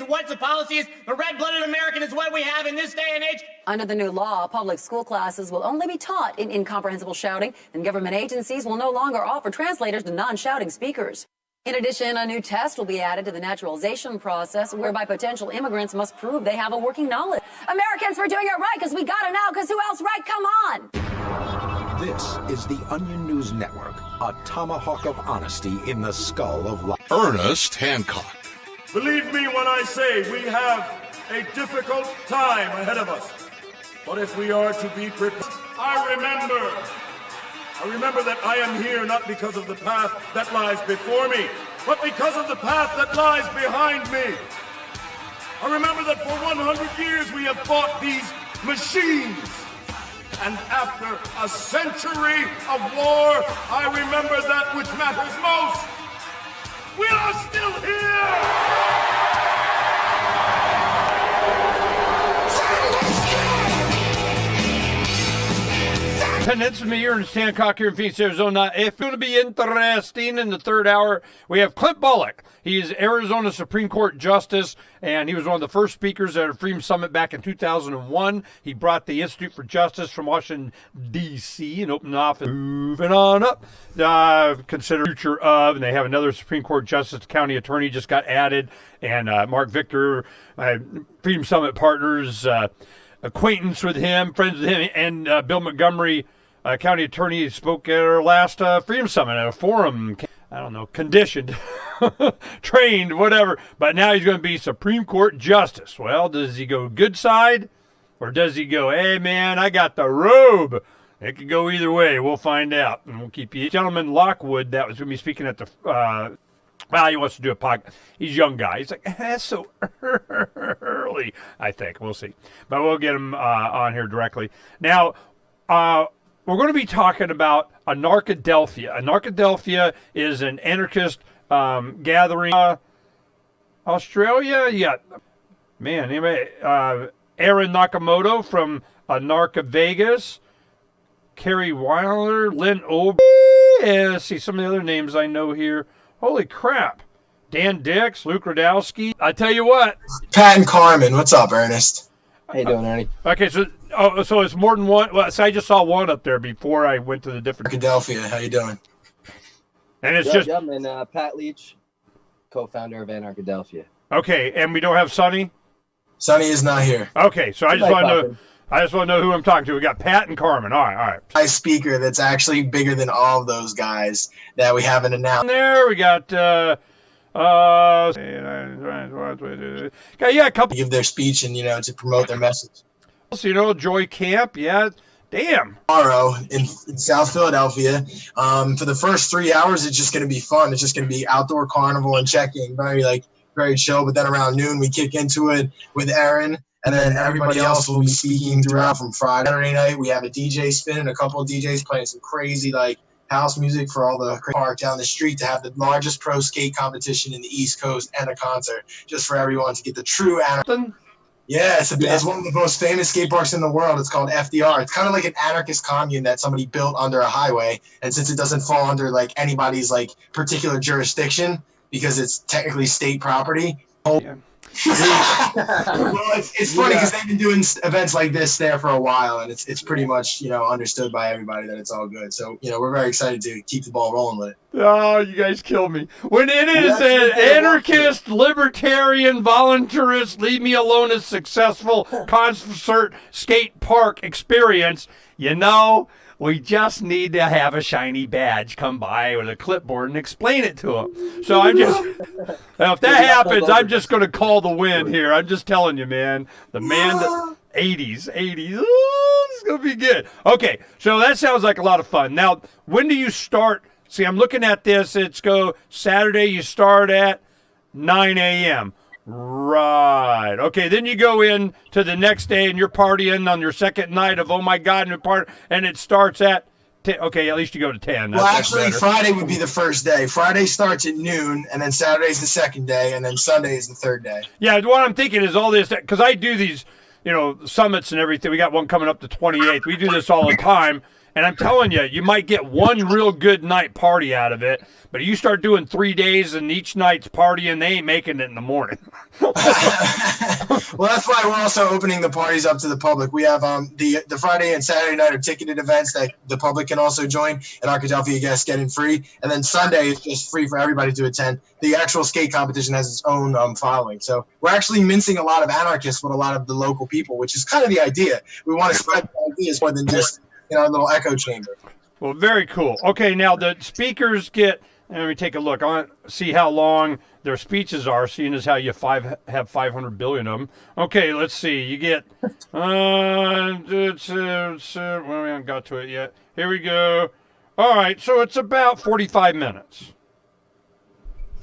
Whites of policies, the red-blooded American is what we have in this day and age. Under the new law, public school classes will only be taught in incomprehensible shouting, and government agencies will no longer offer translators to non-shouting speakers. In addition, a new test will be added to the naturalization process, whereby potential immigrants must prove they have a working knowledge. Americans, we're doing it right because we gotta know, because who else right? Come on! This is the Onion News Network, a tomahawk of honesty in the skull of life. Ernest Hancock. Believe me when I say we have a difficult time ahead of us. But if we are to be prepared, I remember that I am here not because of the path that lies before me, but because of the path that lies behind me. I remember that for 100 years we have fought these machines. And after a century of war, I remember that which matters most. We are still here! And it's me, Ernest Hancock, here in Phoenix, Arizona. It's going to be interesting in the third hour. We have Clint Bullock. He is Arizona Supreme Court Justice, and he was one of the first speakers at a Freedom Summit back in 2001. He brought the Institute for Justice from Washington, D.C., and opened an office. Moving on up, consider future of, and they have another Supreme Court Justice, county attorney just got added, and Mark Victor, Freedom Summit partners, acquaintance with him, friends with him, and Bill Montgomery, county attorney, spoke at our last Freedom Summit at a forum. I don't know, conditioned, trained, whatever. But now he's going to be Supreme Court Justice. Well, does he go good side, or does he go, hey, man, I got the robe? It could go either way. We'll find out, and we'll keep you. Gentleman Lockwood, that was going to be speaking at the well, he wants to do a podcast. He's a young guy. He's like, that's so early, I think. We'll see. But we'll get him on here directly. Now, we're going to be talking about Anarchadelphia. Anarchadelphia is an anarchist gathering. Australia? Yeah. Man, anyway, Aaron Nakamoto from Anarcha Vegas. Kerry Weiler, Lynn Ober. Yeah, let's see some of the other names I know here. Holy crap. Dan Dix, Luke Radowski. I tell you what. Pat and Carmen. What's up, Ernest? How you doing, Ernie? Okay, so it's more than one. Well, so I just saw one up there before I went to the different. Philadelphia, how you doing? And it's and Pat Leach, co-founder of Anarchadelphia. Okay, and we don't have Sonny? Sonny is not here. Okay, so I just want to know who I'm talking to. We got Pat and Carmen. All right. A speaker that's actually bigger than all of those guys that we haven't announced. There we got a couple. Give their speech and, to promote their message. Joy Camp, yeah. Damn. Tomorrow in South Philadelphia. For the first 3 hours, it's just going to be fun. It's just going to be outdoor carnival and check-in. Very chill. But then around noon, we kick into it with Aaron. And then everybody else will be speaking throughout from Friday. Saturday night, we have a DJ spinning, a couple of DJs playing some crazy, house music for all the park down the street to have the largest pro skate competition in the East Coast and a concert just for everyone to get the true anarchy. Yeah, it's one of the most famous skate parks in the world. It's called FDR. It's kind of like an anarchist commune that somebody built under a highway. And since it doesn't fall under anybody's particular jurisdiction because it's technically state property. Yeah. Well, it's funny because they've been doing events like this there for a while, and it's pretty much understood by everybody that it's all good. So we're very excited to keep the ball rolling with it. Oh, you guys kill me when it is an anarchist, libertarian, voluntarist, leave me alone as successful concert skate park experience. We just need to have a shiny badge come by with a clipboard and explain it to them. So if that happens, I'm just going to call the win here. I'm just telling you, man. The 80s. Ooh, it's going to be good. Okay, so that sounds like a lot of fun. Now, when do you start? See, I'm looking at this. It's Saturday, you start at 9 a.m. Right. Okay, then you go in to the next day and you're partying on your second night of, oh my God, and it starts at 10. Okay, at least you go to 10. Well, actually, Friday would be the first day. Friday starts at noon, and then Saturday's the second day, and then Sunday is the third day. Yeah, what I'm thinking is all this, because I do these, summits and everything. We got one coming up the 28th. We do this all the time. And I'm telling you, you might get one real good night party out of it, but you start doing 3 days and each night's partying, they ain't making it in the morning. Well, that's why we're also opening the parties up to the public. We have the Friday and Saturday night are ticketed events that the public can also join, and Arkadelphia guests get in free. And then Sunday is just free for everybody to attend. The actual skate competition has its own following. So we're actually mincing a lot of anarchists with a lot of the local people, which is kind of the idea. We want to spread the ideas more than just our little echo chamber. Well, very cool. Okay, now the speakers get. Let me take a look. I want to see how long their speeches are, seeing as how you have 500 billion of them. Okay, let's see. You get. Well, we haven't got to it yet. Here we go. All right, so it's about 45 minutes.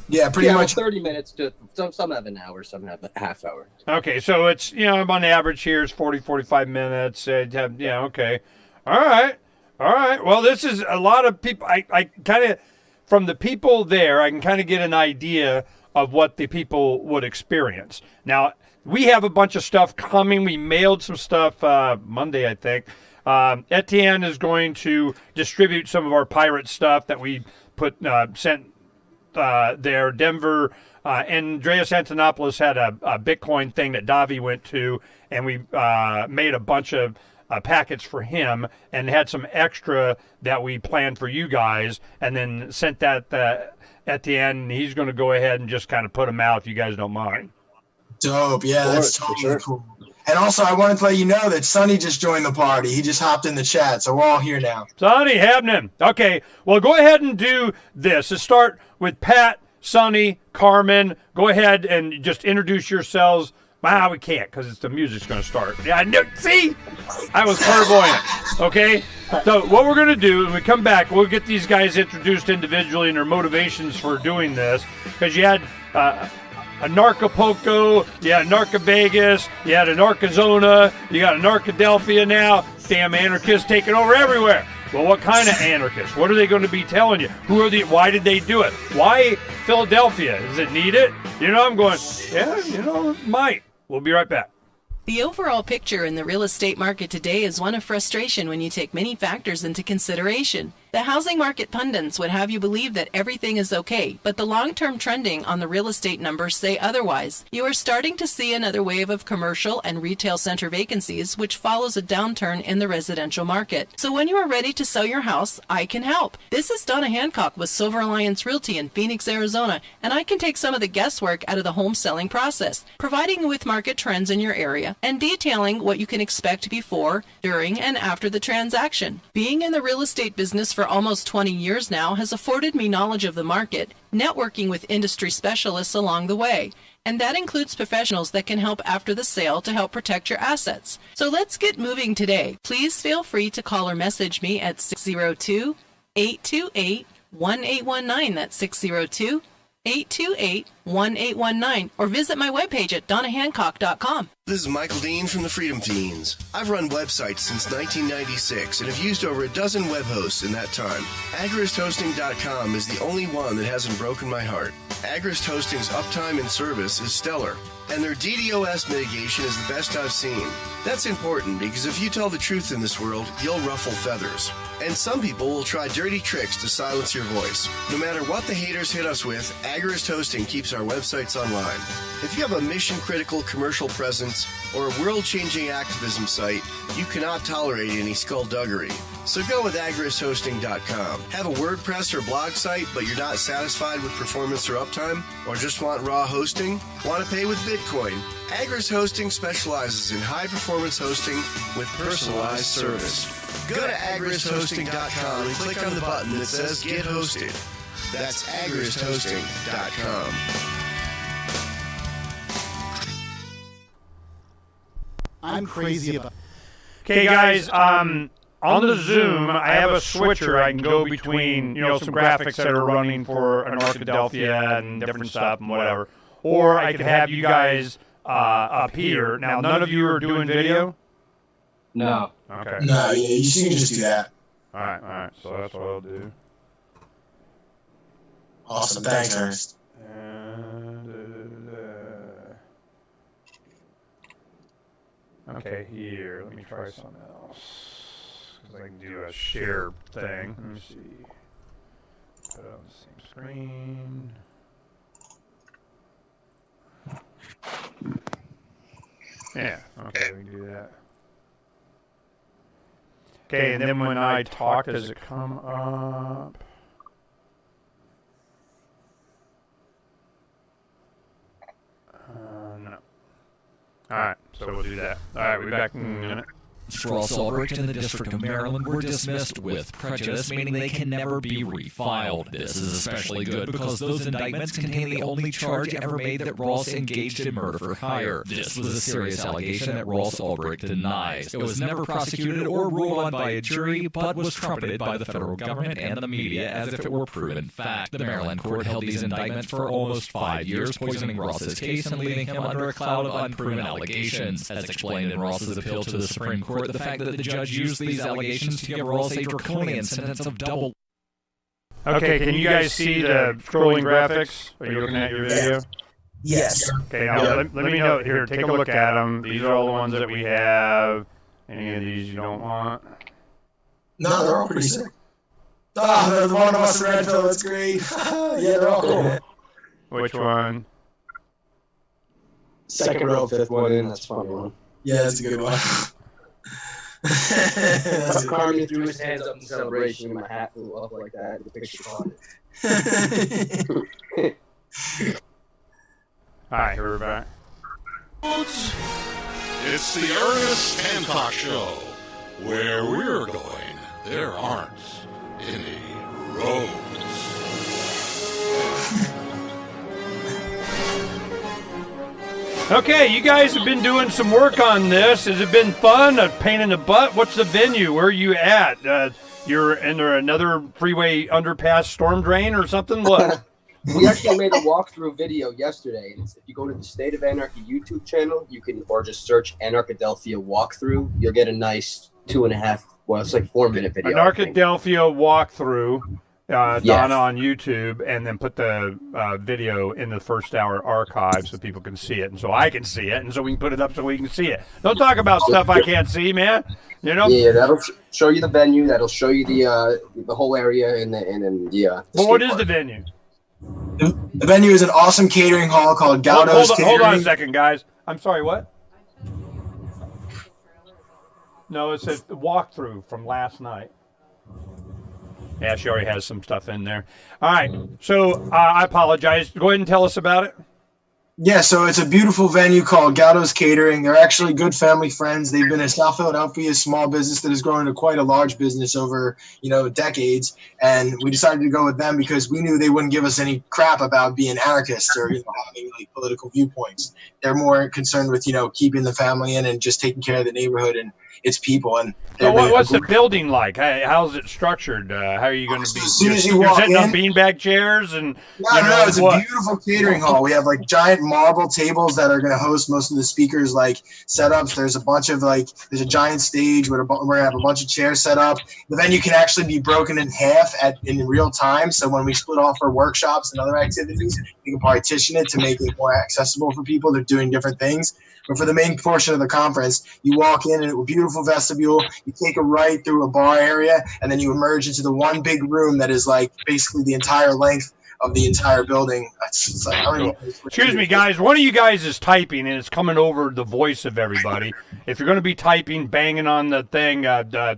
Yeah, pretty much 30 minutes to some have an hour, some have a half hour. Okay, so it's on average here is 45 minutes. Okay. All right. Well, this is a lot of people. I kind of. From the people there, I can kind of get an idea of what the people would experience. Now, we have a bunch of stuff coming. We mailed some stuff Monday, I think. Etienne is going to distribute some of our pirate stuff that we sent there. Denver, Andreas Antonopoulos had a Bitcoin thing that Davi went to, and we made a bunch of packets for him and had some extra that we planned for you guys, and then sent that at the end. And he's going to go ahead and just kind of put them out if you guys don't mind. Dope. Yeah, that's totally cool. And also, I wanted to let you know that Sonny just joined the party. He just hopped in the chat, so we're all here now. Sonny, happening. Okay, well, go ahead and do this. Let's start with Pat, Sonny, Carmen. Go ahead and just introduce yourselves. Wow, we can't because the music's going to start. Yeah, see? I was clairvoyant. Okay? So what we're going to do, when we come back, we'll get these guys introduced individually and their motivations for doing this. Because you had Anarchapulco, you had Anarcha Vegas, you had Anarchazona, you got Anarchadelphia now. Damn anarchists taking over everywhere. Well, what kind of anarchists? What are they going to be telling you? Why did they do it? Why Philadelphia? Does it need it? I'm going, yeah, it might. We'll be right back. The overall picture in the real estate market today is one of frustration when you take many factors into consideration. The housing market pundits would have you believe that everything is okay, but the long-term trending on the real estate numbers say otherwise. You are starting to see another wave of commercial and retail center vacancies, which follows a downturn in the residential market. So when you are ready to sell your house, I can help. This is Donna Hancock with Silver Alliance Realty in Phoenix, Arizona, and I can take some of the guesswork out of the home selling process, providing you with market trends in your area and detailing what you can expect before, during, and after the transaction. Being in the real estate business for almost 20 years now has afforded me knowledge of the market, networking with industry specialists along the way. And that includes professionals that can help after the sale to help protect your assets. So let's get moving today. Please feel free to call or message me at 602-828-1819. That's 602-828-1819. Or visit my webpage at donnahancock.com. This is Michael Dean from the Freedom Fiends. I've run websites since 1996 and have used over a dozen web hosts in that time. AgristHosting.com is the only one that hasn't broken my heart. Agrist Hosting's uptime and service is stellar, and their DDoS mitigation is the best I've seen. That's important because if you tell the truth in this world, you'll ruffle feathers. And some people will try dirty tricks to silence your voice. No matter what the haters hit us with, Agrist Hosting keeps our websites online. If you have a mission-critical commercial presence or a world-changing activism site, you cannot tolerate any skullduggery. So go with agristhosting.com. Have a WordPress or blog site, but you're not satisfied with performance or uptime? Or just want raw hosting? Want to pay with Bitcoin? Agrist Hosting specializes in high-performance hosting with personalized service. Go to agristhosting.com and click on the button that says Get Hosted. That's agristhosting.com. I'm crazy about. Okay, guys, on the Zoom, I have a switcher. I can go between, some graphics that are running for an Arkadelphia and different stuff and whatever. Or I could have you guys up here. Now, none of you are doing video? No. Okay. No, yeah, you can just do that. All right. So that's what I'll do. Awesome. Thanks, Ernest. Okay, here. Let me try something else. because I can do a share thing. Let me see. Put it on the same screen. Yeah, okay, we can do that. Okay, and then when I talk, does it come up? No. Alright, so we'll do that. Alright, we'll be back in a minute. Ross Ulbricht in the District of Maryland were dismissed with prejudice, meaning they can never be refiled. This is especially good because those indictments contain the only charge ever made that Ross engaged in murder for hire. This was a serious allegation that Ross Ulbricht denies. It was never prosecuted or ruled on by a jury, but was trumpeted by the federal government and the media as if it were proven fact. The Maryland court held these indictments for almost 5 years, poisoning Ross's case and leaving him under a cloud of unproven allegations. As explained in Ross's appeal to the Supreme Court, the fact that the judge used these allegations to give Ross a draconian sentence of double. Okay, can you guys see the scrolling graphics? Are you looking at your video? Yes. Okay, now let me know. Here, take a look at them. These are all the ones that we have. Any of these you don't want? No, they're all pretty sick. Ah, there's one of us red pill. That's great. Yeah, they're all cool. Which one? Second row, fifth one in. That's a funny one. Yeah, that's a good one. That's Carmen threw his hands up in celebration, and my hat flew up like that. The picture on it. All right, here we're back. It's the Ernest Hancock Show, where we're going. There aren't any roads. Okay, you guys have been doing some work on this. Has it been fun? A pain in the butt? What's the venue? Where are you at? You're in there another freeway underpass storm drain or something? What? We actually made a walkthrough video yesterday. If you go to the State of Anarchy YouTube channel, you can, or just search Anarchadelphia walkthrough. You'll get a nice 2.5, well, it's like 4-minute video. Anarchadelphia walkthrough. Yes. Donna on YouTube, and then put the video in the first hour archive so people can see it, and so I can see it, and so we can put it up so we can see it. Don't talk about stuff I can't see, man. You know? Yeah, that'll show you the venue. That'll show you the whole area, and then Well, what is the venue? The venue is an awesome catering hall called Gaudo's Catering. Hold on a second, guys. I'm sorry, what? No, it's a walkthrough from last night. Yeah, she already has some stuff in there. All right, so I apologize. Go ahead and tell us about it. Yeah, so it's a beautiful venue called Gaudo's Catering. They're actually good family friends. They've been a South Philadelphia small business that has grown into quite a large business over, decades. And we decided to go with them because we knew they wouldn't give us any crap about being anarchists or having political viewpoints. They're more concerned with keeping the family in and just taking care of the neighborhood and its people. And what's the building like? How's it structured? How are you going to be? As soon as you're walk setting in, up beanbag chairs and no, it's a beautiful catering hall. We have giant marble tables that are going to host most of the speakers setups. There's a bunch of there's a giant stage where we're going to have a bunch of chairs set up. The venue can actually be broken in half in real time. So when we split off our workshops and other activities, we can partition it to make it more accessible for people. They're doing different things. But for the main portion of the conference, you walk in and a beautiful vestibule, you take a right through a bar area, and then you emerge into the one big room that is basically the entire length of the entire building. Excuse me, guys. One of you guys is typing, and it's coming over the voice of everybody. If you're going to be typing, banging on the thing,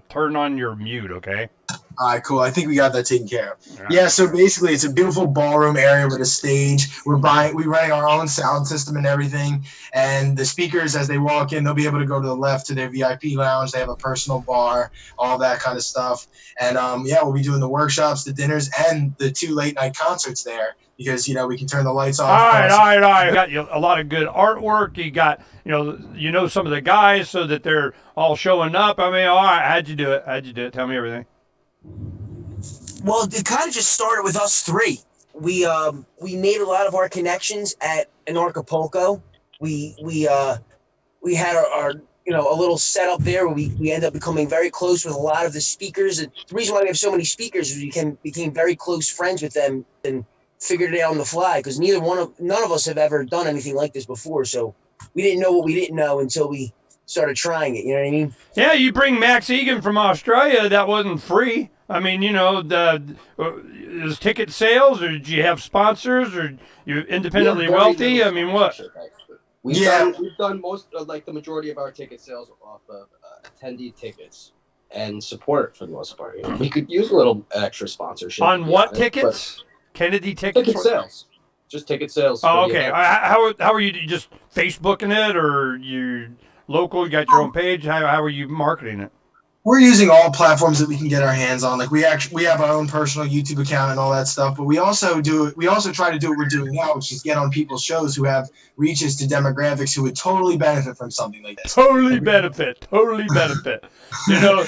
turn on your mute, okay? All right, cool. I think we got that taken care of. Right. Yeah, so basically it's a beautiful ballroom area with a stage. We're running our own sound system and everything. And the speakers, as they walk in, they'll be able to go to the left to their VIP lounge. They have a personal bar, all that kind of stuff. And we'll be doing the workshops, the dinners, and the 2 late-night concerts there because, we can turn the lights off. All right. You got a lot of good artwork. You got, some of the guys so that they're all showing up. I mean, all right, how'd you do it? Tell me everything. Well, it kind of just started with us 3. We made a lot of our connections at Anarchapulco. We had our a little setup there where we ended up becoming very close with a lot of the speakers. The reason why we have so many speakers is we became very close friends with them and figured it out on the fly because none of us have ever done anything like this before. So we didn't know what we didn't know until we started trying it. You know what I mean? Yeah, you bring Max Egan from Australia. That wasn't free. I mean, you know, is ticket sales, or did you have sponsors, or you're independently wealthy? I mean, what? We've done most, like the majority of our ticket sales off of attendee tickets and support for the most part. You know, we could use a little extra sponsorship. On what tickets? Kennedy tickets? Ticket sales. Just ticket sales. Oh, okay. How are you just Facebooking it, or you local? You got your own page? How are you marketing it? We're using all platforms that we can get our hands on. Like we have our own personal YouTube account and all that stuff, but we also try to do what we're doing now, which is get on people's shows who have reaches to demographics who would totally benefit from something like this. Totally benefit. You know,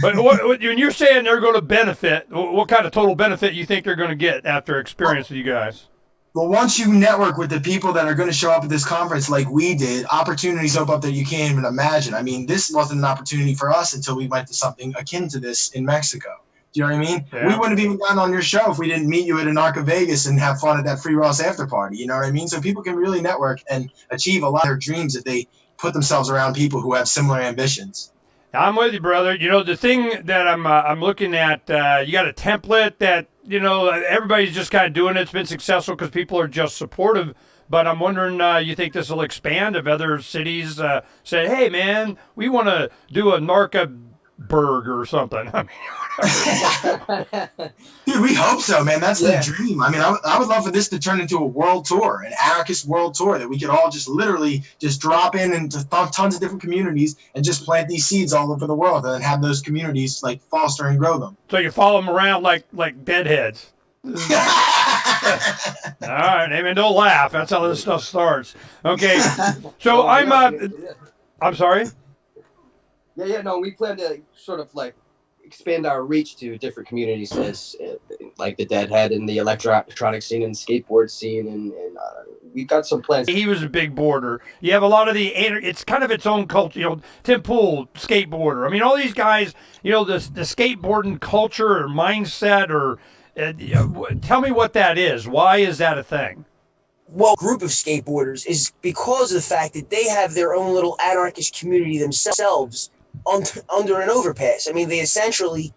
but when you're saying they're going to benefit, what kind of total benefit you think they're going to get after experience with you guys? Well, once you network with the people that are going to show up at this conference like we did, opportunities open up that you can't even imagine. I mean, this wasn't an opportunity for us until we went to something akin to this in Mexico. Do you know what I mean? Yeah. We wouldn't have even gotten on your show if we didn't meet you at Anarca Vegas and have fun at that Free Ross after party. You know what I mean? So people can really network and achieve a lot of their dreams if they put themselves around people who have similar ambitions. I'm with you, brother. You know, the thing that I'm looking at, you got a template that, you know, everybody's just kind of doing it. It's been successful because people are just supportive. But I'm wondering, you think this will expand if other cities say, hey, man, we want to do a Narca-burg or something? I mean, dude, we hope so, man. That's the dream. I mean, I would love for this to turn into a world tour, an anarchist world tour that we could all just literally just drop in into tons of different communities and just plant these seeds all over the world and then have those communities like foster and grow them. So you follow them around like deadheads. All right, Amen. Don't laugh. That's how this stuff starts. Okay, so I'm sorry. No, we plan to sort of like expand our reach to different communities, as like the deadhead and the electronic scene and skateboard scene, and we've got some plans. He was a big boarder. You have a lot of it's kind of its own culture. You know, Tim Pool, skateboarder. I mean, all these guys. You know, the skateboarding culture or mindset or. Tell me what that is. Why is that a thing? Well, group of skateboarders is because of the fact that they have their own little anarchist community themselves under an overpass. I mean, they essentially,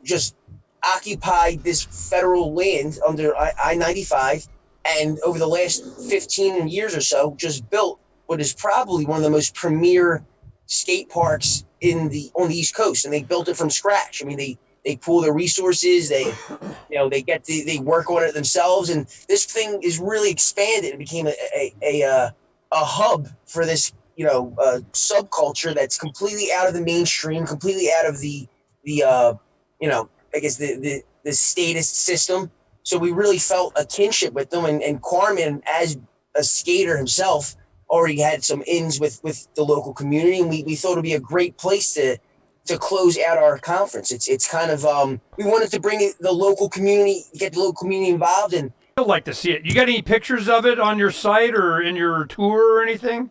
just occupied this federal land under I-95, and over the last 15 years or so, just built what is probably one of the most premier skate parks on the East Coast, and they built it from scratch. I mean, they pool their resources. They work on it themselves, and this thing is really expanded. It became a hub for this subculture that's completely out of the mainstream, completely out of the status system. So we really felt a kinship with them, and Carmen, as a skater himself, already had some ins with the local community, and we thought it'd be a great place to close out our conference. It's kind of we wanted to bring the local community, get the local community involved, and I'd like to see it. You got any pictures of it on your site or in your tour or anything?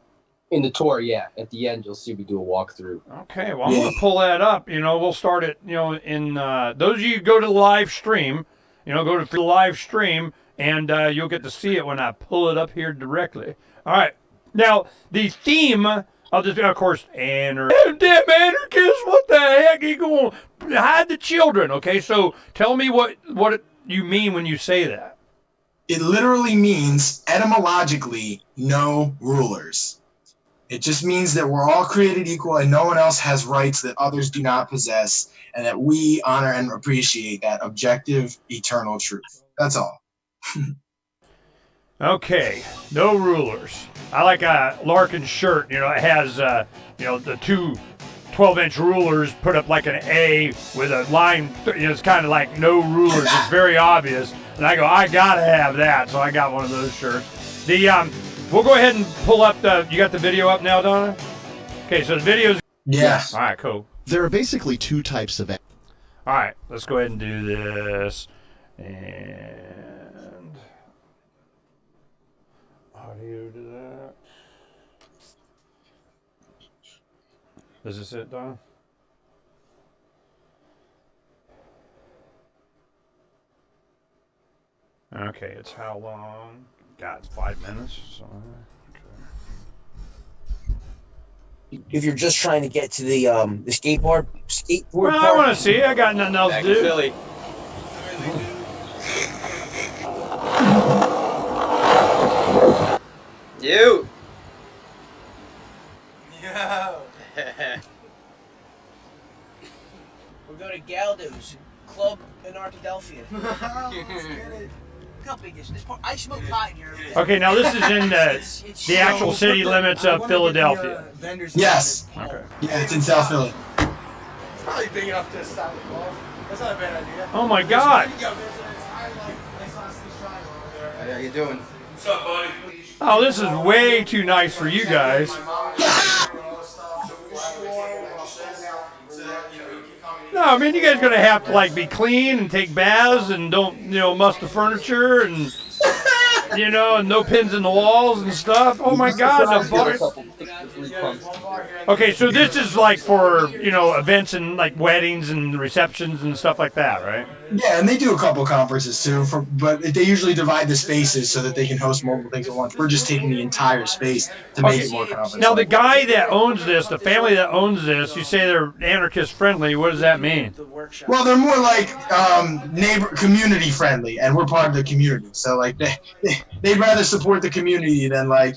In the tour, yeah. At the end, you'll see we do a walkthrough. Okay, well, I'm going to pull that up. You know, we'll start it, in those of you who go to the live stream, go to the live stream, and you'll get to see it when I pull it up here directly. All right. Now, the theme of this, of course, damn anarchists, what the heck? You going to hide the children, okay? So tell me what you mean when you say that. It literally means, etymologically, no rulers. It just means that we're all created equal and no one else has rights that others do not possess, and that we honor and appreciate that objective, eternal truth. That's all. Okay, no rulers. I like Larkin's shirt. It has, the two 12-inch rulers put up like an A with a line. It's kind of like no rulers. It's very obvious. And I go, I got to have that. So I got one of those shirts. We'll go ahead and pull up you got the video up now, Donna? Okay, so the video's... Yes. All right, cool. There are basically two types of... All right, let's go ahead and do this. And... audio to that. Is this it, Donna? Okay, it's how long? God, it's 5 minutes. So, okay. if you're just trying to get to the skateboard Well, park. I want to see. I got nothing else to do. Philly. You. Yo. We'll go to Galdo's Club in Arkadelphia. Let's get it. Look how big this is. I smoke pot in here. Okay, now this is in the actual city limits of Philadelphia. Yes. Okay. Yeah, it's in South Philly. It's probably big enough to stop the ball. That's not a bad idea. Oh my God. How you doing? What's up, buddy? Oh, this is way too nice for you guys. No, I mean, you guys are going to have to, like, be clean and take baths and don't, muss the furniture and, and no pins in the walls and stuff. Oh, my God. The bucket. Okay, so this is, like, for, events and, like, weddings and receptions and stuff like that, right? Yeah, and they do a couple conferences, too, but they usually divide the spaces so that they can host multiple things at once. We're just taking the entire space to make it more conference. Now, the guy that owns this, the family that owns this, you say they're anarchist-friendly. What does that mean? Well, they're more like community friendly, and we're part of the community. So, like, they'd rather support the community than, like,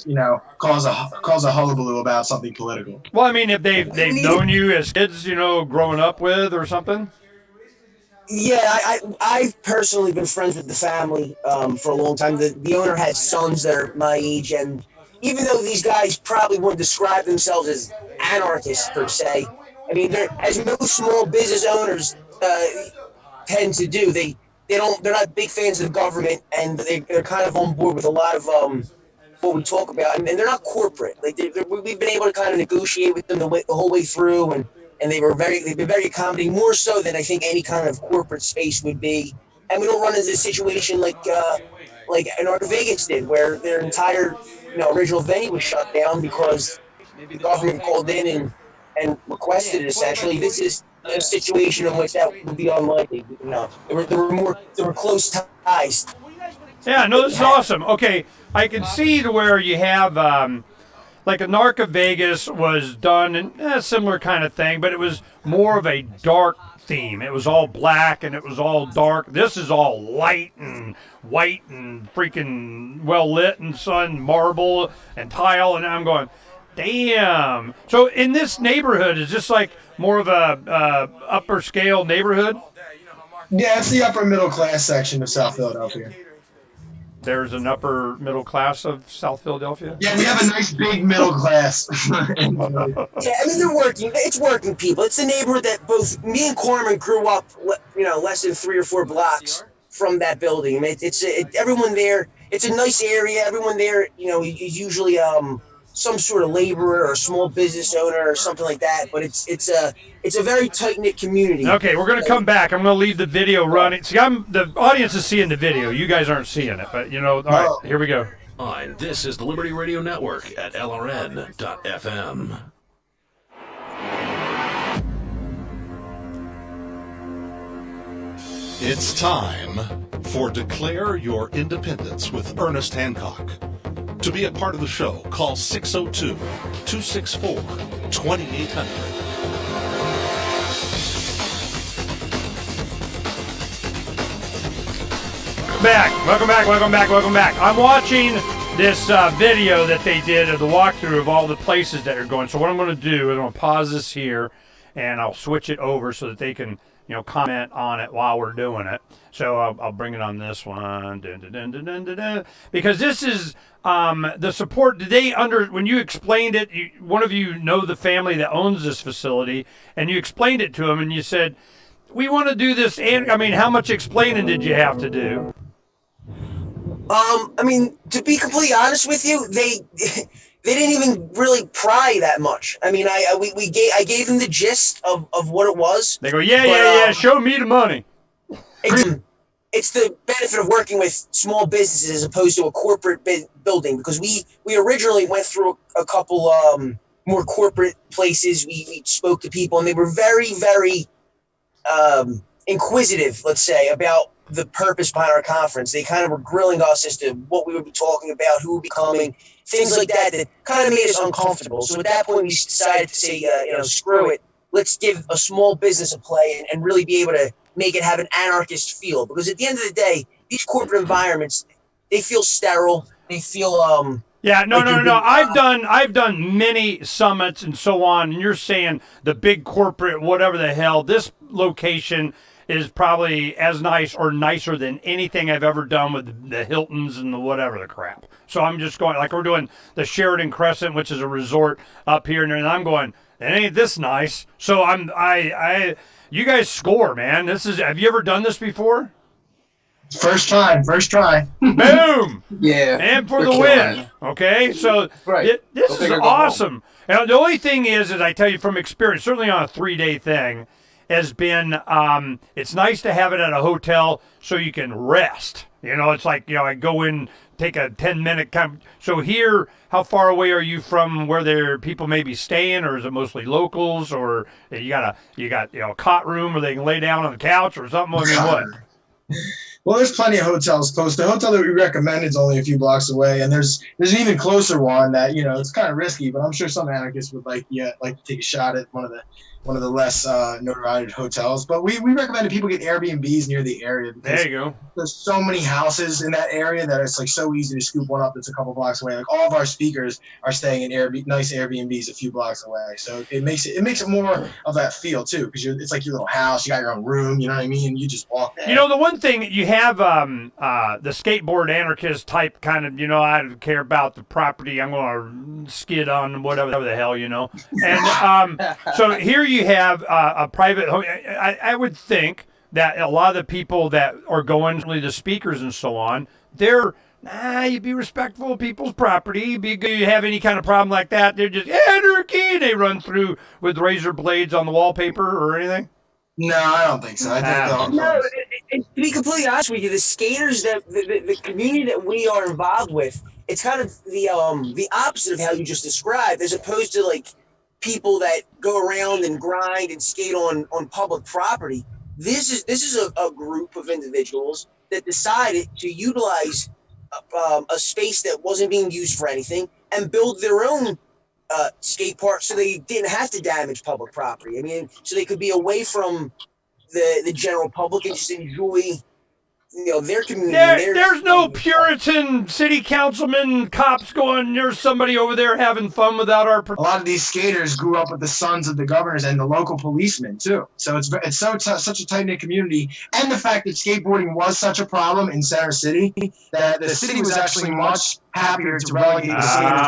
cause a hullabaloo about something political. Well, I mean, if they've known you as kids, growing up with or something. Yeah, I've personally been friends with the family for a long time. The owner has sons that are my age, and even though these guys probably wouldn't describe themselves as anarchists per se, I mean, as most small business owners tend to do, they're not big fans of the government, and they're kind of on board with a lot of what we talk about, and they're not corporate. Like we've been able to kind of negotiate with them the whole way through, and they've been very accommodating, more so than I think any kind of corporate space would be. And we don't run into a situation like Anarcha Vegas did, where their entire original venue was shut down because the government called in and requested it. Essentially, this is a situation in which that would be unlikely. There were close ties. Yeah, no, this is awesome. Okay, I can see to where you have. Like Anarcha Vegas was done in a similar kind of thing, but it was more of a dark theme. It was all black and it was all dark. This is all light and white and freaking well lit and sun, marble and tile. And I'm going, damn. So in this neighborhood, is this like more of a upper scale neighborhood? Yeah, it's the upper middle class section of South Philadelphia. There's an upper middle class of South Philadelphia? Yeah, we have a nice big middle class. Yeah, I mean, they're working. It's working people. It's a neighborhood that both me and Corman grew up, less than 3 or 4 blocks from that building. I mean, everyone there. It's a nice area. Everyone there, is usually some sort of laborer or small business owner or something like that. But it's a very tight-knit community. Okay, we're going to come back. I'm going to leave the video running. See, the audience is seeing the video. You guys aren't seeing it, but, all right, here we go. This is the Liberty Radio Network at LRN.FM. It's time for Declare Your Independence with Ernest Hancock. To be a part of the show, call 602-264-2800. Welcome back. I'm watching this video that they did of the walkthrough of all the places that are going. So what I'm going to do is I'm going to pause this here, and I'll switch it over so that they can, comment on it while we're doing it. So I'll bring it on this one. Because this is the support. When you explained it, one of you know the family that owns this facility, and you explained it to them, and you said, we want to do this. And I mean, how much explaining did you have to do? I mean, to be completely honest with you, they didn't even really pry that much. I mean, I gave them the gist of what it was. They go, yeah, show me the money. It's the benefit of working with small businesses as opposed to a corporate building, because we originally went through a couple more corporate places. We spoke to people, and they were very, very inquisitive, let's say, about the purpose behind our conference. They kind of were grilling us as to what we would be talking about, who would be coming. things like that kind of made us uncomfortable. So at that point, we decided to say, screw it. Let's give a small business a play and really be able to make it have an anarchist feel. Because at the end of the day, these corporate environments, they feel sterile. They feel Yeah, no. I've done many summits and so on, and you're saying the big corporate, whatever the hell. This location is probably as nice or nicer than anything I've ever done with the Hiltons and the whatever the crap. So I'm just going, like we're doing the Sheridan Crescent, which is a resort up here, and I'm going, it ain't this nice. So you guys score, man. Have you ever done this before? First try. Boom! Yeah. And for the win. Okay? So this is awesome. Now, the only thing is I tell you from experience, certainly on a 3-day thing, has been it's nice to have it at a hotel so you can rest. It's like, I go in, take a 10-minute so here, how far away are you from where there people may be staying, or is it mostly locals, or you got a cot room where they can lay down on the couch or something? I mean, what? Well, there's plenty of hotels close. The hotel that we recommend is only a few blocks away, and there's an even closer one that it's kind of risky, but I'm sure some anarchists would like to take a shot at one of the less notoriety hotels. But we recommend that people get Airbnbs near the area. Because there you go. There's so many houses in that area that it's like so easy to scoop one up that's a couple blocks away. Like all of our speakers are staying in nice Airbnbs a few blocks away. So it makes it more of that feel too, because it's like your little house. You got your own room. You know what I mean? You just walk there. The one thing you have the skateboard anarchist type kind of. I don't care about the property. I'm going to skid on whatever the hell. And so here you have a private home. I would think that a lot of the people that are going, the speakers and so on, you be respectful of people's property. You have any kind of problem like that, they're just anarchy. They run through with razor blades on the wallpaper or anything. No, I don't think so. I think no. To be completely honest with you, the skaters the community that we are involved with, it's kind of the opposite of how you just described, as opposed to like people that go around and grind and skate on public property. This is a group of individuals that decided to utilize a space that wasn't being used for anything and build their own skate park, so they didn't have to damage public property. I mean, so they could be away from the general public and just enjoy their community. There's no Puritan city councilman, cops going, there's somebody over there having fun without our... A lot of these skaters grew up with the sons of the governors and the local policemen, too. So it's such a tight-knit community. And the fact that skateboarding was such a problem in Center City, that the city was actually much happier to relegate the skaters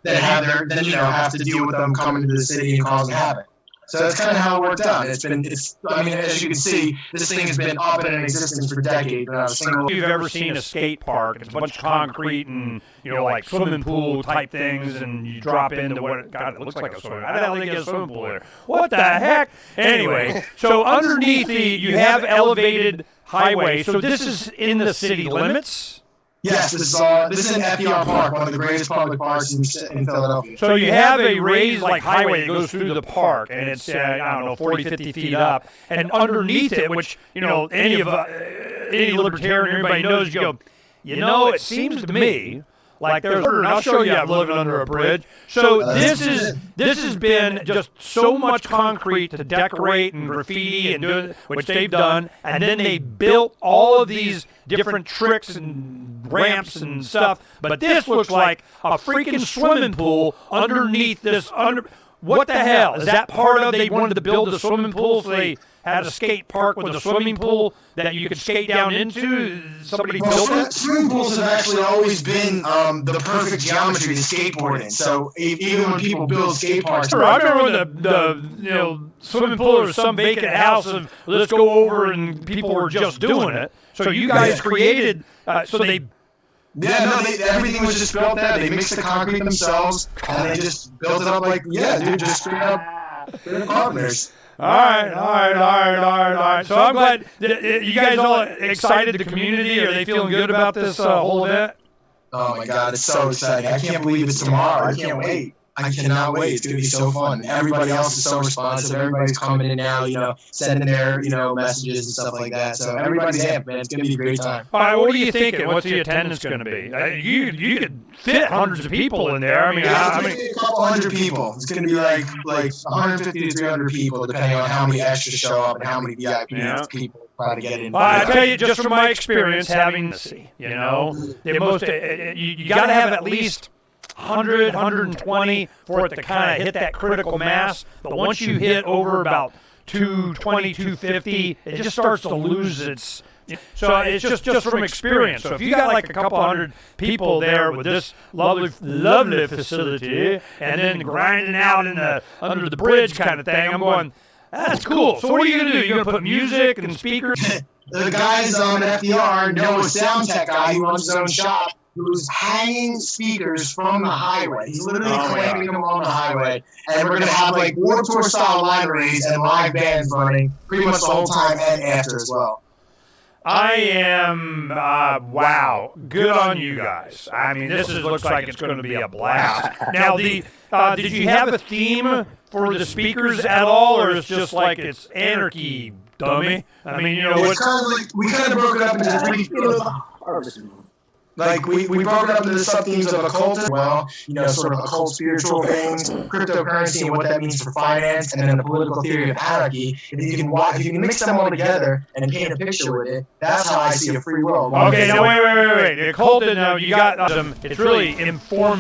than have to deal with them coming to the city and causing havoc. So that's kind of how it worked out. As you can see, this thing has been up and in existence for decades. If you've ever seen a skate park, it's a bunch of concrete and, like swimming pool type things, and you drop into it looks like a swimming pool. I don't think it's a swimming pool there. What the heck? Anyway, so underneath you have elevated highway. So this is in the city limits? Yes, this is in FDR Park, one of the greatest public parks in Philadelphia. So you have a raised highway that goes through the park, and it's 40, 50 feet up, and underneath it, which any libertarian, everybody knows, it seems to me like there's, and I'll show you, I'm living under a bridge. So this has been just so much concrete to decorate and graffiti and do, which they've done, and then they built all of these different tricks and ramps and stuff. But this looks like a freaking swimming pool underneath this. What the hell? Is that part of, they wanted to build a swimming pool, so they had a skate park with a swimming pool that you could skate down into? Somebody built it? Swimming pools have actually always been the perfect geometry to skateboard in. So even when people build skate parks... I remember when the swimming pool or some vacant house of let's go over, and people were just doing it. So you guys created... so they... Yeah, no, everything was just built there. They mixed the concrete themselves, and they just built it up just straight up carpenters. All right. So I'm glad. You guys all excited, the community? Are they feeling good about this whole event? Oh, my God, it's so exciting. I can't believe it's tomorrow. I can't wait. I cannot wait. It's going to be so fun. Everybody else is so responsive. Everybody's coming in now, sending their, messages and stuff like that. So everybody's amped, man. It's going to be a great time. All right, what are you thinking? What's the attendance going to be? You could fit hundreds of people in there. I mean, a couple hundred people. It's going to be like 150 to 300 people, depending on how many extras show up and how many VIP people try to get in. I tell you, just from my experience, having you got to have at least 100, 120 for it to kind of hit that critical mass. But once you hit over about 220, 250, it just starts to lose its. So it's just from experience. So if you got like a couple hundred people there with this lovely facility, and then grinding out in the under the bridge kind of thing, I'm going, that's cool. So what are you gonna do? You're gonna put music and speakers? The guys on FDR know a sound tech guy who runs his own shop, who's hanging speakers from the highway. He's literally clamping them on the highway. And we're going to have like Warped Tour style line rays and live bands running pretty much the whole time and after as well. I am, wow, good on you guys. I mean, this looks like it's going to be a blast. Now, did you have a theme for the speakers at all, or it's just like it's anarchy, dummy? I mean, it's kind of like, we kind of broke it up into three fields. Like, we broke it up into the sub-themes of occult as well, sort of occult spiritual things, cryptocurrency and what that means for finance, and then the political theory of anarchy. If you can mix them all together and paint a picture with it, that's how I see a free world. Okay, now wait. The occult, now you got it's really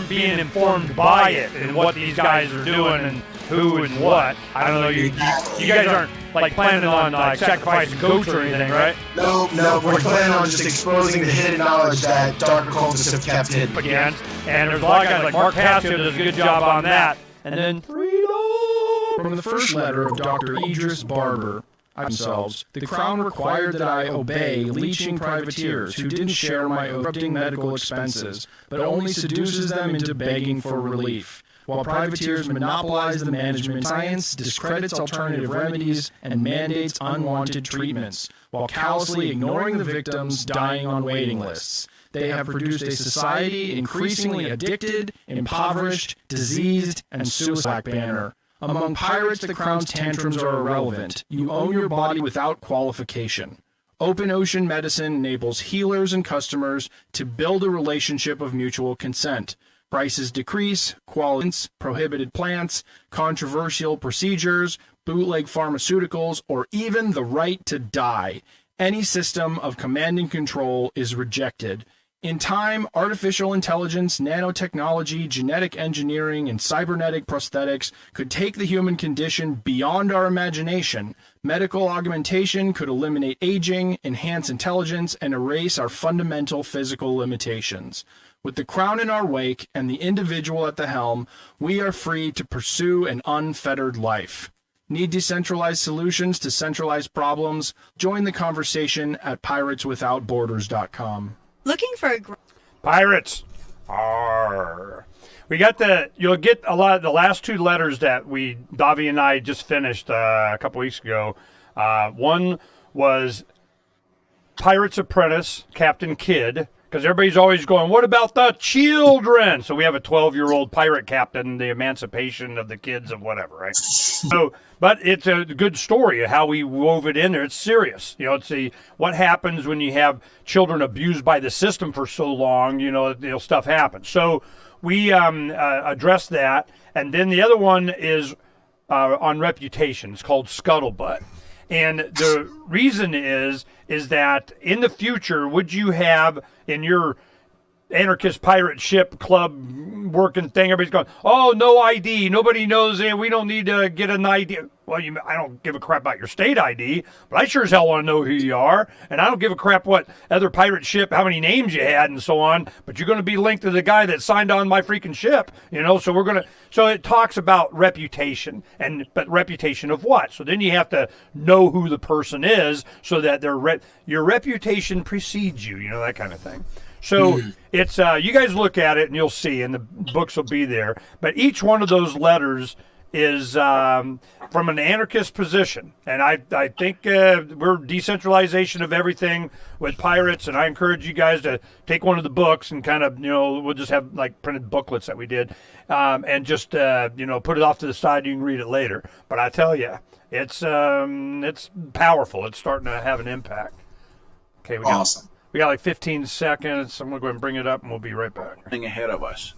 being informed by it and what these guys are doing and who and what. I don't know, you guys aren't like planning on sacrificing goats or anything, right? No, we're planning on just exposing the hidden knowledge that dark occultists have kept hidden. Against, and there's a lot of guys like Mark Hassio does a good job on that. And then freedom! From the first letter of Dr. Idris Barber, themselves, the Crown required that I obey leeching privateers who didn't share my corrupting medical expenses, but only seduces them into begging for relief. While privateers monopolize the management science, discredits alternative remedies, and mandates unwanted treatments, while callously ignoring the victims dying on waiting lists. They have produced a society increasingly addicted, impoverished, diseased, and suicide banner. Among pirates, the Crown's tantrums are irrelevant. You own your body without qualification. Open ocean medicine enables healers and customers to build a relationship of mutual consent. Prices decrease, qualities, prohibited plants, controversial procedures, bootleg pharmaceuticals, or even the right to die. Any system of command and control is rejected. In time, artificial intelligence, nanotechnology, genetic engineering, and cybernetic prosthetics could take the human condition beyond our imagination. Medical augmentation could eliminate aging, enhance intelligence, and erase our fundamental physical limitations. With the Crown in our wake and the individual at the helm, we are free to pursue an unfettered life. Need decentralized solutions to centralized problems? Join the conversation at pirateswithoutborders.com. Looking for a Pirates. Arr. You'll get a lot of the last two letters that Davi and I just finished a couple weeks ago. One was Pirate's Apprentice, Captain Kidd. Because everybody's always going, what about the children? So we have a 12-year-old pirate captain, the emancipation of the kids of whatever, right? But it's a good story of how we wove it in there. It's serious. It's what happens when you have children abused by the system for so long, stuff happens. So we address that. And then the other one is on reputation. It's called Scuttlebutt. And the reason is that in the future, would you have in your anarchist pirate ship club working thing, everybody's going, oh, no ID, nobody knows, we don't need to get an ID. Well, I don't give a crap about your state ID, but I sure as hell want to know who you are, and I don't give a crap what other pirate ship, how many names you had and so on, but you're going to be linked to the guy that signed on my freaking ship, so it talks about reputation, but reputation of what? So then you have to know who the person is so that your reputation precedes you, that kind of thing. So it's you guys look at it and you'll see, and the books will be there. But each one of those letters is from an anarchist position. And I think we're decentralization of everything with pirates, and I encourage you guys to take one of the books and kind of, we'll just have like printed booklets that we did, and just, put it off to the side. You can read it later. But I tell you, it's powerful. It's starting to have an impact. Okay, Awesome. We got like 15 seconds. I'm going to go ahead and bring it up, and we'll be right back. Ahead of us.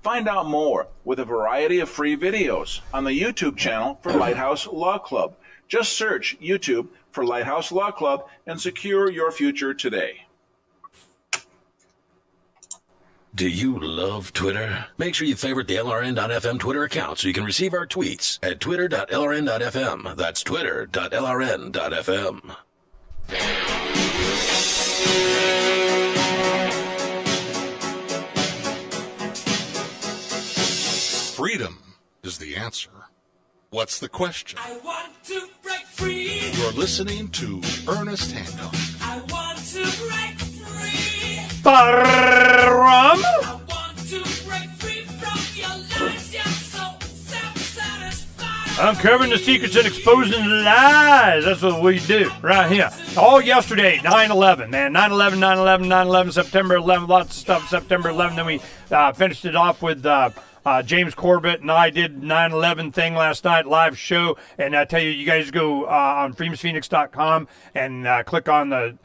Find out more with a variety of free videos on the YouTube channel for Lighthouse Law Club. Just search YouTube for Lighthouse Law Club and secure your future today. Do you love Twitter? Make sure you favorite the LRN.FM Twitter account so you can receive our tweets at twitter.lrn.fm. That's twitter.lrn.fm. Freedom is the answer. What's the question? I want to break free. You're listening to Ernest Hancock. I want to break free. Rum. I want to break free from your lies. You're so self-satisfied. Uncovering the secrets and exposing the lies. That's what we do right here. All yesterday, 9/11, man. 9/11, 9/11, 9/11, September 11th. Lots of stuff September 11th. Then we finished it off with James Corbett and I did 9/11 thing last night, live show. And I tell you, you guys go on freedomsphoenix.com and click on the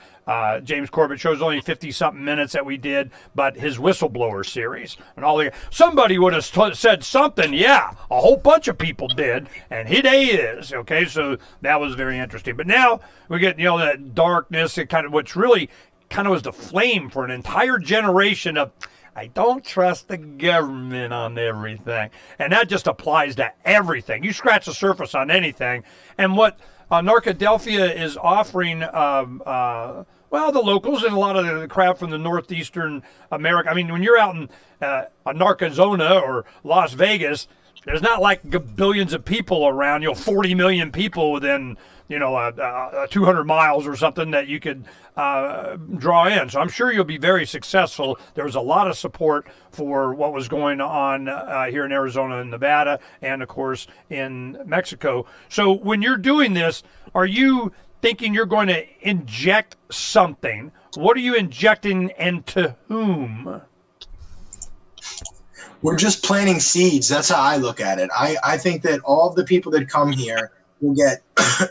James Corbett show. It's only 50-something minutes that we did, but his whistleblower series. And somebody would have said something. Yeah, a whole bunch of people did, and here they is. Okay, so that was very interesting. But now we get, that darkness, it kind of, which really kind of was the flame for an entire generation of, I don't trust the government on everything. And that just applies to everything. You scratch the surface on anything. And what Narcadelphia is offering, the locals and a lot of the crowd from the northeastern America. I mean, when you're out in Narcazona or Las Vegas, there's not like billions of people around, 40 million people within, 200 miles or something that you could draw in. So I'm sure you'll be very successful. There was a lot of support for what was going on here in Arizona and Nevada and, of course, in Mexico. So when you're doing this, are you thinking you're going to inject something? What are you injecting and to whom? We're just planting seeds. That's how I look at it. I think that all of the people that come here will get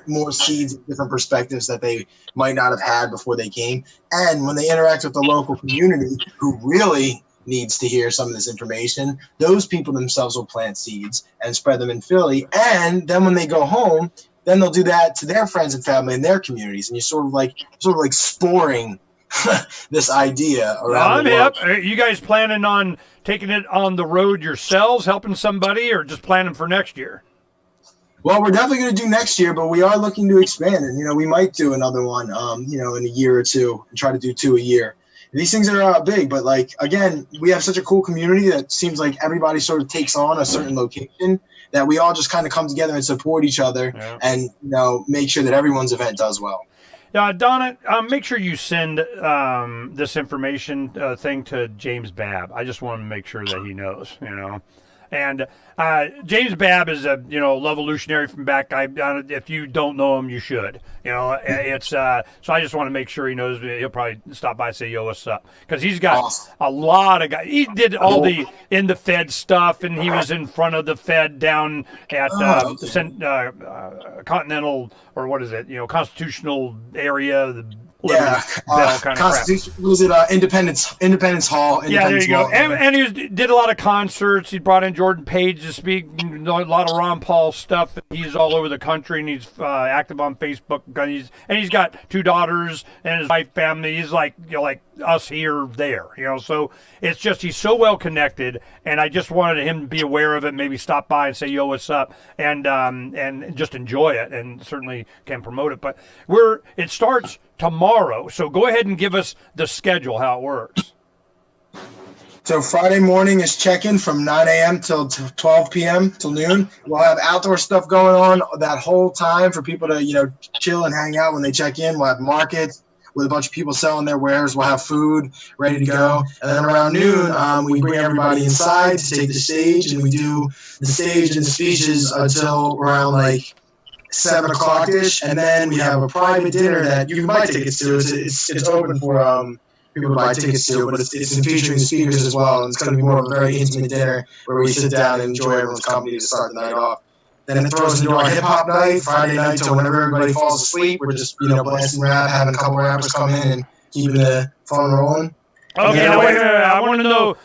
more seeds, different perspectives that they might not have had before they came. And when they interact with the local community who really needs to hear some of this information, those people themselves will plant seeds and spread them in Philly. And then when they go home, then they'll do that to their friends and family in their communities. And you're sort of like sporing this idea around the world. Are you guys planning on taking it on the road yourselves, helping somebody, or just planning for next year? Well, we're definitely going to do next year, but we are looking to expand. And, we might do another one, in a year or two and try to do 2 a year. These things are big, but, again, we have such a cool community that seems like everybody sort of takes on a certain location that we all just kind of come together and support each other and, make sure that everyone's event does well. Donna, make sure you send this information thing to James Babb. I just want to make sure that he knows, And James Babb is a Lovolutionary from back. If you don't know him, you should. It's so I just want to make sure he knows. He'll probably stop by and say, "Yo, what's up?" Because he's got a lot of guys. He did all the in the Fed stuff, and he was in front of the Fed down at Continental, or what is it? Constitutional area. The kind of Constitution. Was it Independence Hall? There you go. And he did a lot of concerts. He brought in Jordan Page to speak. A lot of Ron Paul stuff. He's all over the country, and he's active on Facebook. He's got 2 daughters and his wife, family. He's like us here, there. So it's just he's so well connected, and I just wanted him to be aware of it. Maybe stop by and say, "Yo, what's up?" and just enjoy it, and certainly can promote it. But it starts tomorrow. So go ahead and give us the schedule, how it works. So Friday morning is check-in from 9 a.m. till 12 p.m. till noon. We'll have outdoor stuff going on that whole time for people to, chill and hang out when they check in. We'll have markets. with a bunch of people selling their wares. We'll have food ready to go. And then around noon, we bring everybody inside to take the stage, and we do the stage and the speeches until around like 7 o'clock-ish. And then we have a private dinner that you can buy tickets to. It's open for people to buy tickets to, but it's featuring the speakers as well. And it's going to be more of a very intimate dinner where we sit down and enjoy everyone's company to start the night off. Then it throws into our hip-hop night, Friday night, till whenever everybody falls asleep. We're just, blasting rap, having a couple rappers come in and keeping the fun rolling. Okay, now wait a minute. I want to know,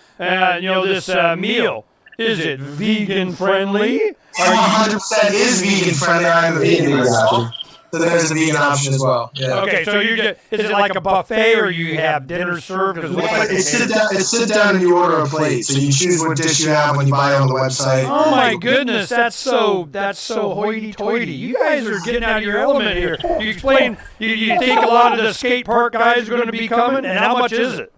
this meal. Is it vegan-friendly? 100% is vegan-friendly. I'm a vegan myself. So there's a vegan option as well. Yeah. Okay, so is it like a buffet, or you have dinner served? It's sit down and you order a plate. So you choose what dish you have when you buy it on the website. Oh my goodness, that's so hoity-toity. You guys are getting out of your element here. You explain. You think a lot of the skate park guys are going to be coming, and how much is it?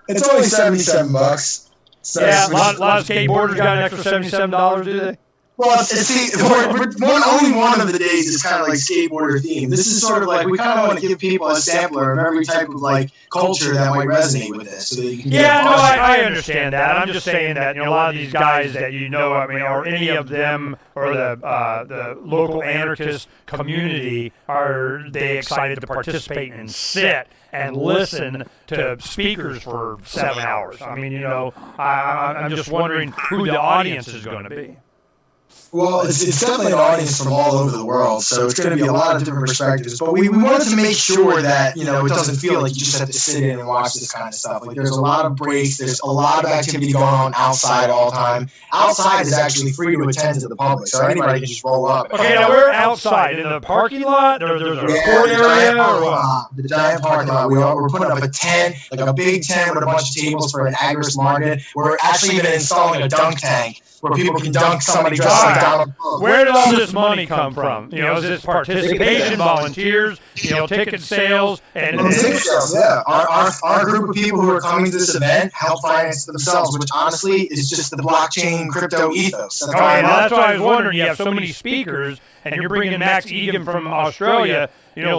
It's only $77. So yeah, a lot of skateboarders got an extra $77, do they? Well, only one of the days is kind of like skateboarder themed. This is sort of like, we kind of want to give people a sampler of every type of like culture that might resonate with this. So that you can I understand that. I'm just saying that a lot of these guys that or any of them, or the local anarchist community, are they excited to participate and sit and listen to speakers for 7 hours? I'm just wondering who the audience is going to be. Well, it's definitely an audience from all over the world, so it's going to be a lot of different perspectives. But we wanted to make sure that, it doesn't feel like you just have to sit in and watch this kind of stuff. Like, there's a lot of breaks, there's a lot of activity going on outside all the time. Outside is actually free to attend to the public, so anybody can just roll up. Okay, now we're outside in the parking lot, or there's a court area? The giant parking lot. We're putting up a tent, like a big tent with a bunch of tables for an agorist market. We're actually even installing a dunk tank where people can dunk somebody dressed like Donald Trump. Where did all this money come from? Is this participation, volunteers, ticket sales? Ticket sales, yeah. Our group of people who are coming to this event help finance themselves, which honestly is just the blockchain crypto ethos. That's why I was wondering. You have so many speakers, and you're bringing Max Egan from Australia.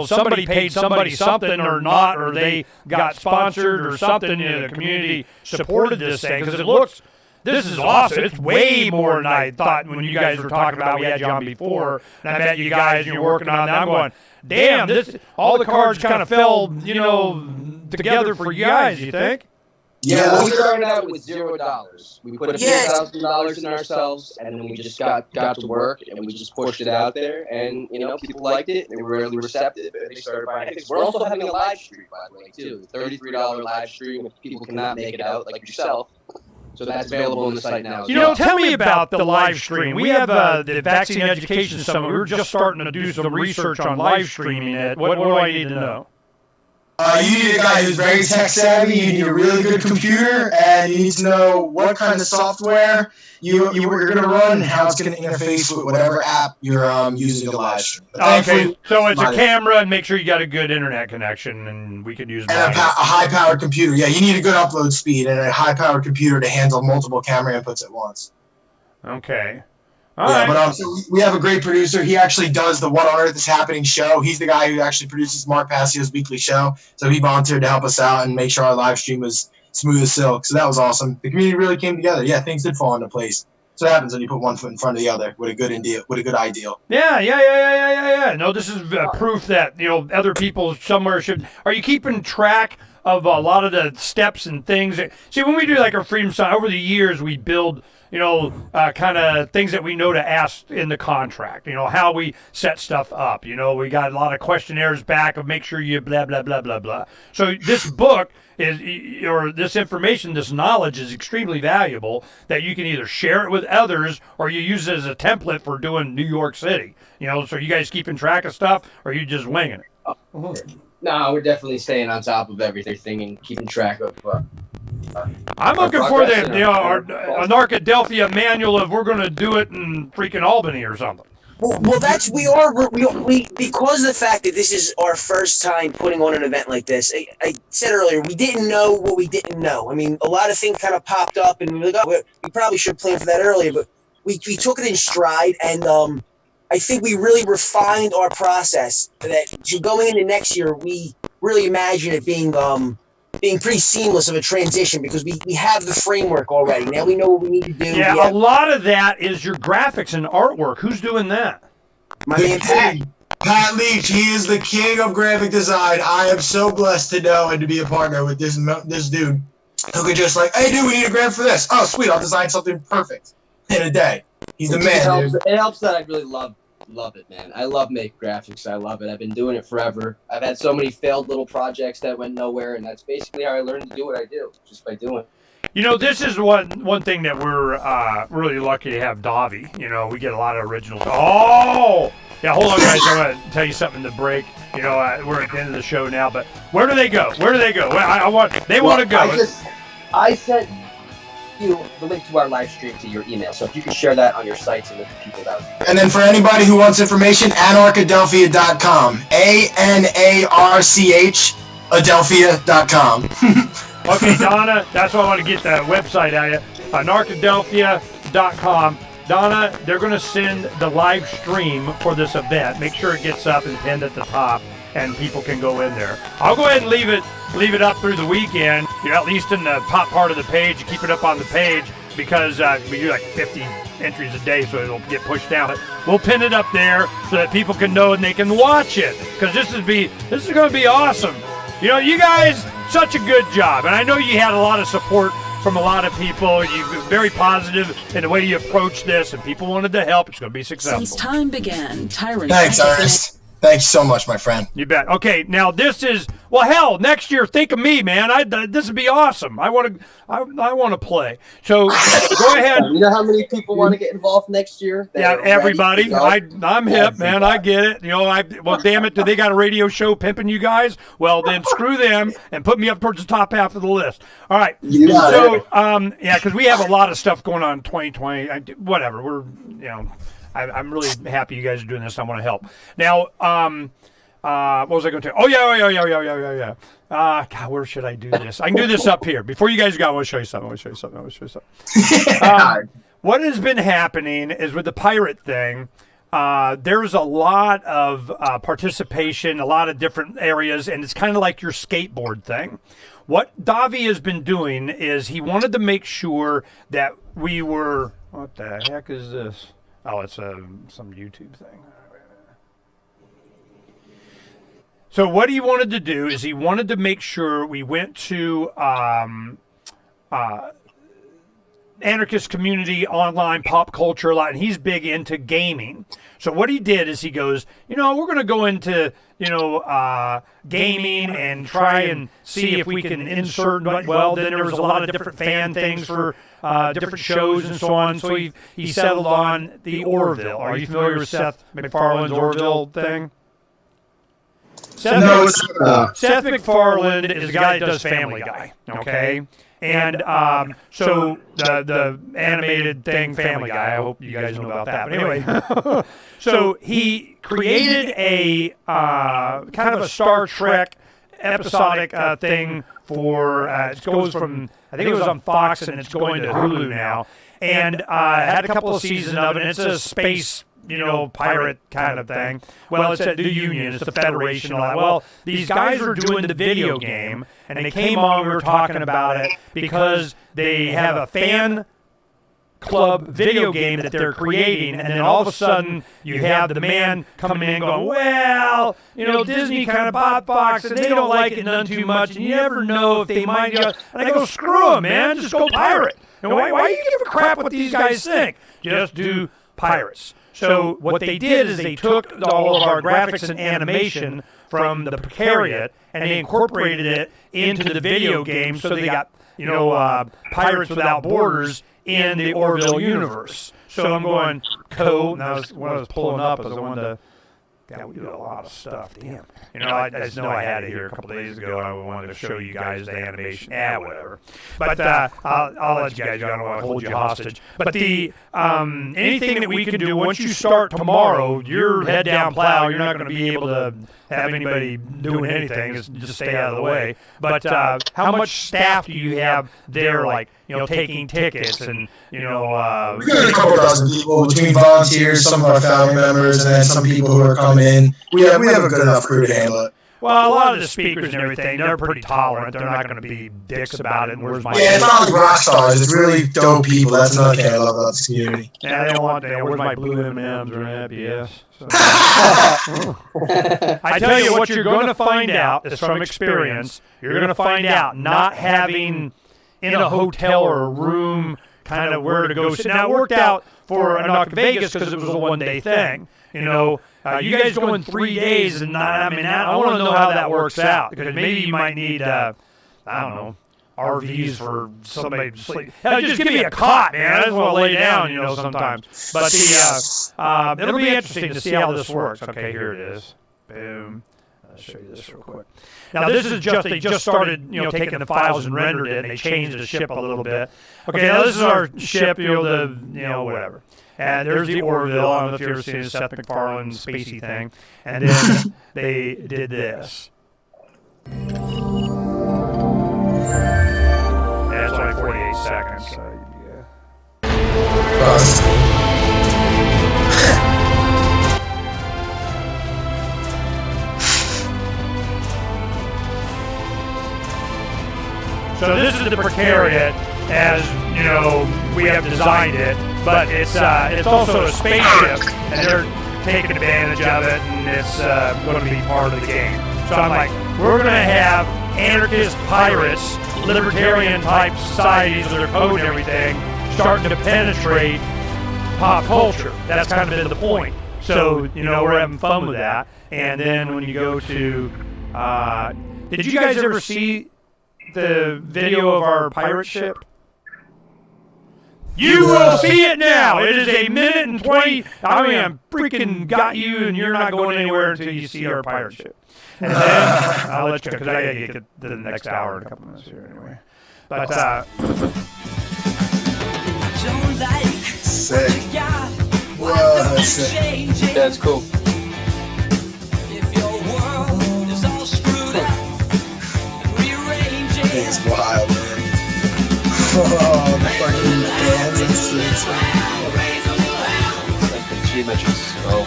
Somebody paid somebody something or not, or they got sponsored or something. The community supported this thing because this is awesome. It's way more than I thought when you guys were talking about. We had you on before, and I met you guys, and you're working on that. I'm going, damn, all the cards kind of fell, together for you guys, you think? Yeah, we started out with $0. We put $1,000 in ourselves, and then we just got to work, and we just pushed it out there, and people liked it. They were really receptive, and they started buying tickets. We're also having a live stream, by the way, too. $33 live stream if people cannot make it out, like yourself. So that's available on the site now. Tell me about the live stream. We have the Vaccine Education Summit. We were just starting to do some research on live streaming it. What do I need to know? You need a guy who's very tech savvy. You need a really good computer, and you need to know what kind of software you're going to run and how it's going to interface with whatever app you're using to live stream. Okay, so it's a camera, and make sure you got a good internet connection, and we could use a high-powered computer. Yeah, you need a good upload speed and a high-powered computer to handle multiple camera inputs at once. Okay. But so we have a great producer. He actually does the What on Earth is Happening show. He's the guy who actually produces Mark Passio's weekly show. So he volunteered to help us out and make sure our live stream was smooth as silk. So that was awesome. The community really came together. Yeah, things did fall into place. So what happens when you put one foot in front of the other with a good ideal. Yeah. No, this is proof that other people somewhere should. Are you keeping track of a lot of the steps and things? See, when we do like our Freedom Summit, over the years we build kind of things that we know to ask in the contract, how we set stuff up. We got a lot of questionnaires back of make sure you blah, blah, blah, blah, blah. So this book or this information, this knowledge is extremely valuable that you can either share it with others or you use it as a template for doing New York City. So you guys keeping track of stuff or are you just winging it? No, we're definitely staying on top of everything and keeping track of I'm looking for the Anarchadelphia manual if we're going to do it in freaking Albany or something. Well, we because of the fact that this is our first time putting on an event like this. I said earlier we didn't know what we didn't know. I mean, a lot of things kind of popped up, and we were like, oh, we probably should have planned for that earlier. But we took it in stride, and I think we really refined our process. That going into next year, we really imagine it being pretty seamless of a transition because we have the framework already. Now we know what we need to do. Yeah, a lot of that is your graphics and artwork. Who's doing that? My man Pat. Pat Leach, he is the king of graphic design. I am so blessed to know and to be a partner with this dude who could just like, hey, dude, we need a graph for this. Oh, sweet, I'll design something perfect in a day. He's the man, dude. It helps that I really love it, man. I love making graphics. I love it. I've been doing it forever. I've had so many failed little projects that went nowhere, and that's basically how I learned to do what I do, just by doing it. You know, this is one thing that we're really lucky to have Davi. You know, we get a lot of originals. Oh! Yeah, hold on, guys. I want to tell you something to break. You know, we're at the end of the show now, but where do they go? Where do they go? They want to go. I sent you the link to our live stream to your email, so if you could share that on your sites and let people know. And then for anybody who wants information, anarchadelphia.com. ANARCH Adelphia.com. Okay, Donna, that's why I want to get the website at you. Anarchadelphia.com. Donna, they're going to send the live stream for this event. Make sure it gets up and pinned at the top, and people can go in there. I'll go ahead and leave it up through the weekend. You know, at least in the top part of the page, keep it up on the page because we do like 50 entries a day, so it'll get pushed down. But we'll pin it up there so that people can know and they can watch it because this is going to be awesome. You know, you guys, such a good job, and I know you had a lot of support from a lot of people. You've been very positive in the way you approach this, and people wanted to help. It's going to be successful. Since time began, tyrants... Thanks, Ernest. Thanks so much, my friend. You bet. Okay, now this is, well, hell, next year, think of me, man. This would be awesome. I want to play. So go ahead. You know how many people want to get involved next year? Yeah, everybody. I'm hip, man. I get it. You know, well, damn it, do they got a radio show pimping you guys? Well, then screw them and put me up towards the top half of the list. All right. So, yeah, because we have a lot of stuff going on in 2020. Whatever. We're, you know. I'm really happy you guys are doing this. I want to help. Now, what was I going to tell you? Oh, yeah. God, where should I do this? I can do this up here. Before you guys go, I want to show you something. What has been happening is with the pirate thing, there's a lot of participation, a lot of different areas, and it's kind of like your skateboard thing. What Davi has been doing is he wanted to make sure that we were... What the heck is this? Oh, it's some YouTube thing. So what he wanted to do is he wanted to make sure we went to anarchist community, online pop culture a lot, and he's big into gaming. So what he did is he goes, you know, we're going to go into, you know, gaming and try and see if we can insert, well, then there was a lot of different fan things for different shows and so on. So he settled on the Orville. Are you familiar with Seth MacFarlane's Orville thing? Seth MacFarlane is the guy that does Family Guy, okay? And so the animated thing, Family Guy, I hope you guys know about that. But anyway, so he created a kind of a Star Trek episodic thing for, it goes from, I think it was on Fox and it's going to Hulu now. And had a couple of seasons of it, and it's a space, you know, pirate kind of thing. Well, it's at the Union, it's the Federation, all that. Well, these guys are doing the video game, and they came on, we were talking about it, because they have a fan club video game that they're creating, and then all of a sudden, you have the man coming in going, well, you know, Disney kind of bought Fox, and they don't like it none too much, and you never know if they might go, and I go, screw them, man, just go pirate. And why do you give a crap what these guys think? Just do pirates. So what they did is they took all of our graphics and animation from the Precariat and they incorporated it into the video game, so they got, you know, Pirates Without Borders in the Orville universe. So I'm going, now when I was pulling up, I wanted to, God, we do a lot of stuff, damn. You know, I just know I had it here a couple days ago, and I wanted to show you guys the animation. Whatever. But I'll let you guys go. I don't want to hold you hostage. But the anything that we can do, once you start tomorrow, you're head down plow. You're not going to be able to have anybody doing anything. Just stay out of the way. But how much staff do you have there, like, you know, taking tickets and, you know... we got a couple dozen people between volunteers, some of our family members, and then some people who are coming in. We have a good enough crew to handle it. Well, a lot of the speakers and everything, they're pretty tolerant. They're not going to be dicks about it. And where's my it's not like rock stars. It's really dope people. That's another thing I love about this community. Yeah, they don't want that. Where's my blue M&Ms or FBS? So. I tell you what you're going to find out is from experience. You're going to find out not having in a hotel or a room kind of where to go sit. Now, it worked out for Hancock Vegas because it was a one-day thing. You know, you guys going 3 days, and I want to know how that works out because maybe you might need, I don't know, RVs for somebody to sleep. Hell, just give me a cot, man. I just want to lay down, you know, sometimes. But it'll be interesting to see how this works. Okay, here it is. Boom. I'll show you this real quick. Now, this is just, they just started, you know, taking the files and rendered it, and they changed the ship a little bit. Okay, now this is our ship, whatever. And there's the Orville. I don't know if you've ever seen the Seth MacFarlane spacey thing. And then they did this. That's only 48 seconds. So, So this is the Precariat, as you know, we have designed it, but it's also a spaceship, and they're taking advantage of it, and it's going to be part of the game. So I'm like, we're going to have anarchist pirates, libertarian type societies with their code and everything, starting to penetrate pop culture. That's kind of been the point. So, you know, we're having fun with that. And then when you go to, did you guys ever see the video of our pirate ship? You will see it now. It is 1 minute and 20. I mean, I freaking got you, and you're not going anywhere until you see our pirate ship. And then I'll let you go because I got to get to the next hour in a couple minutes here anyway. But sick. Whoa, that's sick. That's cool. It's wild, man. Oh, the fucking band is like the geometric skull.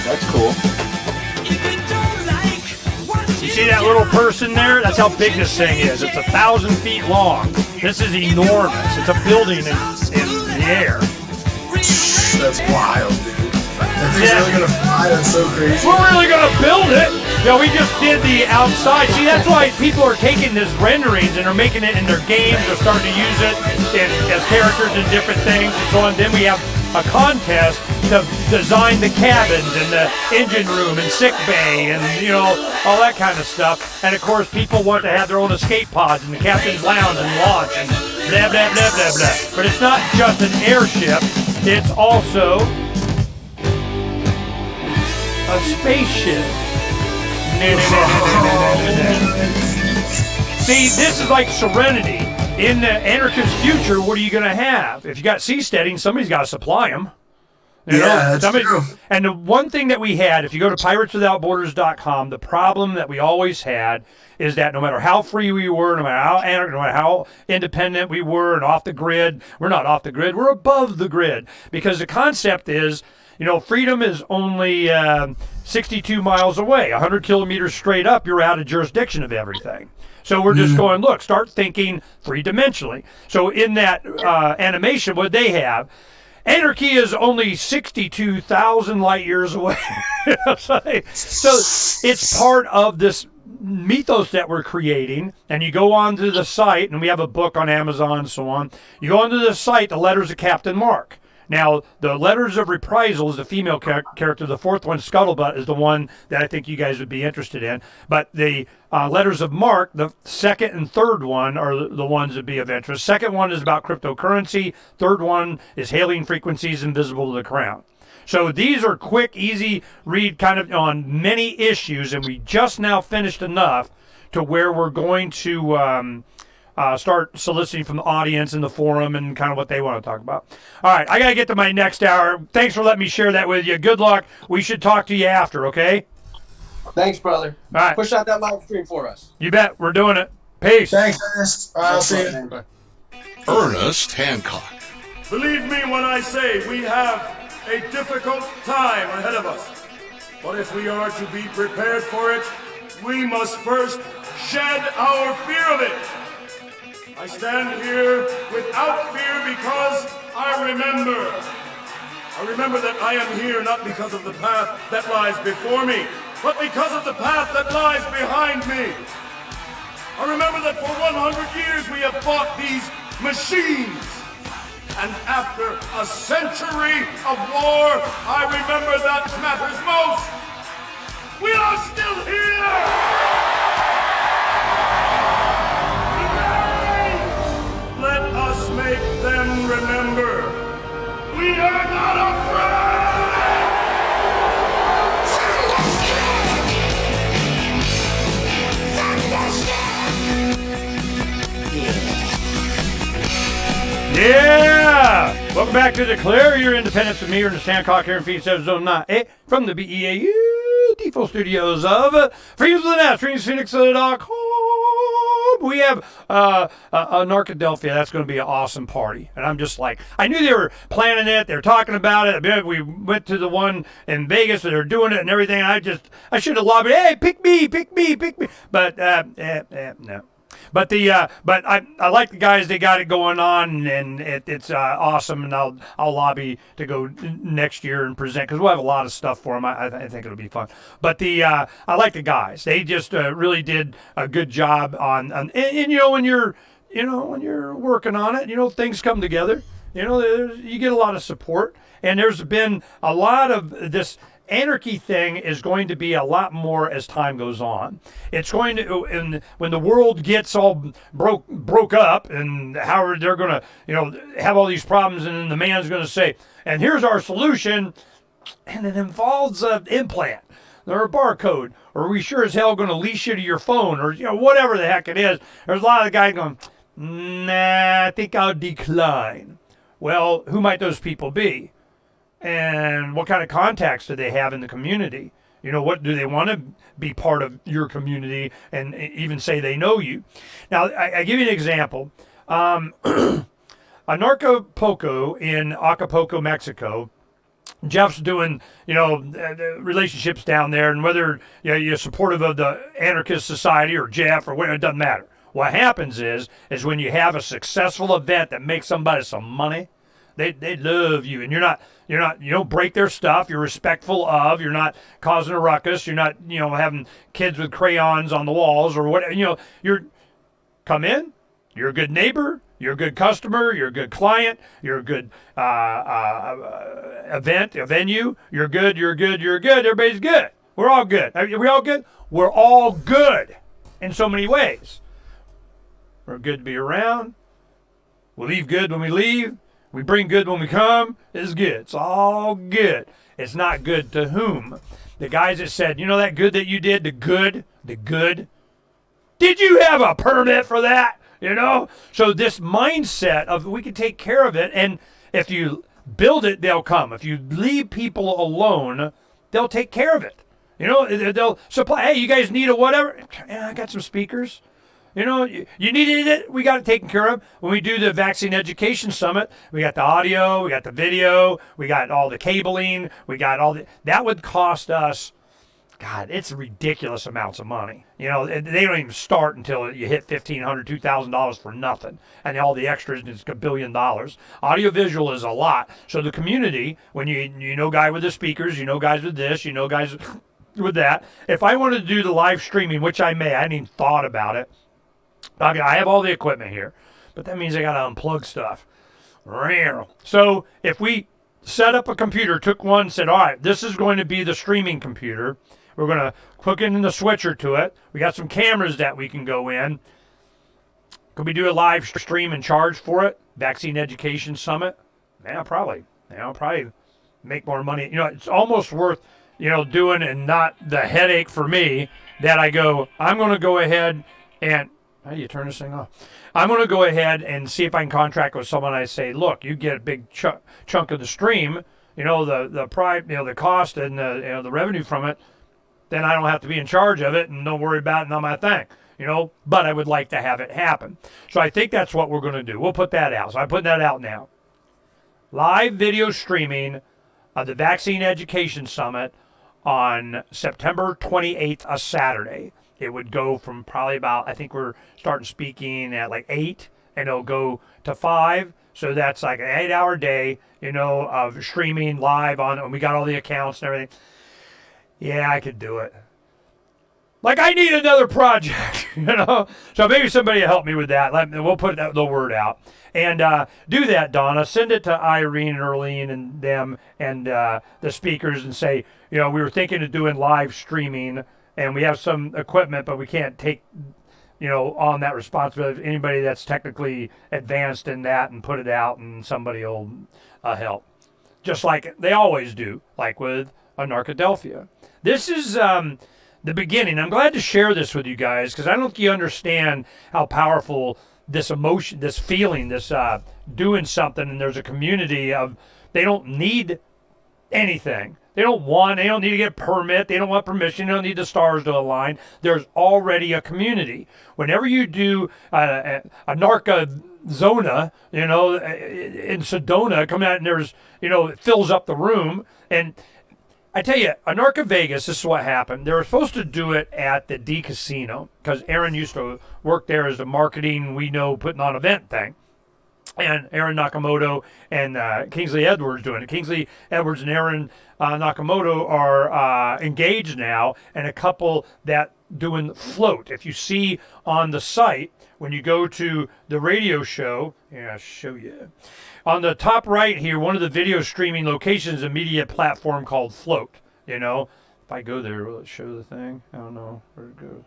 That's cool. You see that little person there? That's how big this thing is. It's 1,000 feet long. This is enormous. It's a building in the air. That's wild, dude. That thing's really gonna fly. That's so crazy. We're really gonna build it. Yeah, we just did the outside. See, that's why people are taking this renderings and are making it in their games. They're starting to use it as characters in different things and so on. Then we have a contest to design the cabins and the engine room and sick bay and, you know, all that kind of stuff. And of course, people want to have their own escape pods and the captain's lounge and launch and blah, blah, blah, blah, blah. But it's not just an airship. It's also a spaceship. See, this is like Serenity. In the anarchist future, what are you going to have? If you got seasteading, somebody's got to supply them. You know, that's true. And the one thing that we had, if you go to pirateswithoutborders.com, the problem that we always had is that no matter how free we were, no matter how anarchic, no matter how independent we were and off the grid, we're not off the grid, we're above the grid. Because the concept is, you know, freedom is only 62 miles away. 100 kilometers straight up, you're out of jurisdiction of everything. So we're just going, look, start thinking three-dimensionally. So in that animation, what they have, anarchy is only 62,000 light years away. So it's part of this mythos that we're creating. And you go onto the site, and we have a book on Amazon and so on. You go onto the site, the letters of Captain Mark. Now, the letters of reprisal is the female character. The fourth one, Scuttlebutt, is the one that I think you guys would be interested in. But the letters of Mark, the second and third one, are the ones that be of interest. Second one is about cryptocurrency. Third one is hailing frequencies invisible to the crown. So these are quick, easy read kind of on many issues, and we just now finished enough to where we're going to start soliciting from the audience in the forum and kind of what they want to talk about. All right, I got to get to my next hour. Thanks for letting me share that with you. Good luck. We should talk to you after, okay? Thanks, brother. All right. Push out that live stream for us. You bet. We're doing it. Peace. Thanks, Ernest. I'll see you. Ernest Hancock. Believe me when I say we have a difficult time ahead of us. But if we are to be prepared for it, we must first shed our fear of it. I stand here without fear because I remember that I am here not because of the path that lies before me, but because of the path that lies behind me. I remember that for 100 years we have fought these machines. And after a century of war, I remember that matters most. We are still here! Today, let us make them remember. We are not afraid! Yeah! Welcome back to Declare Your Independence with me, Ernest Hancock, here in Phoenix, Arizona, from the BEAU default studios of Freedoms of the Net, StreamPhoenix.com. We have Narcadelphia. That's going to be an awesome party. And I'm just like, I knew they were planning it. They were talking about it. We went to the one in Vegas where they're doing it and everything. I should have lobbied, hey, pick me. But, no. But I like the guys. They got it going on, and it's awesome. And I'll lobby to go next year and present because we'll have a lot of stuff for them. I think it'll be fun. But I like the guys. They just really did a good job on and when you're working on it, things come together. You get a lot of support, and there's been a lot of this. Anarchy thing is going to be a lot more as time goes on. It's going to, and when the world gets all broke up, and how they're going to, have all these problems, and then the man's going to say, "And here's our solution," and it involves an implant or a barcode, or we sure as hell going to leash you to your phone, or whatever the heck it is. There's a lot of guys going, "Nah, I think I'll decline." Well, who might those people be? And what kind of contacts do they have in the community? What do they want to be part of your community and even say they know you? Now, I give you an example. Acapulco in Acapulco, Mexico. Jeff's doing, relationships down there, and whether you're supportive of the anarchist society or Jeff or whatever, it doesn't matter. What happens is when you have a successful event that makes somebody some money, they love you, and you don't break their stuff. You're respectful of. You're not causing a ruckus. You're not having kids with crayons on the walls or whatever. You're come in. You're a good neighbor. You're a good customer. You're a good client. You're a good venue. You're good. You're good. You're good. Everybody's good. We're all good. Are we all good? We're all good in so many ways. We're good to be around. We leave good when we leave. We bring good when we come. It's good. It's all good. It's not good to whom? The guys that said, that good that you did, the good. Did you have a permit for that? So this mindset of we can take care of it, and if you build it, they'll come. If you leave people alone, they'll take care of it. They'll supply, hey, you guys need a whatever. Yeah, I got some speakers. You needed it, we got it taken care of. When we do the Vaccine Education Summit, we got the audio, we got the video, we got all the cabling, we got that would cost us, God, it's ridiculous amounts of money. They don't even start until you hit $1,500, $2,000 for nothing. And all the extras, it's $1 billion. Audiovisual is a lot. So the community, when you guy with the speakers, guys with this, guys with that. If I wanted to do the live streaming, which I hadn't even thought about it. I have all the equipment here, but that means I got to unplug stuff. So if we set up a computer, took one, said, all right, this is going to be the streaming computer. We're going to hook in the switcher to it. We got some cameras that we can go in. Could we do a live stream and charge for it? Vaccine Education Summit? Yeah, probably. I'll probably make more money. It's almost worth, doing, and not the headache for me that I go, I'm going to go ahead and, how do you turn this thing off? I'm going to go ahead and see if I can contract with someone. I say, look, you get a big chunk of the stream, the price, the cost and the revenue from it. Then I don't have to be in charge of it and don't worry about it, not my thing. But I would like to have it happen. So I think that's what we're going to do. We'll put that out. So I'm putting that out now. Live video streaming of the Vaccine Education Summit on September 28th, a Saturday. It would go from probably about, I think we're starting speaking at like 8, and it'll go to 5. So that's like an 8-hour day, of streaming live on, and we got all the accounts and everything. Yeah, I could do it. Like, I need another project, So maybe somebody will help me with that. We'll put the word out. And do that, Donna. Send it to Irene and Earlene and them and the speakers and say, we were thinking of doing live streaming, and we have some equipment, but we can't take, on that responsibility. Anybody that's technically advanced in that and put it out, and somebody will help. Just like they always do, like with Anarchadelphia. This is the beginning. I'm glad to share this with you guys because I don't think you understand how powerful this emotion, this feeling, this doing something, and there's a community of, they don't need anything. They don't need to get a permit. They don't want permission. They don't need the stars to align. There's already a community. Whenever you do a Narca Zona, in Sedona, come out and there's, it fills up the room. And I tell you, Anarcha Vegas, this is what happened. They were supposed to do it at the D Casino because Aaron used to work there as the marketing, putting on event thing. And Aaron Nakamoto and Kingsley Edwards doing it. Kingsley Edwards and Aaron Nakamoto are engaged now, and a couple that doing Float. If you see on the site, when you go to the radio show, I'll show you. On the top right here, one of the video streaming locations, a media platform called Float. If I go there, will it show the thing? I don't know where it goes.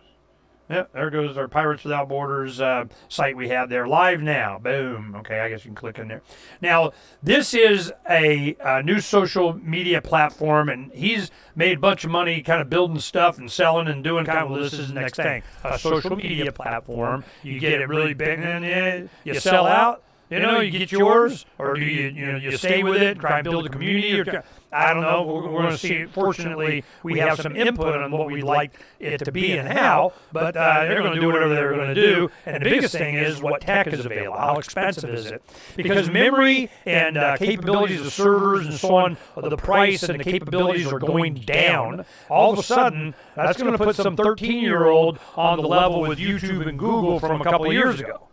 Yep, there goes our Pirates Without Borders site we have there live now. Boom. Okay, I guess you can click in there. Now, this is a new social media platform, and he's made a bunch of money kind of building stuff and selling and doing this is the next thing. A social media platform. You get it really big, and you sell out. You get yours, or do you stay with it and try and build a community? Or I don't know. We're going to see. Fortunately, we have some input on what we'd like it to be and how, but they're going to do whatever they're going to do. And the biggest thing is what tech is available. How expensive is it? Because memory and capabilities of servers and so on, the price and the capabilities are going down. All of a sudden, that's going to put some 13-year-old on the level with YouTube and Google from a couple of years ago.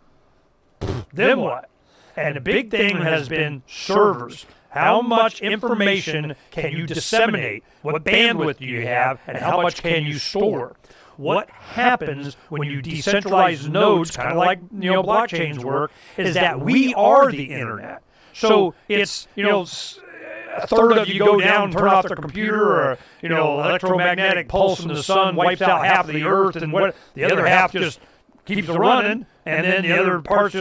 Then what? And the big thing has been servers. How much information can you disseminate? What bandwidth do you have? And how much can you store? What happens when you decentralize nodes, kind of like blockchains work, is that we are the internet. So it's a third of you go down, turn off the computer, or electromagnetic pulse from the sun wipes out half of the earth, and the other half just keeps running, and then the other parts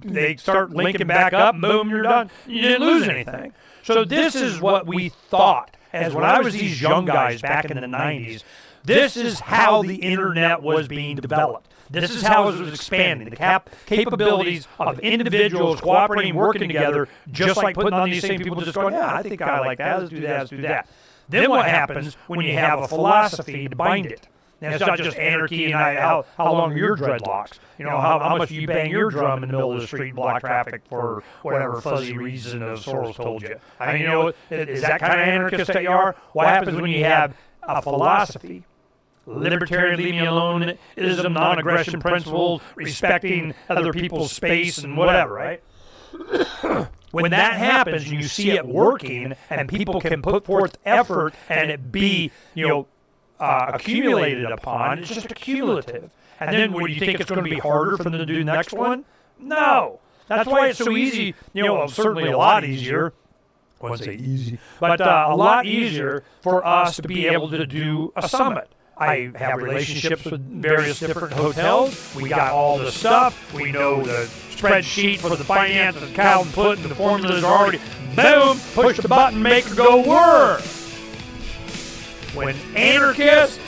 they start linking back up, and boom, you're done. You didn't lose anything. So this is what we thought, as when I was these young guys back in the 90s, this is how the internet was being developed. This is how it was expanding. The capabilities of individuals cooperating, working together, just like putting on these same people just going, I think I like that, let's do that, let's do that. Then what happens when you have a philosophy to bind it? And it's not just anarchy and how long are your dreadlocks? How much do you bang your drum in the middle of the street and block traffic for whatever fuzzy reason of Soros told you? Is that kind of anarchist that you are? What happens when you have a philosophy? Libertarian, leave me alone, ism, non-aggression principles, respecting other people's space and whatever, right? When that happens and you see it working and people can put forth effort and it be, accumulated upon, it's just cumulative. And then would you think it's going to be harder for them to do the next one? No. That's why it's so easy, certainly a lot easier. I wouldn't say easy, but a lot easier for us to be able to do a summit. I have relationships with various different hotels. We got all the stuff. We know the spreadsheet for the finance and Calvin put, and the formulas are already, boom, push the button, make it go work. When anarchists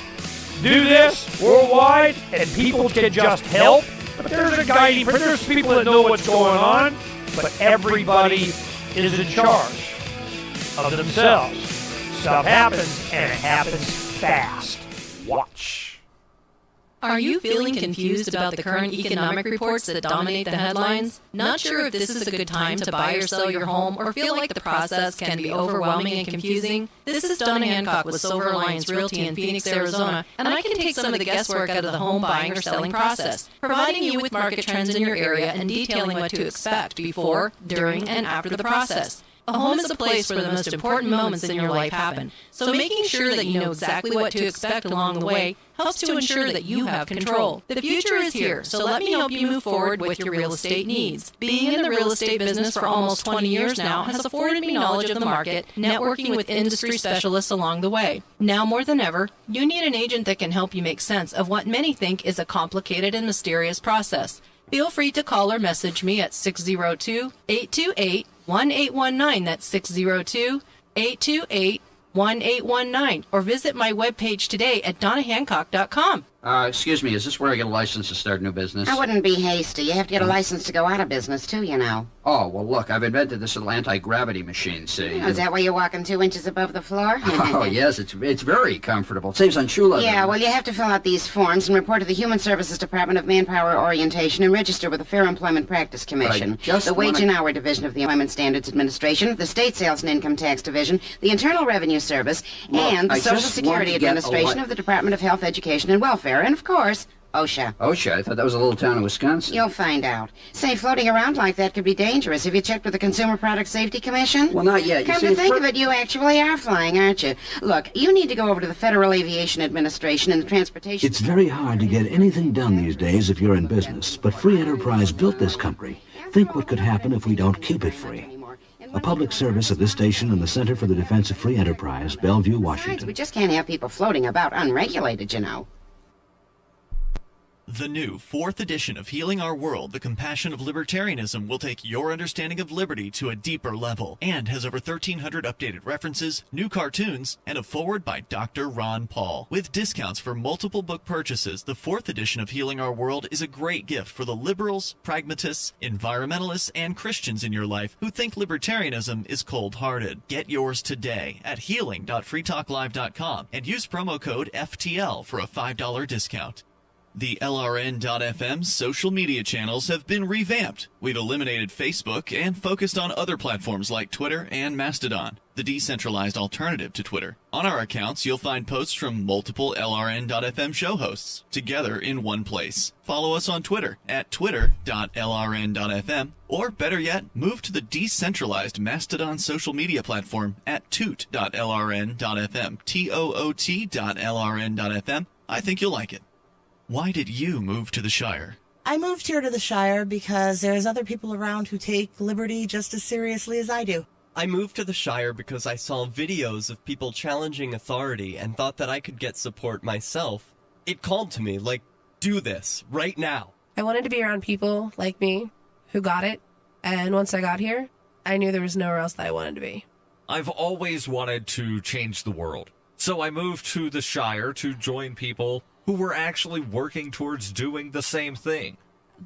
do this worldwide and people can just help, but there's a guiding, there's people that know what's going on, but everybody is in charge of themselves. Stuff happens, and it happens fast. Watch. Are you feeling confused about the current economic reports that dominate the headlines? Not sure if this is a good time to buy or sell your home, or feel like the process can be overwhelming and confusing? This is Donna Hancock with Silver Alliance Realty in Phoenix, Arizona, and I can take some of the guesswork out of the home buying or selling process, providing you with market trends in your area and detailing what to expect before, during, and after the process. A home is a place where the most important moments in your life happen, so making sure that you know exactly what to expect along the way helps to ensure that you have control. The future is here, so let me help you move forward with your real estate needs. Being in the real estate business for almost 20 years now has afforded me knowledge of the market, networking with industry specialists along the way. Now more than ever, you need an agent that can help you make sense of what many think is a complicated and mysterious process. Feel free to call or message me at 602-828-1819. That's 602-828-1819. Or visit my webpage today at donnahancock.com. Excuse me, is this where I get a license to start a new business? I wouldn't be hasty. You have to get a license to go out of business, too, you know. Oh, well, look, I've invented this little anti-gravity machine, see? Oh, is that why you're walking 2 inches above the floor? Oh, yes, it's very comfortable. It saves on shoe leather. Yeah, well, you have to fill out these forms and report to the Human Services Department of Manpower Orientation and register with the Fair Employment Practice Commission, the Wage and Hour Division of the Employment Standards Administration, the State Sales and Income Tax Division, the Internal Revenue Service, and the Social Security Administration of the Department of Health, Education, and Welfare, and, of course, OSHA. OSHA? I thought that was a little town in Wisconsin. You'll find out. Say, floating around like that could be dangerous. Have you checked with the Consumer Product Safety Commission? Well, not yet. Come to think of it, you actually are flying, aren't you? Look, you need to go over to the Federal Aviation Administration and the Transportation... It's very hard to get anything done these days if you're in business, but free enterprise built this country. Think what could happen if we don't keep it free. A public service of this station and the Center for the Defense of Free Enterprise, Bellevue, Washington. We just can't have people floating about unregulated, you know. The new 4th edition of Healing Our World, The Compassion of Libertarianism, will take your understanding of liberty to a deeper level and has over 1,300 updated references, new cartoons, and a foreword by Dr. Ron Paul. With discounts for multiple book purchases, the 4th edition of Healing Our World is a great gift for the liberals, pragmatists, environmentalists, and Christians in your life who think libertarianism is cold-hearted. Get yours today at healing.freetalklive.com and use promo code FTL for a $5 discount. The LRN.FM social media channels have been revamped. We've eliminated Facebook and focused on other platforms like Twitter and Mastodon, the decentralized alternative to Twitter. On our accounts, you'll find posts from multiple LRN.FM show hosts together in one place. Follow us on Twitter at twitter.lrn.fm, or better yet, move to the decentralized Mastodon social media platform at toot.lrn.fm, toot.lrn.fm. I think you'll like it. Why did you move to the Shire? I moved here to the Shire because there's other people around who take liberty just as seriously as I do. I moved to the Shire because I saw videos of people challenging authority and thought that I could get support myself. It called to me, like, do this, right now. I wanted to be around people like me who got it, and once I got here, I knew there was nowhere else that I wanted to be. I've always wanted to change the world, so I moved to the Shire to join people who were actually working towards doing the same thing.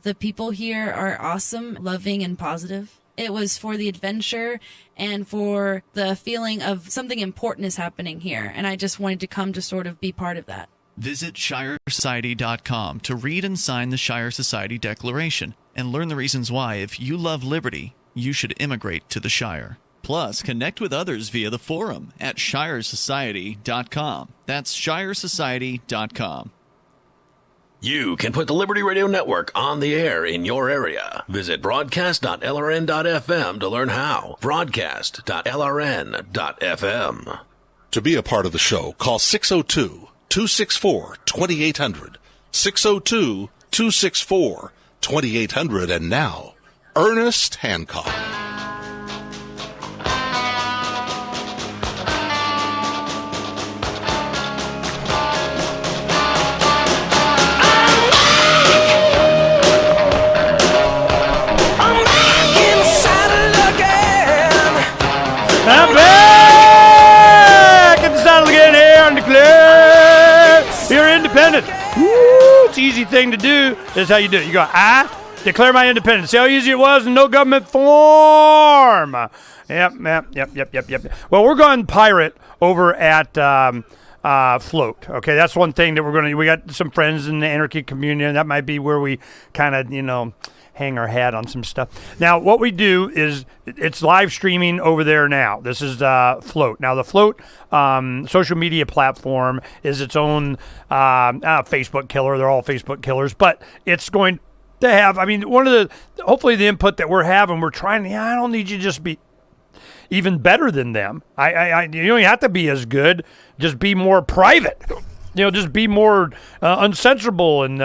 The people here are awesome, loving, and positive. It was for the adventure and for the feeling of something important is happening here, and I just wanted to come to sort of be part of that. Visit ShireSociety.com to read and sign the Shire Society Declaration and learn the reasons why, if you love liberty, you should immigrate to the Shire. Plus, connect with others via the forum at ShireSociety.com. That's ShireSociety.com. You can put the Liberty Radio Network on the air in your area. Visit broadcast.lrn.fm to learn how. Broadcast.lrn.fm. To be a part of the show, call 602-264-2800. 602-264-2800. And now, Ernest Hancock. I'm back at the saddle again here on the club. You're independent. Woo, it's an easy thing to do. This is how you do it. You go, I declare my independence. See how easy it was in no government form. Yep. Well, we're going pirate over at float. Okay, that's one thing that we got some friends in the anarchy community, and that might be where we kind of, hang our hat on some stuff. Now, what we do is it's live streaming over there now. This is Float. Now, the Float social media platform is its own Facebook killer. They're all Facebook killers, but it's going to have, hopefully the input that we're having, we're trying, I don't need you to just be even better than them. You don't have to be as good. Just be more private. Just be more uncensorable and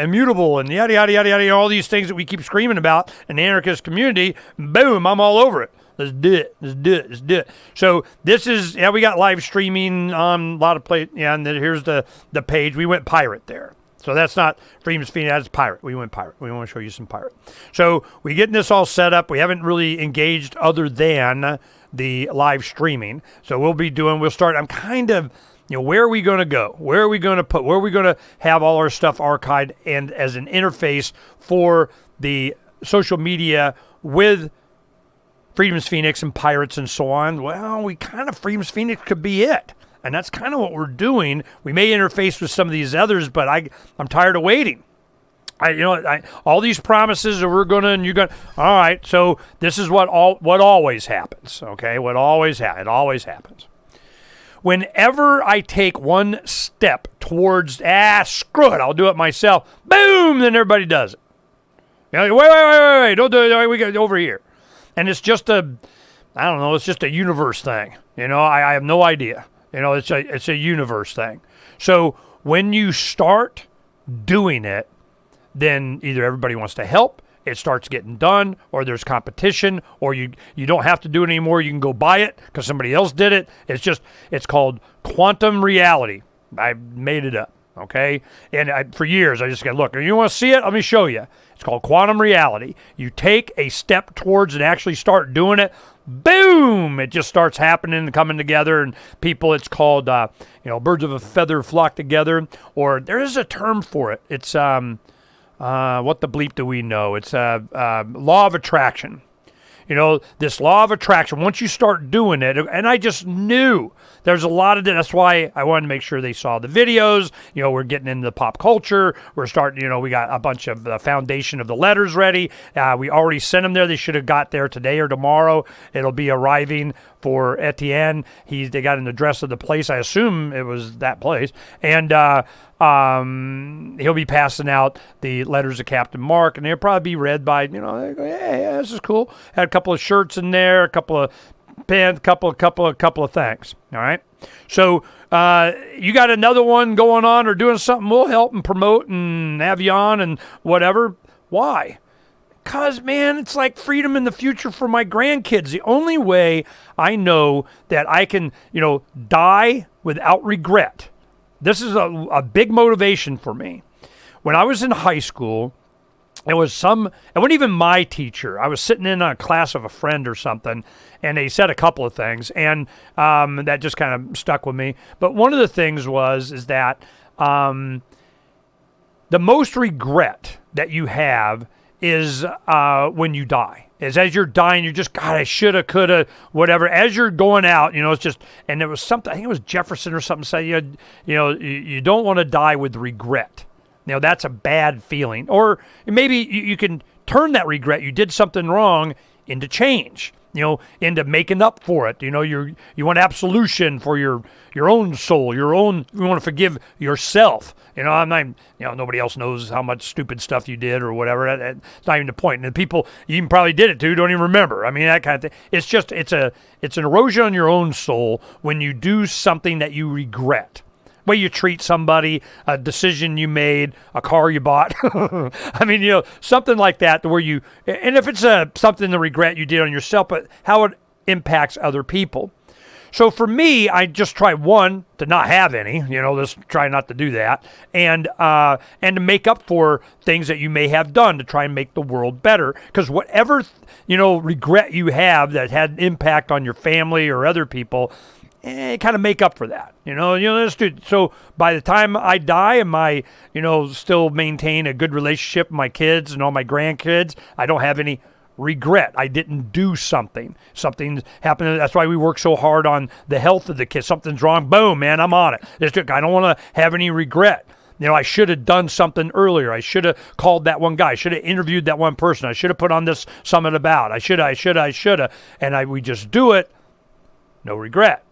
immutable and yada, yada, yada, yada, all these things that we keep screaming about in the anarchist community. Boom, I'm all over it. Let's do it. Let's do it. Let's do it. So this is, we got live streaming on a lot of places. Yeah, and then here's the page. We went pirate there. So that's not Freedom's Phoenix, that's pirate. We went pirate. We want to show you some pirate. So we getting this all set up. We haven't really engaged other than the live streaming. So we'll start, I'm kind of, where are we going to go? Where are we going to have all our stuff archived and as an interface for the social media with Freedom's Phoenix and pirates and so on? Well, Freedom's Phoenix could be it. And that's kind of what we're doing. We may interface with some of these others, but I'm tired of waiting. All these promises that we're going to, and you're going to, all right, so this is what always happens, okay? It always happens. Whenever I take one step towards, screw it, I'll do it myself, boom, then everybody does it. Wait, don't do it, we got over here. And it's just it's just a universe thing. I have no idea. It's a universe thing. So when you start doing it, then either everybody wants to help, it starts getting done, or there's competition, or you don't have to do it anymore. You can go buy it because somebody else did it. It's called quantum reality. I made it up, okay? And for years, I just got, look, you want to see it? Let me show you. It's called quantum reality. You take a step towards and actually start doing it, boom, it just starts happening and coming together, and people, it's called, birds of a feather flock together, or there is a term for it. It's, what the bleep do we know? It's law of attraction. This law of attraction, once you start doing it, and I just knew there's a lot of it. That's why I wanted to make sure they saw the videos. We're getting into the pop culture. We're starting, we got a bunch of the foundation of the letters ready. We already sent them there. They should have got there today or tomorrow. It'll be arriving for Etienne. They got an address of the place. I assume it was that place. And he'll be passing out the letters of Captain Mark, and they'll probably be read by, they go, yeah, this is cool. Had a couple of shirts in there, a couple of pants, couple of things. All right. So you got another one going on or doing something, we'll help and promote and have you on and whatever. Why? Because, man, it's like freedom in the future for my grandkids. The only way I know that I can, die without regret. This is a big motivation for me. When I was in high school, it wasn't even my teacher. I was sitting in a class of a friend or something, and they said a couple of things, and that just kind of stuck with me. But one of the things is that the most regret that you have is when you die. Is as you're dying, you're just, God, I shoulda, coulda, whatever. As you're going out, it's just, and there was something, I think it was Jefferson or something said, you don't want to die with regret. That's a bad feeling. Or maybe you can turn that regret, you did something wrong, into change, into making up for it. You want absolution for your own soul, you want to forgive yourself. I'm not, nobody else knows how much stupid stuff you did or whatever. It's not even the point. And the people you even probably did it to don't even remember. That kind of thing. It's just, it's an erosion on your own soul when you do something that you regret. Way you treat somebody, a decision you made, a car you bought. Something like that where you, and if it's something to regret you did on yourself, but how it impacts other people. So for me, I just try, one, to not have any, just try not to do that, and to make up for things that you may have done to try and make the world better. Because whatever, regret you have that had an impact on your family or other people, kind of make up for that, So by the time I die, and my, still maintain a good relationship with my kids and all my grandkids, I don't have any regret. I didn't do something. Something happened. That's why we work so hard on the health of the kids. Something's wrong. Boom, man, I'm on it. I don't want to have any regret. I should have done something earlier. I should have called that one guy. I should have interviewed that one person. I should have put on this summit about. I should have. And we just do it. No regret.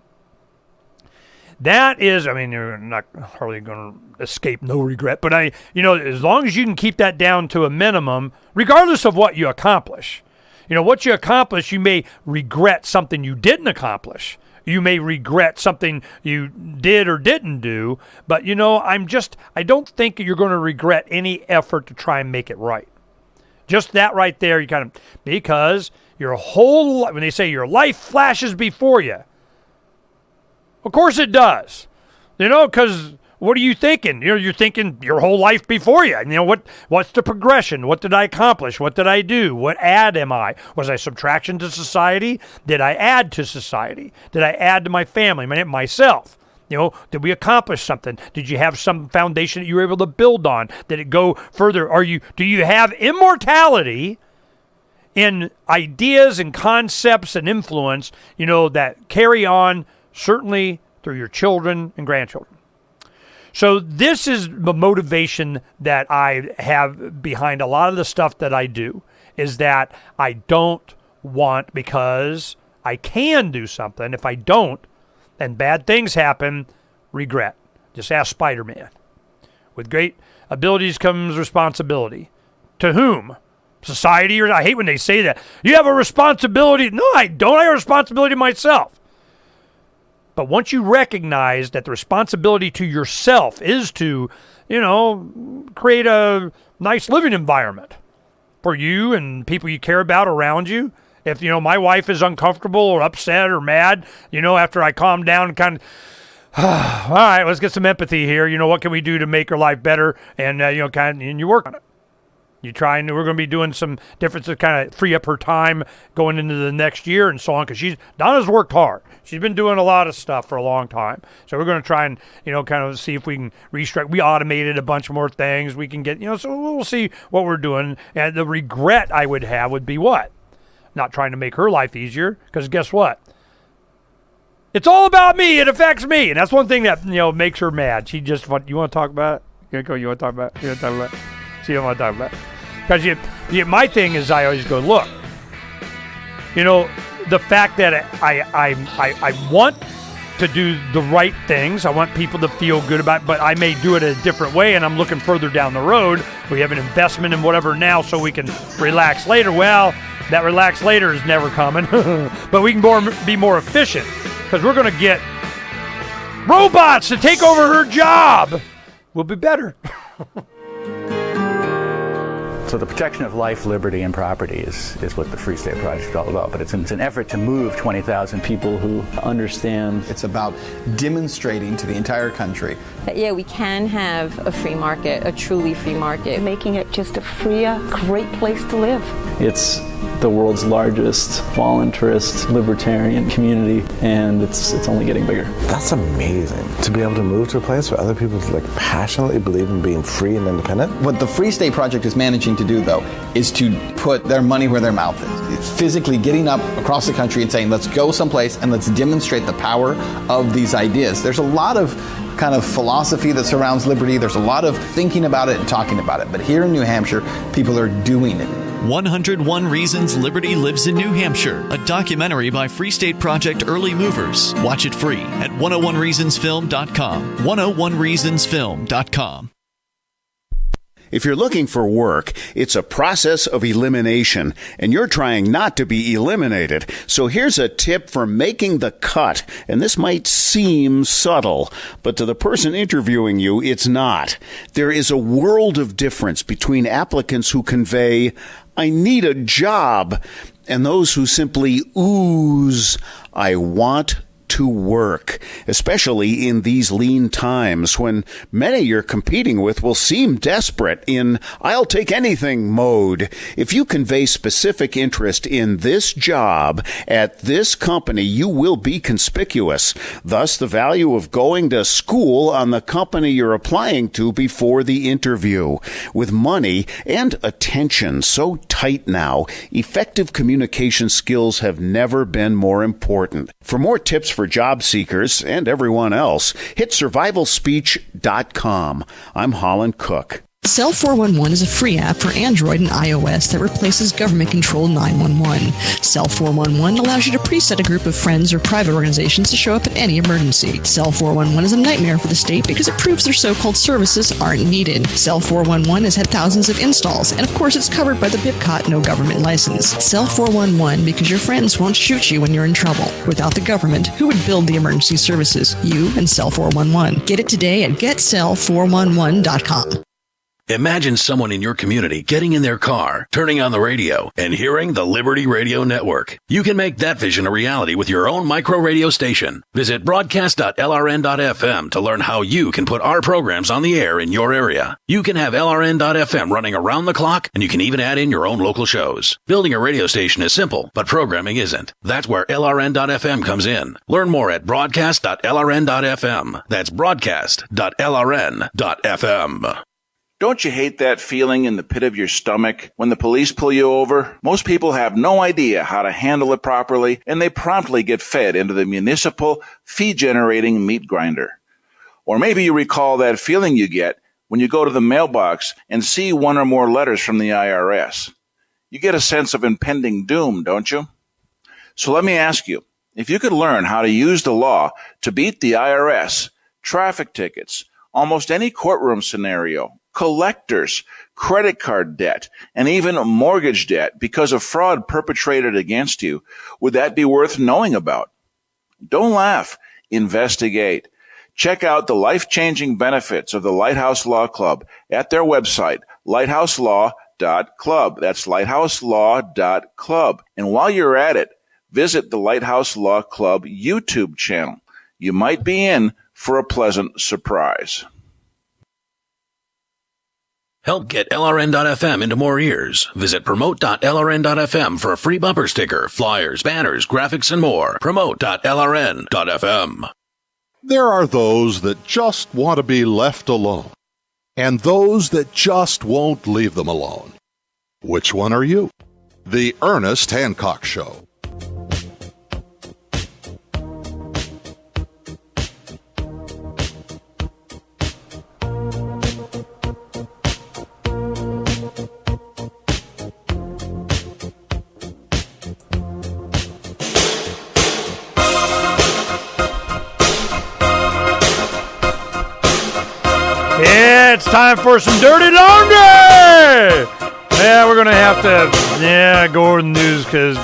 That is, you're not hardly going to escape no regret. But as long as you can keep that down to a minimum, regardless of what you accomplish. What you accomplish, you may regret something you didn't accomplish. You may regret something you did or didn't do, but I don't think you're going to regret any effort to try and make it right. Just that right there, because your whole life, when they say your life flashes before you, of course it does. Because what are you thinking? You're thinking your whole life before you. What's the progression? What did I accomplish? What did I do? What add am I? Was I subtraction to society? Did I add to society? Did I add to my family, myself? Did we accomplish something? Did you have some foundation that you were able to build on? Did it go further? Do you have immortality in ideas and concepts and influence, that carry on certainly through your children and grandchildren? So this is the motivation that I have behind a lot of the stuff that I do, is that I don't want, because I can do something. If I don't, and bad things happen, regret. Just ask Spider-Man. With great abilities comes responsibility. To whom? Society? Or I hate when they say that. You have a responsibility. No, I don't. I have a responsibility to myself. But once you recognize that the responsibility to yourself is to, create a nice living environment for you and people you care about around you. If, my wife is uncomfortable or upset or mad, after I calm down and kind of, all right, let's get some empathy here. What can we do to make her life better? And, and you work on it. You try, and we're going to be doing some different to kind of free up her time going into the next year and so on, because Donna's worked hard. She's been doing a lot of stuff for a long time. So we're going to try and, kind of see if we can restructure. We automated a bunch more things we can get, so we'll see what we're doing. And the regret I would have would be what? Not trying to make her life easier, because guess what? It's all about me. It affects me. And that's one thing that, makes her mad. She just, you want to talk about it? You want to talk about it? You want to talk about it? She don't want to talk about it. Because my thing is, I always go, look, the fact that I want to do the right things, I want people to feel good about it, but I may do it a different way, and I'm looking further down the road. We have an investment in whatever now so we can relax later. Well, that relax later is never coming, but we can be more efficient, because we're going to get robots to take over her job. We'll be better. So the protection of life, liberty, and property is what the Free State Project is all about. But it's an effort to move 20,000 people who understand. It's about demonstrating to the entire country that, yeah, we can have a free market, a truly free market. Making it just a freer, great place to live. It's the world's largest voluntarist libertarian community, and it's only getting bigger. That's amazing, to be able to move to a place where other people passionately believe in being free and independent. What the Free State Project is managing to do, though, is to put their money where their mouth is. It's physically getting up across the country and saying, let's go someplace and let's demonstrate the power of these ideas. There's a lot of kind of philosophy that surrounds liberty. There's a lot of thinking about it and talking about it. But here in New Hampshire, people are doing it. 101 Reasons Liberty Lives in New Hampshire, a documentary by Free State Project Early Movers. Watch it free at 101reasonsfilm.com. 101reasonsfilm.com. If you're looking for work, it's a process of elimination, and you're trying not to be eliminated. So here's a tip for making the cut, and this might seem subtle, but to the person interviewing you, it's not. There is a world of difference between applicants who convey, "I need a job," and those who simply ooze, "I want to work, especially in these lean times when many you're competing with will seem desperate in I'll take anything mode. If you convey specific interest in this job at this company, you will be conspicuous. Thus, the value of going to school on the company you're applying to before the interview. With money and attention so tight now, effective communication skills have never been more important. For more tips for job seekers and everyone else, hit survivalspeech.com. I'm Holland Cook. Cell 411 is a free app for Android and iOS that replaces government-controlled 911. Cell 411 allows you to preset a group of friends or private organizations to show up at any emergency. Cell 411 is a nightmare for the state because it proves their so-called services aren't needed. Cell 411 has had thousands of installs, and of course it's covered by the BIPCOT no government license. Cell 411 because your friends won't shoot you when you're in trouble. Without the government, who would build the emergency services? You and Cell 411. Get it today at getcell411.com. Imagine someone in your community getting in their car, turning on the radio, and hearing the Liberty Radio Network. You can make that vision a reality with your own micro radio station. Visit broadcast.lrn.fm to learn how you can put our programs on the air in your area. You can have LRN.FM running around the clock, and you can even add in your own local shows. Building a radio station is simple, but programming isn't. That's where LRN.FM comes in. Learn more at broadcast.lrn.fm. That's broadcast.lrn.fm. Don't you hate that feeling in the pit of your stomach when the police pull you over? Most people have no idea how to handle it properly, and they promptly get fed into the municipal fee-generating meat grinder. Or maybe you recall that feeling you get when you go to the mailbox and see one or more letters from the IRS. You get a sense of impending doom, don't you? So let me ask you, if you could learn how to use the law to beat the IRS, traffic tickets, almost any courtroom scenario, collectors, credit card debt, and even mortgage debt because of fraud perpetrated against you, would that be worth knowing about? Don't laugh. Investigate. Check out the life-changing benefits of the Lighthouse Law Club at their website, lighthouselaw.club. That's lighthouselaw.club. And while you're at it, visit the Lighthouse Law Club YouTube channel. You might be in for a pleasant surprise. Help get LRN.FM into more ears. Visit promote.lrn.fm for a free bumper sticker, flyers, banners, graphics, and more. Promote.lrn.fm. There are those that just want to be left alone, and those that just won't leave them alone. Which one are you? The Ernest Hancock Show. It's time for some dirty laundry. Yeah, we're gonna have to go over the news because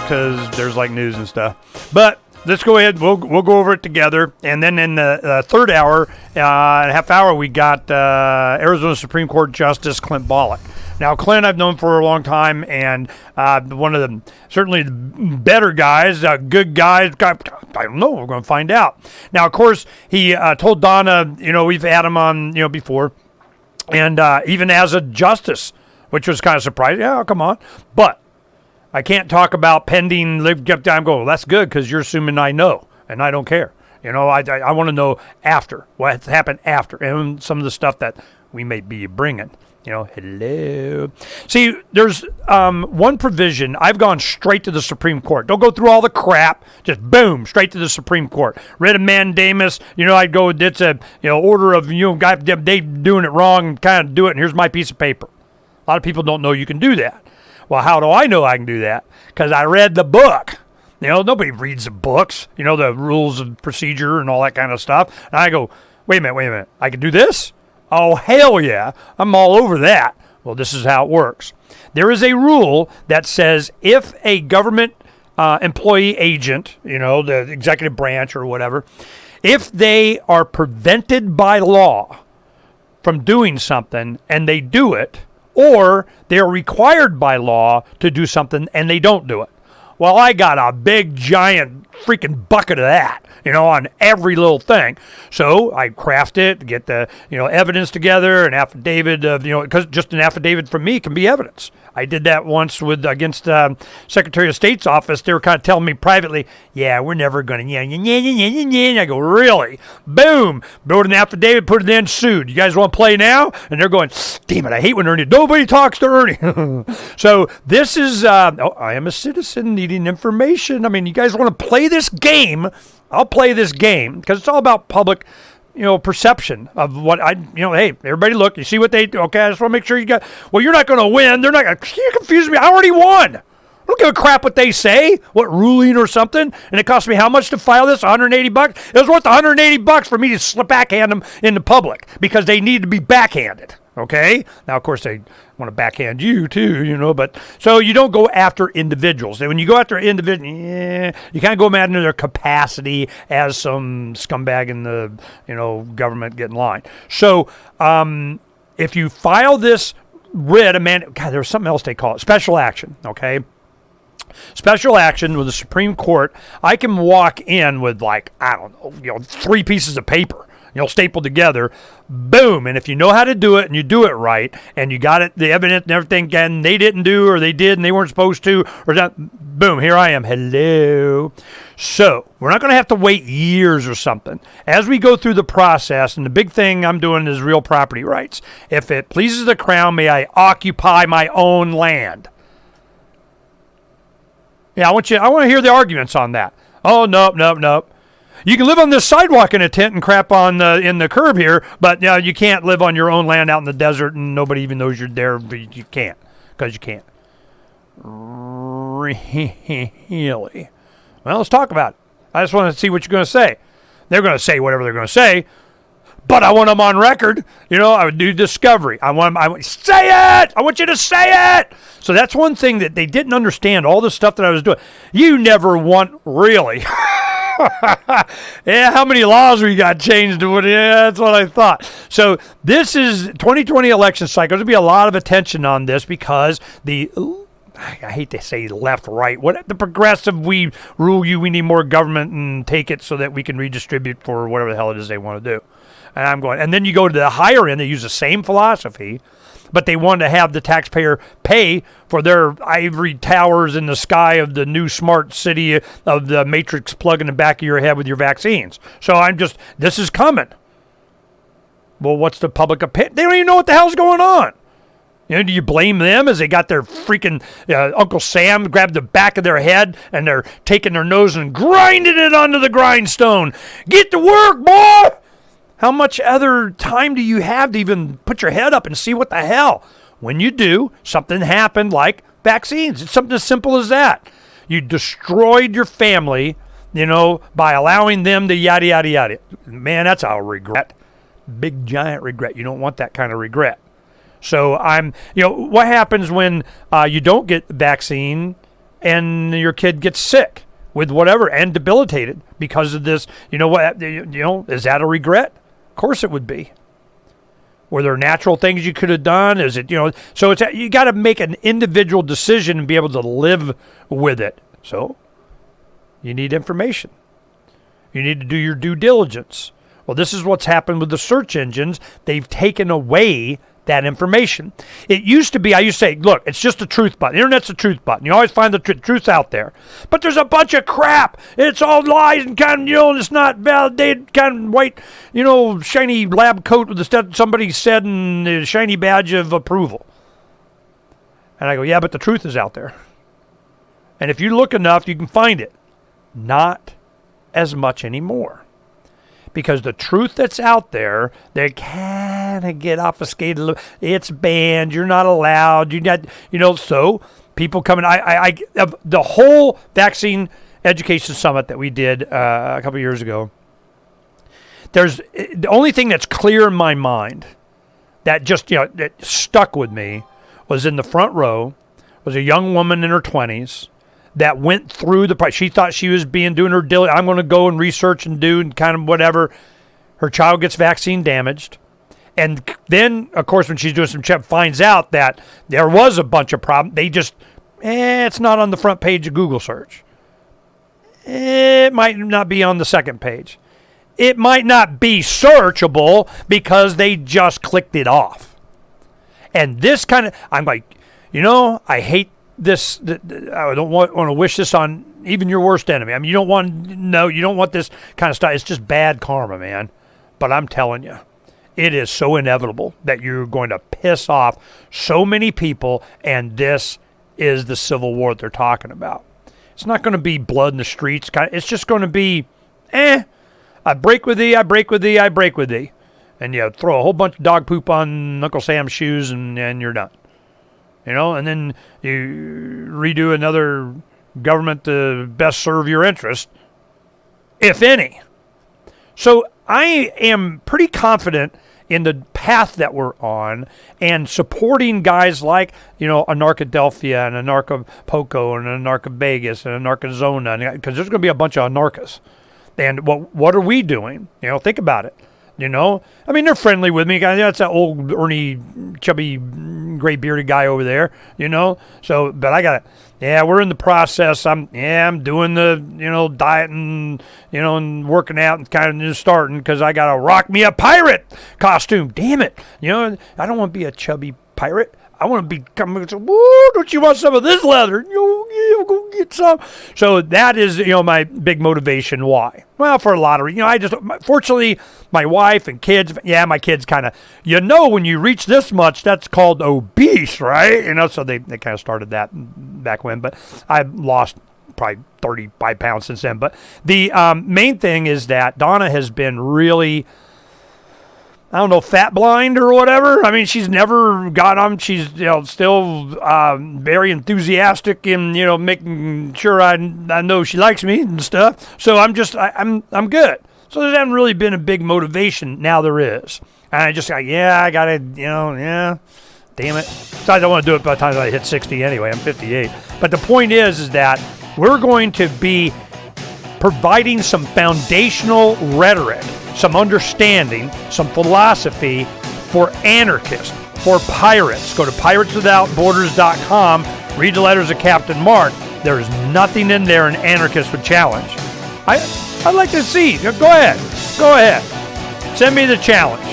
there's like news and stuff. But let's go ahead. We'll go over it together, and then in the third hour, half hour, we got Arizona Supreme Court Justice Clint Bolick. Now, Clint, I've known for a long time, and one of the certainly the better guys, good guys. I don't know. We're going to find out. Now, of course, he told Donna, we've had him on, before, and even as a justice, which was kind of surprising. Yeah, come on, but I can't talk about pending. I'm going. That's good because you're assuming I know, and I don't care. I want to know after what's happened after, and some of the stuff that we may be bringing. Hello. See, there's one provision. I've gone straight to the Supreme Court. Don't go through all the crap. Just boom, straight to the Supreme Court. Writ of mandamus. I'd go. It's a order of they doing it wrong and kind of do it. And here's my piece of paper. A lot of people don't know you can do that. Well, how do I know I can do that? Because I read the book. Nobody reads the books. The rules of procedure and all that kind of stuff. And I go, wait a minute. I can do this? Oh, hell yeah. I'm all over that. Well, this is how it works. There is a rule that says if a government employee agent, the executive branch or whatever, if they are prevented by law from doing something and they do it, or they're required by law to do something and they don't do it, Well, I got a big, giant freaking bucket of that, on every little thing. So I craft it, get the, evidence together, an affidavit of, because just an affidavit from me can be evidence. I did that once against Secretary of State's office. They were kind of telling me privately, yeah, we're never going to, and I go, really? Boom. Wrote an affidavit, put it in, sued. You guys want to play now? And they're going, damn it, I hate when Ernie, nobody talks to Ernie. So this is, I am a citizen needing information. I mean, you guys want to play this game? I'll play this game because it's all about public perception of what hey, everybody look, you see what they do. Okay, I just want to make sure you got, well, you're not going to win. They're not going to, you confuse me. I already won. I don't give a crap what they say, what ruling or something. And it cost me how much to file this? $180? It was worth $180 for me to slip backhand them in the public because they need to be backhanded. Okay? Now, of course, they want to backhand you too, but so you don't go after individuals. And when you go after individuals, you kind of go mad into their capacity as some scumbag in the, government get in line. So if you file this writ, God, there's something else they call it, special action, okay? Special action with the Supreme Court, I can walk in with 3 pieces of paper, stapled together, boom. And if you know how to do it and you do it right and you got it, the evidence and everything, and they didn't do or they did and they weren't supposed to, or that, boom, here I am. Hello. So we're not going to have to wait years or something. As we go through the process, and the big thing I'm doing is real property rights. If it pleases the Crown, may I occupy my own land? Yeah, I want to hear the arguments on that. Oh, nope. You can live on this sidewalk in a tent and crap on in the curb here, but you can't live on your own land out in the desert and nobody even knows you're there. But you can't, because you can't. Really? Well, let's talk about it. I just want to see what you're going to say. They're going to say whatever they're going to say, but I want them on record. I would do discovery. I want say it. I want you to say it. So that's one thing that they didn't understand. All the stuff that I was doing. You never want really. Yeah, how many laws we got changed? Yeah, that's what I thought. So this is 2020 election cycle. There'll be a lot of attention on this because I hate to say left, right. What the progressive, we rule you. We need more government and take it so that we can redistribute for whatever the hell it is they want to do. And I'm going. And then you go to the higher end. They use the same philosophy, but they want to have the taxpayer pay for their ivory towers in the sky of the new smart city of the Matrix plug in the back of your head with your vaccines. So this is coming. Well, what's the public opinion? They don't even know what the hell's going on. Do you blame them as they got their freaking Uncle Sam grabbed the back of their head and they're taking their nose and grinding it onto the grindstone? Get to work, boy! How much other time do you have to even put your head up and see what the hell? When you do, something happened like vaccines. It's something as simple as that. You destroyed your family, by allowing them to yada, yada, yada. Man, that's a regret. Big, giant regret. You don't want that kind of regret. So what happens when you don't get vaccine and your kid gets sick with whatever and debilitated because of this? Is that a regret? Of course it would be. Were there natural things you could have done? Is it, so you got to make an individual decision and be able to live with it. So you need information. You need to do your due diligence. Well, this is what's happened with the search engines. They've taken away that information. It used to be, I used to say, look, it's just a truth button. The internet's a truth button. You always find the truth out there. But there's a bunch of crap. It's all lies and kind of, it's not validated, kind of white, shiny lab coat with the stuff somebody said and the shiny badge of approval. And I go, yeah, but the truth is out there. And if you look enough, you can find it. Not as much anymore. Because the truth that's out there, they kind of get obfuscated. It's banned. You're not allowed. You're not, so people coming. The whole vaccine education summit that we did a couple years ago, there's the only thing that's clear in my mind that just, that stuck with me was in the front row was a young woman in her 20s that went through the price. She thought she was doing her deal. I'm going to go and research and do and kind of whatever. Her child gets vaccine damaged. And then, of course, when she's doing some check, finds out that there was a bunch of problems. They just It's not on the front page of Google search. It might not be on the second page. It might not be searchable because they just clicked it off. And this kind of, I'm like, I hate this. I don't want to wish this on even your worst enemy. I mean, you don't want this kind of stuff. It's just bad karma, man. But I'm telling you, it is so inevitable that you're going to piss off so many people, and this is the civil war they're talking about. It's not going to be blood in the streets. It's just going to be, I break with thee, I break with thee, I break with thee. And you throw a whole bunch of dog poop on Uncle Sam's shoes, and you're done. And then you redo another government to best serve your interest, if any. So I am pretty confident in the path that we're on and supporting guys like, Anarchadelphia and Anarchapoco and Anarchavegas and Anarchazona, because there's going to be a bunch of anarchas. And what are we doing? Think about it. I mean, they're friendly with me. That's that old Ernie, chubby, gray bearded guy over there. So, but I got it. We're in the process. I'm doing the diet and and working out and kind of just starting because I got to rock me a pirate costume. Damn it! I don't want to be a chubby pirate. I want to be coming and say, woo, don't you want some of this leather? Go get some. So that is, my big motivation. Why? Well, for a lot of reasons. Fortunately, my wife and kids, my kids kind of, when you reach this much, that's called obese, right? So they kind of started that back when, but I've lost probably 35 pounds since then. But the main thing is that Donna has been really, I don't know, fat blind or whatever. I mean, she's never got them. She's still very enthusiastic in making sure I know she likes me and stuff. So I'm good. So there hasn't really been a big motivation. Now there is, and I just I gotta damn it. So I don't want to do it by the time I hit 60 anyway. I'm 58. But the point is that we're going to be providing some foundational rhetoric, some understanding, some philosophy for anarchists, for pirates. Go to pirateswithoutborders.com, read the letters of Captain Mark. There's nothing in there an anarchist would challenge. I'd like to see. Go ahead. Send me the challenge.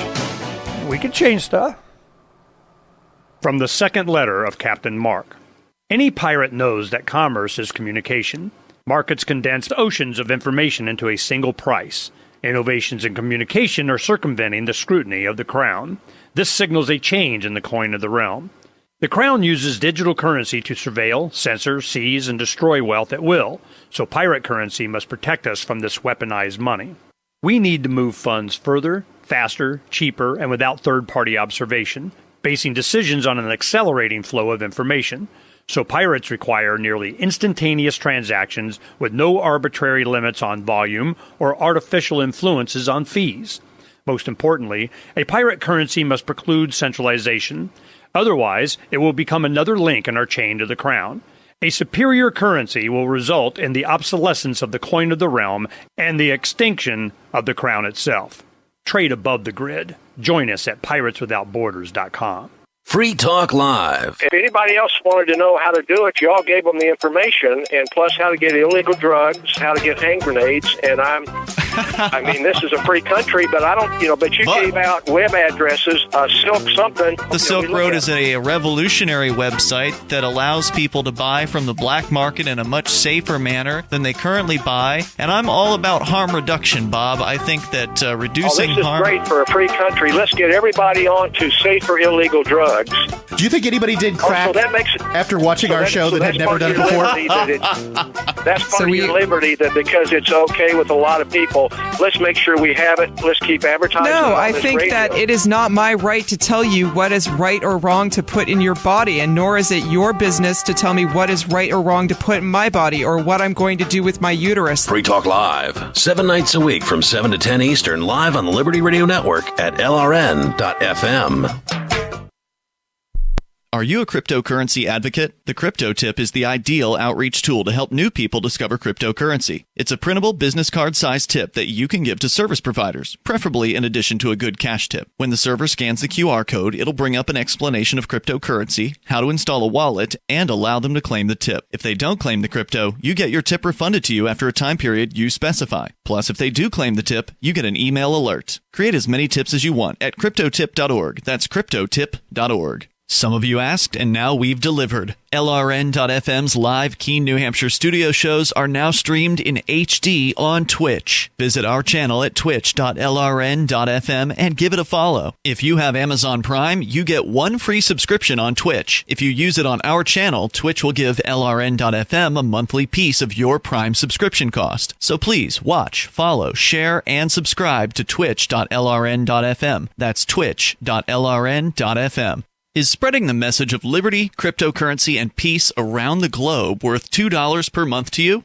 We can change stuff. From the second letter of Captain Mark. Any pirate knows that commerce is communication. Markets condense oceans of information into a single price. Innovations in communication are circumventing the scrutiny of the Crown. This signals a change in the coin of the realm. The Crown uses digital currency to surveil, censor, seize, and destroy wealth at will, so pirate currency must protect us from this weaponized money. We need to move funds further, faster, cheaper, and without third-party observation, basing decisions on an accelerating flow of information. So pirates require nearly instantaneous transactions with no arbitrary limits on volume or artificial influences on fees. Most importantly, a pirate currency must preclude centralization. Otherwise, it will become another link in our chain to the Crown. A superior currency will result in the obsolescence of the coin of the realm and the extinction of the Crown itself. Trade above the grid. Join us at pirateswithoutborders.com. Free Talk Live. If anybody else wanted to know how to do it, y'all gave them the information, and plus how to get illegal drugs, how to get hand grenades, and I mean, this is a free country, but I don't, but you gave out web addresses, Silk something. The Silk Road is a revolutionary website that allows people to buy from the black market in a much safer manner than they currently buy, and I'm all about harm reduction, Bob. I think that reducing harm... This is great for a free country. Let's get everybody on to safer illegal drugs. Do you think anybody did crack after watching our show that had never done it before? That's part of your liberty, that because it's okay with a lot of people, let's make sure we have it. Let's keep advertising. No, I think radio. that it is not my right to tell you what is right or wrong to put in your body, and nor is it your business to tell me what is right or wrong to put in my body or what I'm going to do with my uterus. Free Talk Live, 7 nights a week from 7 to 10 Eastern, live on the Liberty Radio Network at LRN.FM. Are you a cryptocurrency advocate? The Crypto Tip is the ideal outreach tool to help new people discover cryptocurrency. It's a printable business card-sized tip that you can give to service providers, preferably in addition to a good cash tip. When the server scans the QR code, it'll bring up an explanation of cryptocurrency, how to install a wallet, and allow them to claim the tip. If they don't claim the crypto, you get your tip refunded to you after a time period you specify. Plus, if they do claim the tip, you get an email alert. Create as many tips as you want at cryptotip.org. That's cryptotip.org. Some of you asked, and now we've delivered. LRN.FM's live Keene, New Hampshire studio shows are now streamed in HD on Twitch. Visit our channel at twitch.lrn.fm and give it a follow. If you have Amazon Prime, you get one free subscription on Twitch. If you use it on our channel, Twitch will give LRN.FM a monthly piece of your Prime subscription cost. So please watch, follow, share, and subscribe to twitch.lrn.fm. That's twitch.lrn.fm. Is spreading the message of liberty, cryptocurrency, and peace around the globe worth $2 per month to you?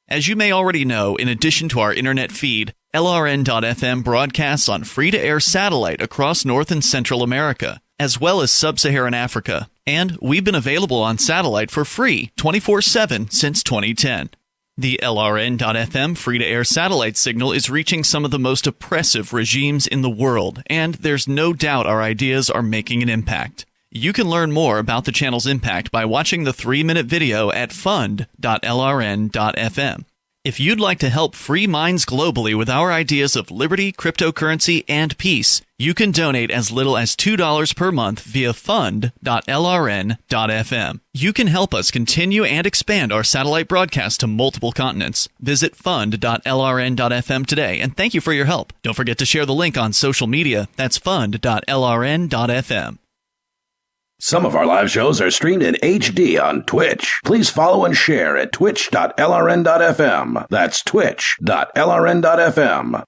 As you may already know, in addition to our internet feed, LRN.FM broadcasts on free-to-air satellite across North and Central America, as well as Sub-Saharan Africa. And we've been available on satellite for free 24/7 since 2010. The LRN.FM free-to-air satellite signal is reaching some of the most oppressive regimes in the world, and there's no doubt our ideas are making an impact. You can learn more about the channel's impact by watching the 3-minute video at fund.lrn.fm. If you'd like to help free minds globally with our ideas of liberty, cryptocurrency, and peace, you can donate as little as $2 per month via fund.lrn.fm. You can help us continue and expand our satellite broadcast to multiple continents. Visit fund.lrn.fm today, and thank you for your help. Don't forget to share the link on social media. That's fund.lrn.fm. Some of our live shows are streamed in HD on Twitch. Please follow and share at twitch.lrn.fm. That's twitch.lrn.fm.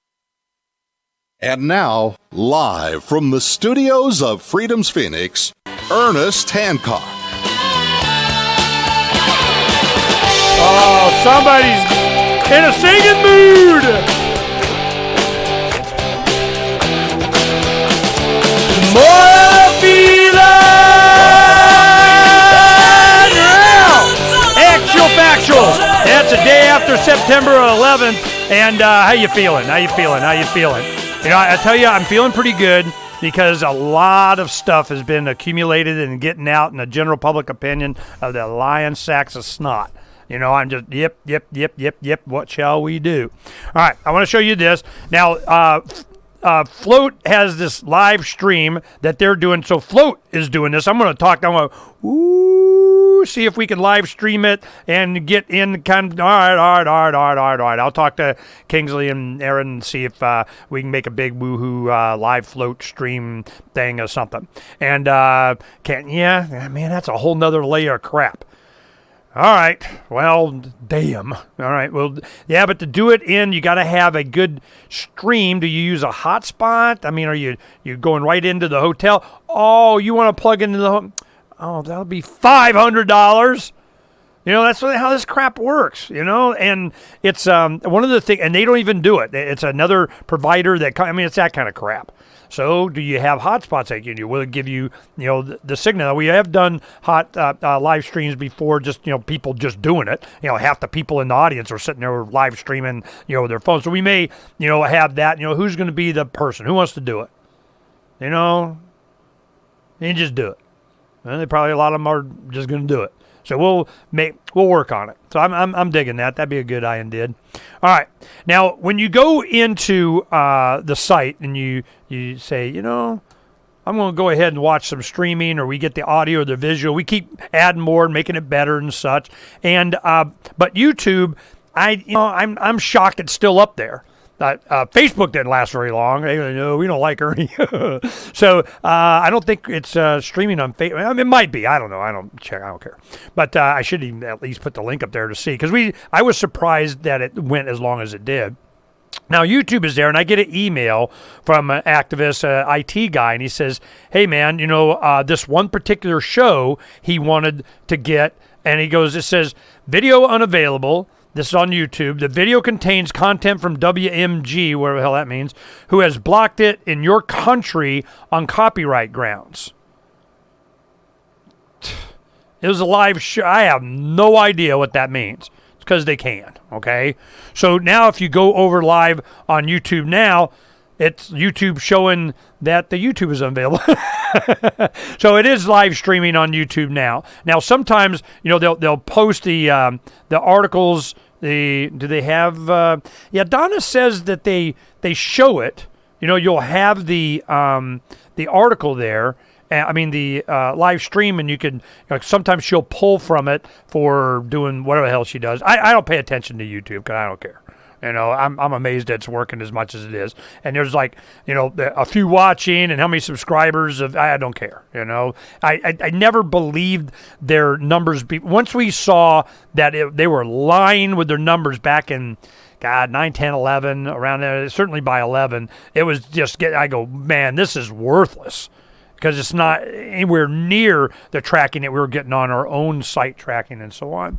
And now, live from the studios of Freedom's Phoenix, Ernest Hancock. Oh, somebody's in a singing mood! More feeling! Actual factuals. That's a day after September 11th. And how you feeling? How you feeling? You know, I tell you, I'm feeling pretty good because a lot of stuff has been accumulated and getting out in the general public opinion of the lion sacks of snot. You know, I'm just, yep. What shall we do? All right, I want to show you this. Now, Float has this live stream that they're doing. So Float is doing this. I'm going to talk. I'm going to see if we can live stream it and get in kind of. All right. I'll talk to Kingsley and Aaron and see if we can make a big woohoo live Float stream thing or something. And man, that's a whole nother layer of crap. All right. Well, damn. All right. Well, yeah, but to do it you got to have a good stream. Do you use a hotspot? I mean, are you going right into the hotel? Oh, you want to plug into the that'll be $500. You know, that's how this crap works, you know? And it's one of the things, and they don't even do it. It's another provider it's that kind of crap. So do you have hotspots that will it give you, the signal? We have done hot live streams before, just, people just doing it. Half the people in the audience are sitting there live streaming, their phones. So we may, have that, who's going to be the person? Who wants to do it? You just do it. And a lot of them are just going to do it. So we'll work on it. So I'm digging that. That'd be a good idea. All right. Now, when you go into the site and you say, I'm going to go ahead and watch some streaming, or we get the audio or the visual, we keep adding more and making it better and such. And but YouTube, I'm shocked it's still up there. Facebook didn't last very long. We don't like Ernie. So I don't think it's streaming on Facebook. I mean, it might be. I don't know. I don't care. But I should even at least put the link up there to see, because I was surprised that it went as long as it did. Now, YouTube is there, and I get an email from an activist, IT guy, and he says, hey, man, this one particular show he wanted to get, and he goes, it says, video unavailable. This is on YouTube. The video contains content from WMG, whatever the hell that means, who has blocked it in your country on copyright grounds. It was a live show. I have no idea what that means. It's because they can, okay? So now if you go over live on YouTube now, it's YouTube showing that the YouTube is unavailable. So it is live streaming on YouTube now. Now sometimes, they'll post the articles. Do they have? Yeah, Donna says that they show it. You'll have the article there. The live stream, and you can. Sometimes she'll pull from it for doing whatever the hell she does. I don't pay attention to YouTube because I don't care. I'm amazed that it's working as much as it is. And there's a few watching and how many subscribers. I don't care. I never believed their numbers. Once we saw that they were lying with their numbers back in, 9, 10, 11, around there, certainly by 11, it was just, I go, man, this is worthless. Because it's not anywhere near the tracking that we were getting on our own site tracking and so on.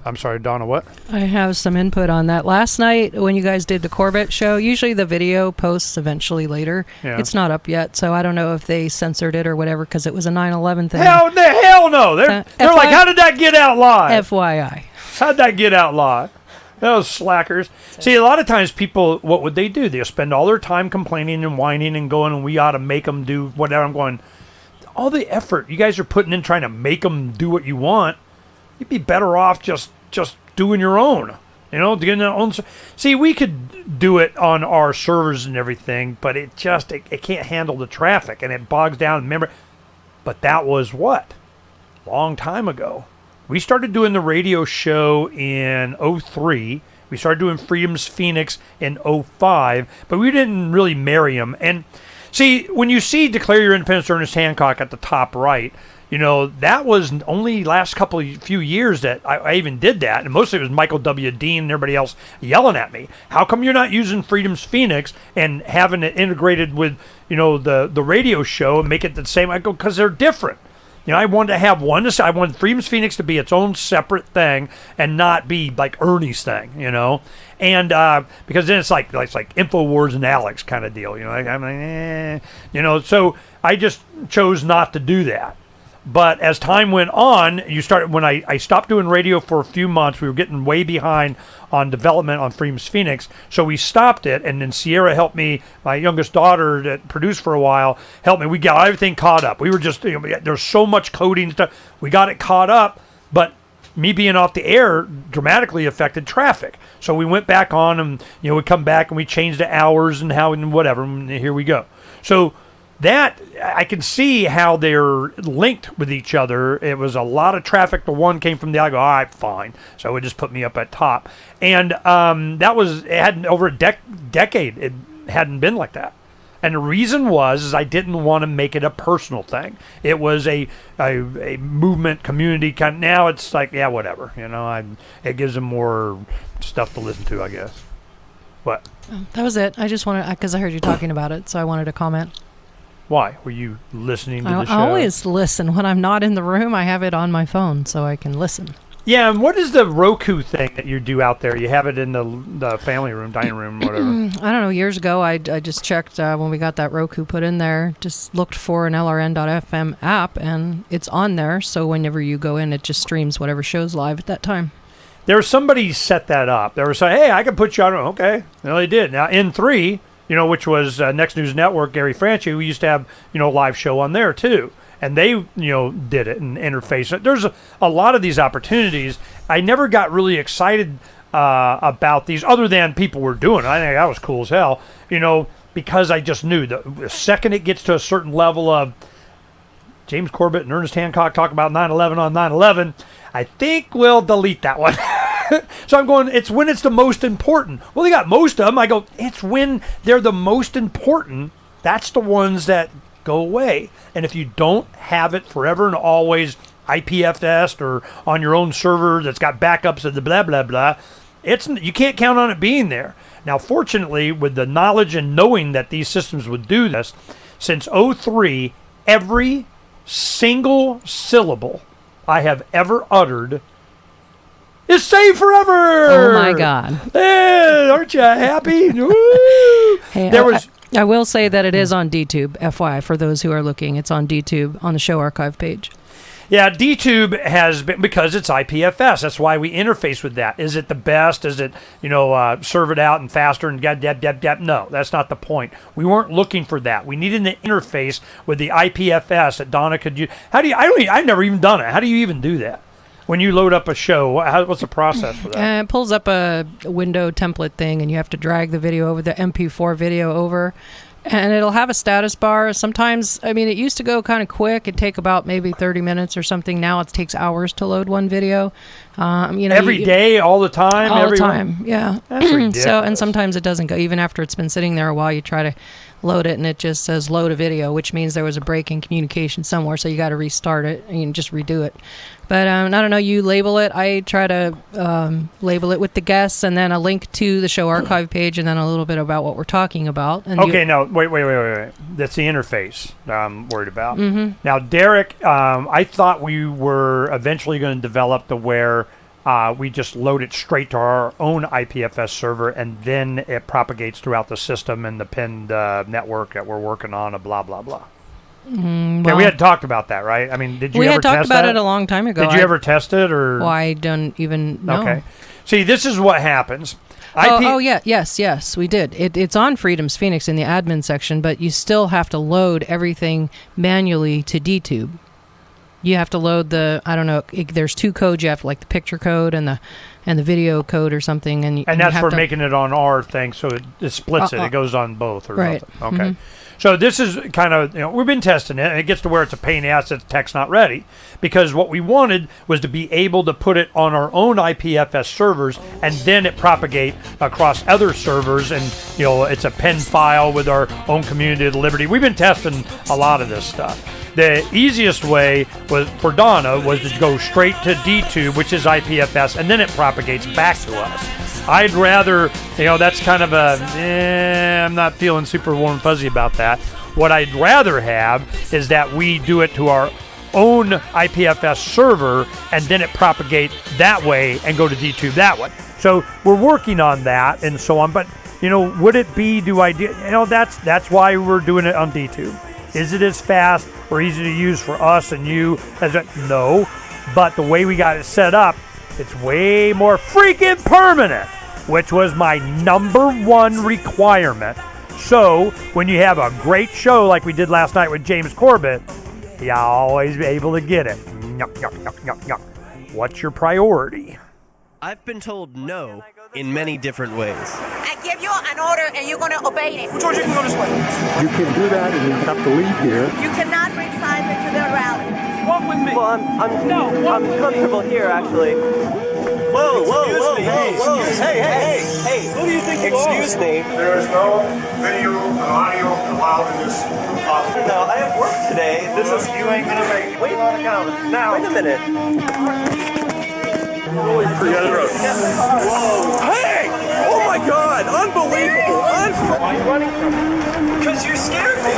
I'm sorry, Donna, what? I have some input on that. Last night, when you guys did the Corbett show, usually the video posts eventually later. Yeah. It's not up yet, so I don't know if they censored it or whatever because it was a 9/11 thing. Hell no! They're like, how did that get out live? FYI. How'd that get out live? Those slackers. See, a lot of times people, what would they do? They'll spend all their time complaining and whining and going, and we ought to make them do whatever. I'm going, all the effort you guys are putting in trying to make them do what you want, you'd be better off just doing your own. Getting their own. See, we could do it on our servers and everything, but it can't handle the traffic, and it bogs down. Remember, but that was what? Long time ago. We started doing the radio show in 03. We started doing Freedom's Phoenix in 05, but we didn't really marry them. And see, when you see Declare Your Independence, Ernest Hancock at the top right, that was only last few years that I even did that. And mostly it was Michael W. Dean and everybody else yelling at me. How come you're not using Freedom's Phoenix and having it integrated with, the radio show and make it the same? I go, because they're different. I wanted to have one. I wanted Freedom's Phoenix to be its own separate thing and not be like Ernie's thing, And because then it's like InfoWars and Alex kind of deal, I'm like, So I just chose not to do that. But as time went on, when I stopped doing radio for a few months, we were getting way behind on development on Freedom's Phoenix, so we stopped it. And then Sierra helped me, my youngest daughter that produced for a while, helped me. We got everything caught up. We were just, there's so much coding stuff. We got it caught up, but me being off the air dramatically affected traffic. So we went back on and, we come back and we changed the hours and how and whatever, and here we go. So that, I can see how they're linked with each other. It was a lot of traffic. The one came from the other. I go, all right, fine. So it just put me up at top. And it hadn't, over a decade, it hadn't been like that. And the reason is I didn't want to make it a personal thing. It was a movement, community kind. Now it's like, yeah, whatever. It gives them more stuff to listen to, I guess. What? That was it. I just wanted, because I heard you talking about it, so I wanted to comment. Why? Were you listening to the show? I always listen. When I'm not in the room, I have it on my phone so I can listen. Yeah, and what is the Roku thing that you do out there? You have it in the family room, dining room, whatever. I don't know. Years ago, I just checked when we got that Roku put in there, just looked for an LRN.FM app, and it's on there. So whenever you go in, it just streams whatever show's live at that time. There was somebody set that up. They were saying, hey, I can put you on. Okay. Well, they did. Now, N3... which was Next News Network, Gary Franchi, we used to have, a live show on there too. And they, did it and interfaced it. There's a lot of these opportunities. I never got really excited about these other than people were doing it. I think that was cool as hell, because I just knew the second it gets to a certain level of James Corbett and Ernest Hancock talk about 9/11 on 9/11, I think we'll delete that one. So I'm going, it's when it's the most important. Well, they got most of them. I go, it's when they're the most important. That's the ones that go away. And if you don't have it forever and always IPFS or on your own server that's got backups of the blah, blah, blah, you can't count on it being there. Now, fortunately, with the knowledge and knowing that these systems would do this, since 03, every single syllable I have ever uttered is saved forever. Oh my God! Hey, aren't you happy? Woo! Hey, I will say that it is on DTube. FYI, for those who are looking, it's on DTube on the show archive page. Yeah, DTube has been, because it's IPFS. That's why we interface with that. Is it the best? Is it, serve it out and faster and dab? No, that's not the point. We weren't looking for that. We needed an interface with the IPFS that Donna could use. I've never even done it. How do you even do that? When you load up a show, what's the process for that? It pulls up a window template thing, and you have to drag the video over, the MP4 video over, and it'll have a status bar. Sometimes, it used to go kind of quick. It'd take about maybe 30 minutes or something. Now it takes hours to load one video. Every day, all the time? All the time, yeah. That's ridiculous. And sometimes it doesn't go. Even after it's been sitting there a while, you try to load it, and it just says load a video, which means there was a break in communication somewhere, so you got to restart it and just redo it. But I don't know, you label it. I try to label it with the guests and then a link to the show archive page and then a little bit about what we're talking about. And Wait. That's the interface that I'm worried about. Mm-hmm. Now, Derek, I thought we were eventually going to develop to where we just load it straight to our own IPFS server and then it propagates throughout the system and the pinned network that we're working on, blah, blah, blah. Well, we had talked about that, right? Did you ever test that? We had talked about it a long time ago. Did you ever test it, or? Well, I don't even know. Okay. See, this is what happens. Yes, we did. It's on Freedom's Phoenix in the admin section, but you still have to load everything manually to DTube. You have to load there's two codes. You have like the picture code and the video code or something. And that's for making it on our thing, so it splits it. It goes on both or right. something. Okay. Mm-hmm. So this is kind of, we've been testing it, and it gets to where it's a pain in the ass that the tech's not ready. Because what we wanted was to be able to put it on our own IPFS servers, and then it propagate across other servers, and, it's a pen file with our own community of liberty. We've been testing a lot of this stuff. The easiest way for Donna was to go straight to DTube, which is IPFS, and then it propagates back to us. I'd rather, that's kind of I'm not feeling super warm and fuzzy about that. What I'd rather have is that we do it to our own IPFS server, and then it propagate that way and go to DTube that way. So we're working on that and so on. But, would it be, that's why we're doing it on DTube. Is it as fast or easy to use for us and you? No. But the way we got it set up, it's way more freaking permanent, which was my number one requirement. So when you have a great show like we did last night with James Corbett, you're always able to get it. Yuck. What's your priority? I've been told no in many different ways. I give you an order and you're going to obey it. George, you can go this way. You can do that and you have to leave here. You cannot bring signs into the rally. Walk with me. Well, I'm comfortable here, actually. Whoa. Hey. Who do you think you are? Excuse me. There is no video and audio allowed in this office. No, I have work today. You ain't gonna make it. Wait on the counter. Now. Wait a minute. Hey! Oh my God! Unbelievable! Why are you running from me? Because you scared me.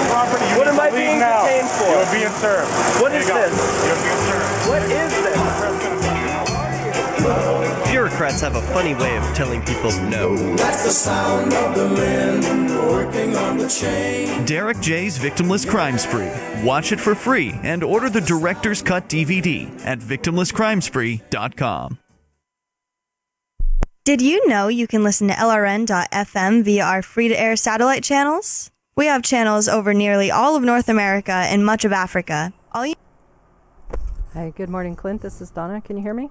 What am I being detained for? You're being served. What is this? You're being served. What is this? Bureaucrats have a funny way of telling people no. That's the sound of the men working on the chain. Derek J's Victimless Crime Spree. Watch it for free and order the Director's Cut DVD at victimlesscrimespree.com. Did you know you can listen to LRN.FM via our free-to-air satellite channels? We have channels over nearly all of North America and much of Africa. Hey, good morning, Clint. This is Donna. Can you hear me?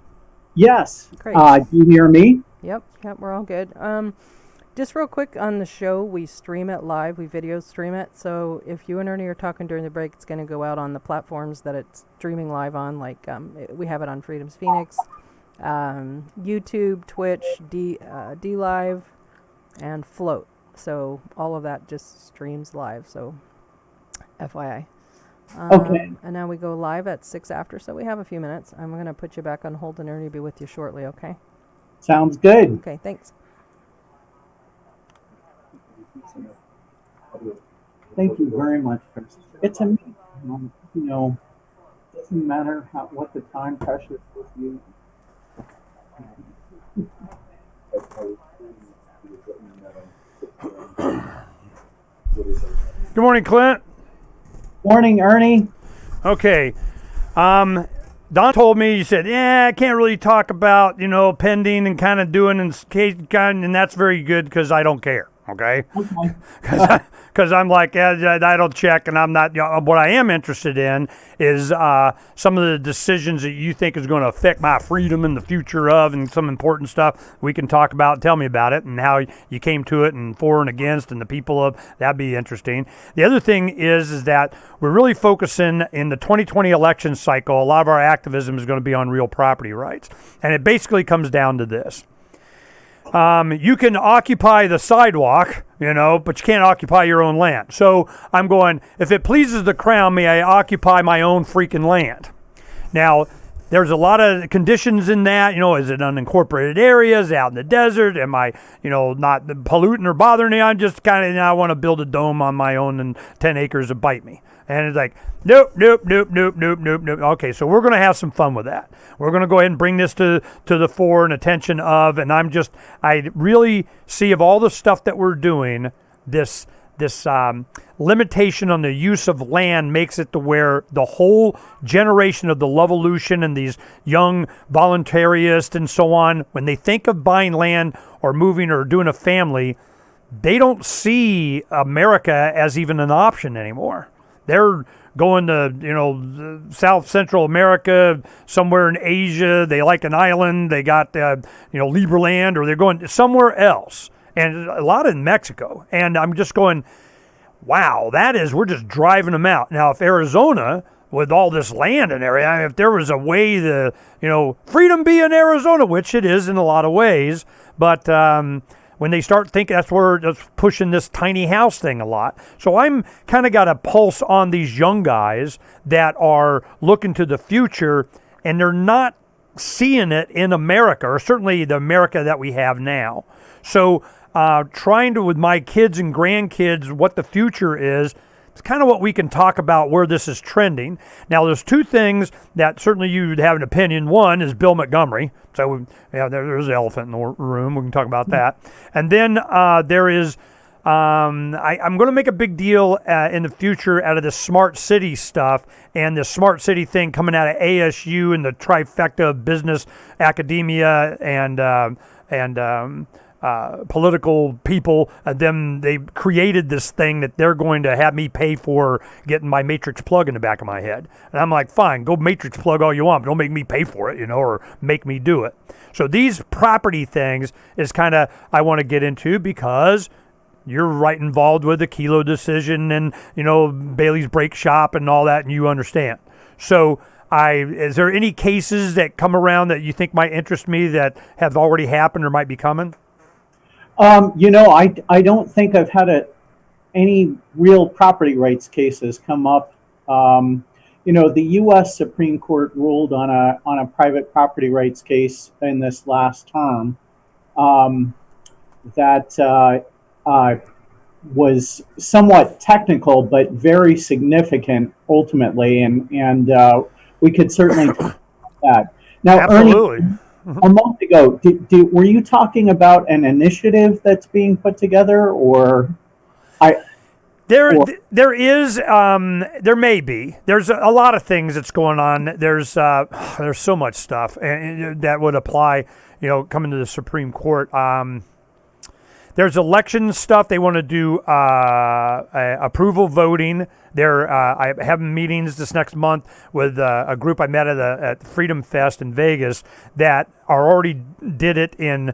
Yes. Great. Do you hear me? Yep, we're all good. Just real quick on the show, we stream it live. We video stream it. So if you and Ernie are talking during the break, it's going to go out on the platforms that it's streaming live on. Like we have it on Freedom's Phoenix, YouTube, Twitch, D Live, and Float. So all of that just streams live. So FYI. Okay. And now we go live at 6 after, so we have a few minutes. I'm going to put you back on hold, and Ernie will be with you shortly, okay? Sounds good. Okay, thanks. Thank you very much. It's amazing. Doesn't matter what the time pressure is with you. Good morning, Clint. Morning, Ernie. Okay. Don told me, he said, I can't really talk about, pending and kind of doing and that's very good because I don't care. Okay. Because I'm like, I don't check, and I'm not. What I am interested in is some of the decisions that you think is going to affect my freedom in the future and some important stuff we can talk about. Tell me about it and how you came to it, and for and against, and the people of that'd be interesting. The other thing is that we're really focusing in the 2020 election cycle. A lot of our activism is going to be on real property rights, and it basically comes down to this. You can occupy the sidewalk, but you can't occupy your own land. So I'm going, if it pleases the crown, may I occupy my own freaking land? Now, there's a lot of conditions in that. Is it unincorporated areas out in the desert? Am I, not polluting or bothering me? I'm just I want to build a dome on my own and 10 acres to bite me. And it's like, nope. Okay, so we're going to have some fun with that. We're going to go ahead and bring this to the fore and attention of, and I really see of all the stuff that we're doing, this limitation on the use of land makes it to where the whole generation of the Lovolution and these young voluntarists and so on, when they think of buying land or moving or doing a family, they don't see America as even an option anymore. They're going to, South Central America, somewhere in Asia. They like an island. They got, Liberland, or they're going somewhere else. And a lot in Mexico. And I'm just going, wow, we're just driving them out. Now, if Arizona, with all this land and area, if there was a way to, freedom be in Arizona, which it is in a lot of ways, but when they start thinking, that's where it's pushing this tiny house thing a lot. So I'm kind of got a pulse on these young guys that are looking to the future, and they're not seeing it in America, or certainly the America that we have now. So trying to, with my kids and grandkids, what the future is, it's kind of what we can talk about where this is trending. Now, there's two things that certainly you'd have an opinion. One is Bill Montgomery. So there's the elephant in the room. We can talk about that. And then there is, I'm going to make a big deal in the future out of the smart city stuff and the smart city thing coming out of ASU and the trifecta of business, academia, and political people. They created this thing that they're going to have me pay for getting my matrix plug in the back of my head. And I'm like, fine, go matrix plug all you want, but don't make me pay for it, or make me do it. So these property things is kind of, I want to get into because you're right involved with the Kelo decision and, Bailey's Brake Shop and all that, and you understand. So is there any cases that come around that you think might interest me that have already happened or might be coming? I don't think I've had any real property rights cases come up. The U.S. Supreme Court ruled on a private property rights case in this last term that was somewhat technical but very significant ultimately, and we could certainly talk about that. Now, absolutely. Ernie, a month ago, were you talking about an initiative that's being put together, or there may be. There's a lot of things that's going on. There's so much stuff that would apply, coming to the Supreme Court. There's election stuff. They want to do approval voting. I have meetings this next month with a group I met at Freedom Fest in Vegas that already did it in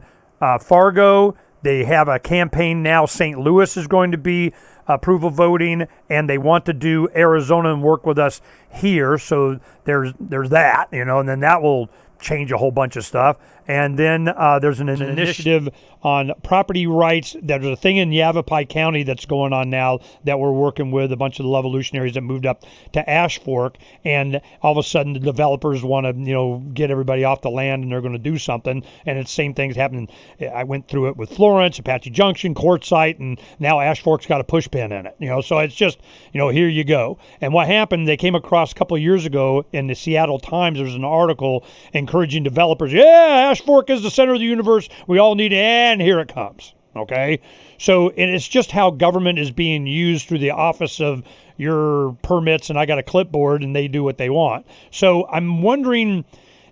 Fargo. They have a campaign now. St. Louis is going to be approval voting, and they want to do Arizona and work with us here. So there's that, and then that will change a whole bunch of stuff. And then there's an initiative on property rights. There's a thing in Yavapai County that's going on now that we're working with a bunch of the Revolutionaries that moved up to Ash Fork, and all of a sudden the developers want to get everybody off the land, and they're going to do something. And it's same things happening. I went through it with Florence, Apache Junction, Quartzsite, and now Ash Fork's got a push pin in it. So it's just here you go. And what happened, they came across a couple of years ago in the Seattle Times. There was an article encouraging developers, Ash Fork is the center of the universe, we all need it, and here it comes. okay? So and it's just how government is being used through the office of your permits, and I got a clipboard, and they do what they want. So I'm wondering,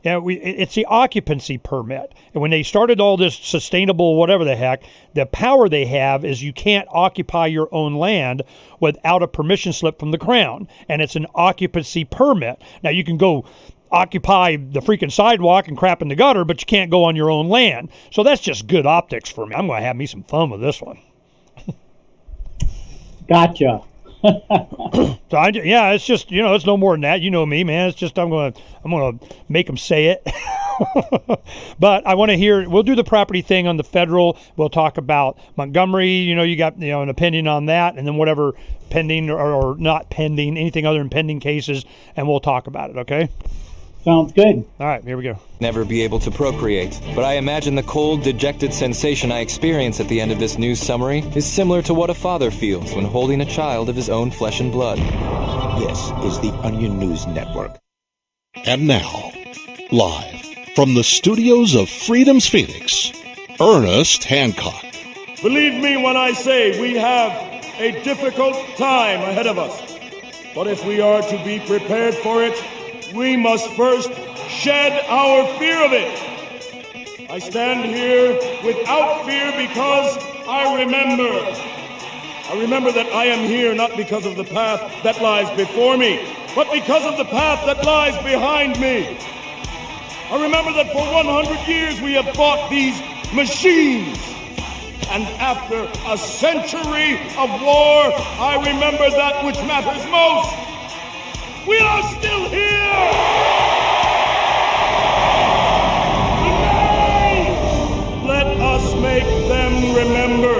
it's the occupancy permit. And when they started all this sustainable whatever the heck, the power they have is you can't occupy your own land without a permission slip from the Crown. And it's an occupancy permit. Now, you can go occupy the freaking sidewalk and crap in the gutter, but you can't go on your own land. So that's just good optics for me. I'm going to have me some fun with this one. Gotcha. So it's just, it's no more than that. You know me, man. It's just I'm gonna make them say it. But I want to hear. We'll do the property thing on the federal. We'll talk about Montgomery. You got an opinion on that, and then whatever pending or not pending, anything other than pending cases, and we'll talk about it. Okay. Sounds good. All right, here we go. Never be able to procreate, but I imagine the cold, dejected sensation I experience at the end of this news summary is similar to what a father feels when holding a child of his own flesh and blood. This is the Onion News Network. And now, live from the studios of Freedom's Phoenix, Ernest Hancock. Believe me when I say we have a difficult time ahead of us. But if we are to be prepared for it, we must first shed our fear of it. I stand here without fear because I remember that I am here not because of the path that lies before me, but because of the path that lies behind me. I remember that for 100 years we have fought these machines. And after a century of war, I remember that which matters most. We are still here! Remain! Let us make them remember.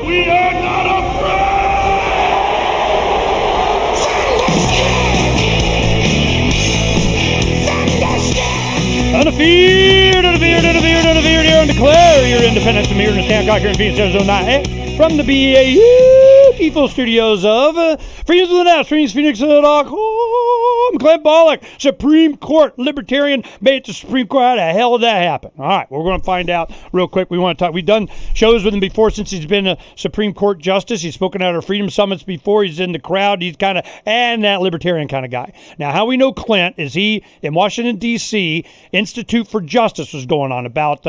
We are not afraid! Undefeated, and declare your independence from Ernest Hancock here in Phoenix, Arizona, from the beautiful studios of Freedom's with an S, Phoenix.com. Clint Bollock, Supreme Court Libertarian, made it to Supreme Court. How the hell did that happen? All right, we're going to find out real quick. We want to talk. We've done shows with him before since he's been a Supreme Court justice. He's spoken at our Freedom Summits before. He's in the crowd. He's kind of that libertarian kind of guy. Now, how we know Clint is he in Washington, D.C., Institute for Justice was going on about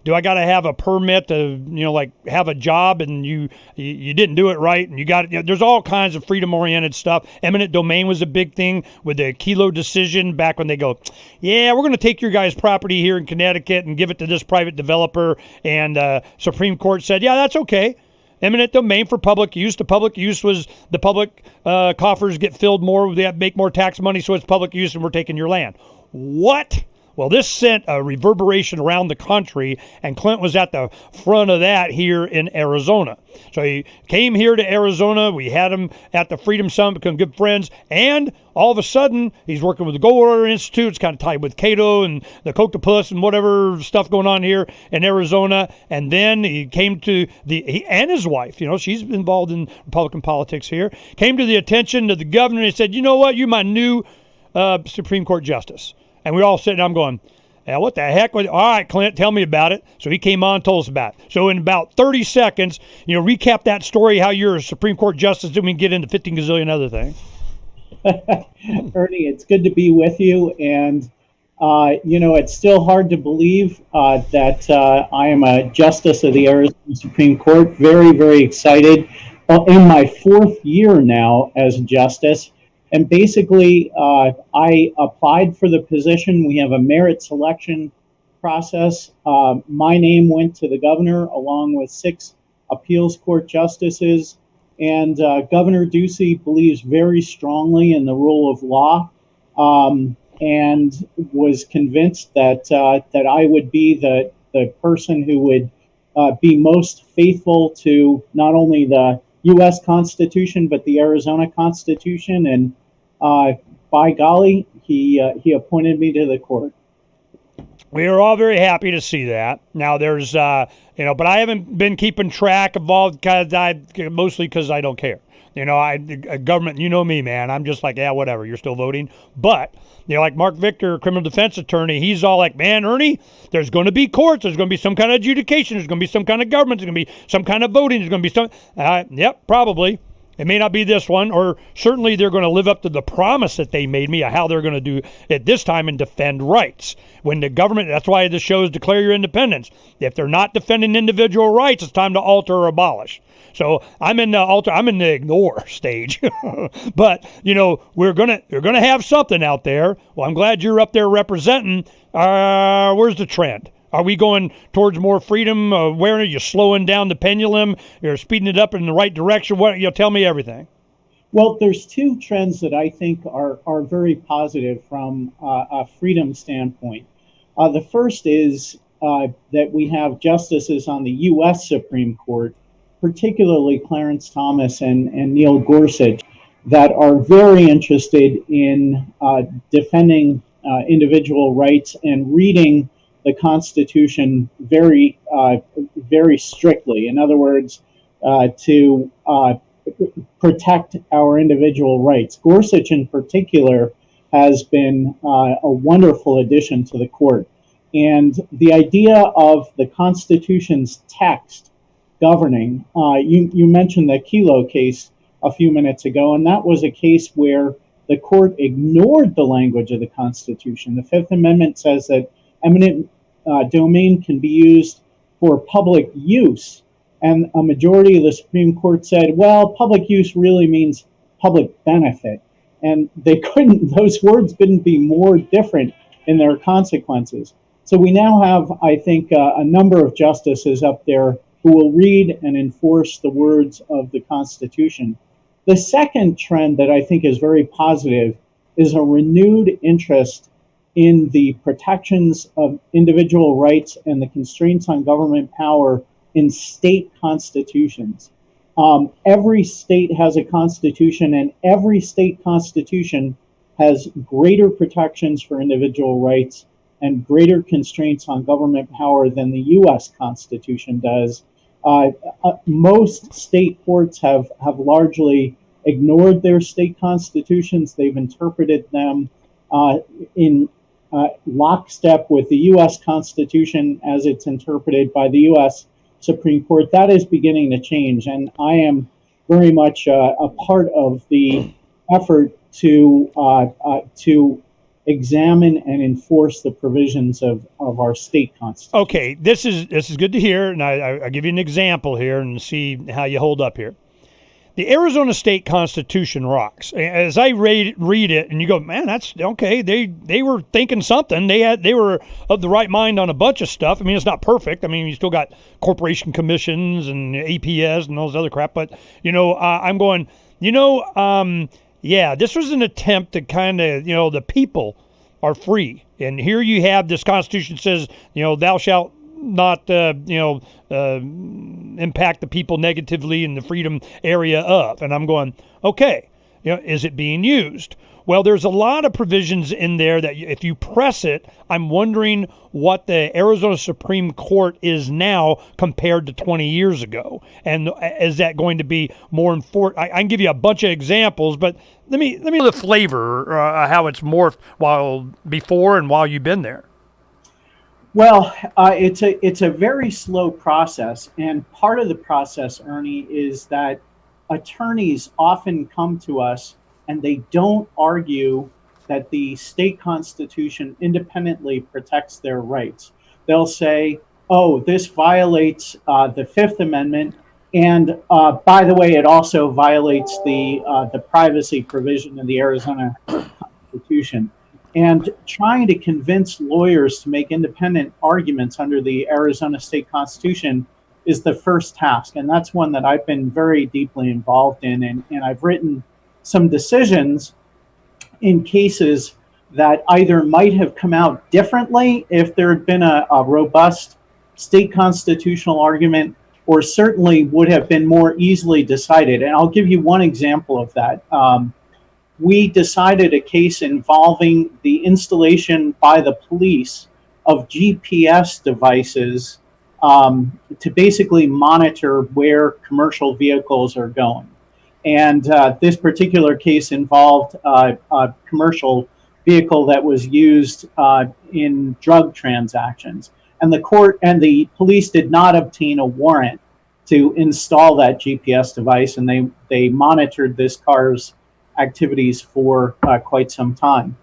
do I got to have a permit to have a job, and you didn't do it right, and you got there's all kinds of freedom oriented stuff. Eminent domain was a big thing with the Kelo decision back when they go, yeah, we're going to take your guys' property here in Connecticut and give it to this private developer, and Supreme Court said, yeah, that's okay. Eminent domain for public use. The public use was the public coffers get filled more, they make more tax money, so it's public use, and we're taking your land. What? Well, this sent a reverberation around the country, and Clint was at the front of that here in Arizona. So he came here to Arizona. We had him at the Freedom Summit, become good friends, and all of a sudden, he's working with the Gold Order Institute. It's kind of tied with Cato and the Coctopus and whatever stuff going on here in Arizona. And then he came to and his wife, she's involved in Republican politics here, came to the attention of the governor and said, you know what, you're my new Supreme Court justice. And we're all sitting there, I'm going, what the heck? All right, Clint, tell me about it. So he came on and told us about it. So in about 30 seconds, recap that story, how you're a Supreme Court justice, then we can get into 15 gazillion other things. Ernie, it's good to be with you. And, it's still hard to believe that I am a justice of the Arizona Supreme Court. Very, very excited. In my fourth year now as a justice. And basically, I applied for the position. We have a merit selection process. My name went to the governor along with 6 appeals court justices. And Governor Ducey believes very strongly in the rule of law and was convinced that I would be the person who would be most faithful to not only the U.S. Constitution, but the Arizona Constitution. And by golly, he appointed me to the court. We are all very happy to see that. Now, there's, but I haven't been keeping track of all, mostly because I don't care. Government, you know me, man. I'm just like, yeah, whatever. You're still voting. But, like Mark Victor, criminal defense attorney, he's all like, man, Ernie, there's going to be courts. There's going to be some kind of adjudication. There's going to be some kind of government. There's going to be some kind of voting. There's going to be some. Yep, probably. It may not be this one, or certainly they're going to live up to the promise that they made me of how they're going to do it this time and defend rights. When the government, that's why the show is Declare Your Independence. If they're not defending individual rights, it's time to alter or abolish. So I'm in the ignore stage. But, we're gonna have something out there. Well, I'm glad you're up there representing. Where's the trend? Are we going towards more freedom? Where are you slowing down the pendulum? You're speeding it up in the right direction? What? Tell me everything. Well, there's two trends that I think are very positive from a freedom standpoint. The first is that we have justices on the U.S. Supreme Court, particularly Clarence Thomas and Neil Gorsuch, that are very interested in defending individual rights and reading the Constitution very, very strictly. In other words, to protect our individual rights. Gorsuch, in particular, has been a wonderful addition to the court. And the idea of the Constitution's text governing, you mentioned the Kelo case a few minutes ago, and that was a case where the court ignored the language of the Constitution. The Fifth Amendment says that eminent domain can be used for public use. And a majority of the Supreme Court said, well, public use really means public benefit. And those words couldn't be more different in their consequences. So we now have, I think, a number of justices up there who will read and enforce the words of the Constitution. The second trend that I think is very positive is a renewed interest in the protections of individual rights and the constraints on government power in state constitutions. Every state has a constitution, and every state constitution has greater protections for individual rights and greater constraints on government power than the U.S. Constitution does. Most state courts have largely ignored their state constitutions. They've interpreted them in lockstep with the U.S. Constitution as it's interpreted by the U.S. Supreme Court. That is beginning to change, and I am very much a part of the effort to examine and enforce the provisions of our state constitution. Okay, this is good to hear, and I'll give you an example here and see how you hold up here. The Arizona State Constitution rocks. As I read it, and you go, man, that's okay. They were thinking something. They were of the right mind on a bunch of stuff. I mean, it's not perfect. I mean, you still got corporation commissions and APS and all this other crap. But I'm going. This was an attempt to kind of, the people are free, and here you have this Constitution says, thou shalt not impact the people negatively in the freedom area of. And I'm going, okay, is it being used? Well, there's a lot of provisions in there that if you press it, I'm wondering what the Arizona Supreme Court is now compared to 20 years ago. And is that going to be more enforced? I can give you a bunch of examples, but let me the flavor how it's morphed before and while you've been there. Well, it's a very slow process, and part of the process, Ernie, is that attorneys often come to us and they don't argue that the state constitution independently protects their rights. They'll say, "Oh, this violates the Fifth Amendment, and by the way, it also violates the privacy provision in the Arizona Constitution." And trying to convince lawyers to make independent arguments under the Arizona State Constitution is the first task. And that's one that I've been very deeply involved in. And I've written some decisions in cases that either might have come out differently if there had been a robust state constitutional argument, or certainly would have been more easily decided. And I'll give you one example of that. We decided a case involving the installation by the police of GPS devices to basically monitor where commercial vehicles are going. And this particular case involved a commercial vehicle that was used in drug transactions. And the court and the police did not obtain a warrant to install that GPS device, and they monitored this car's activities for quite some time.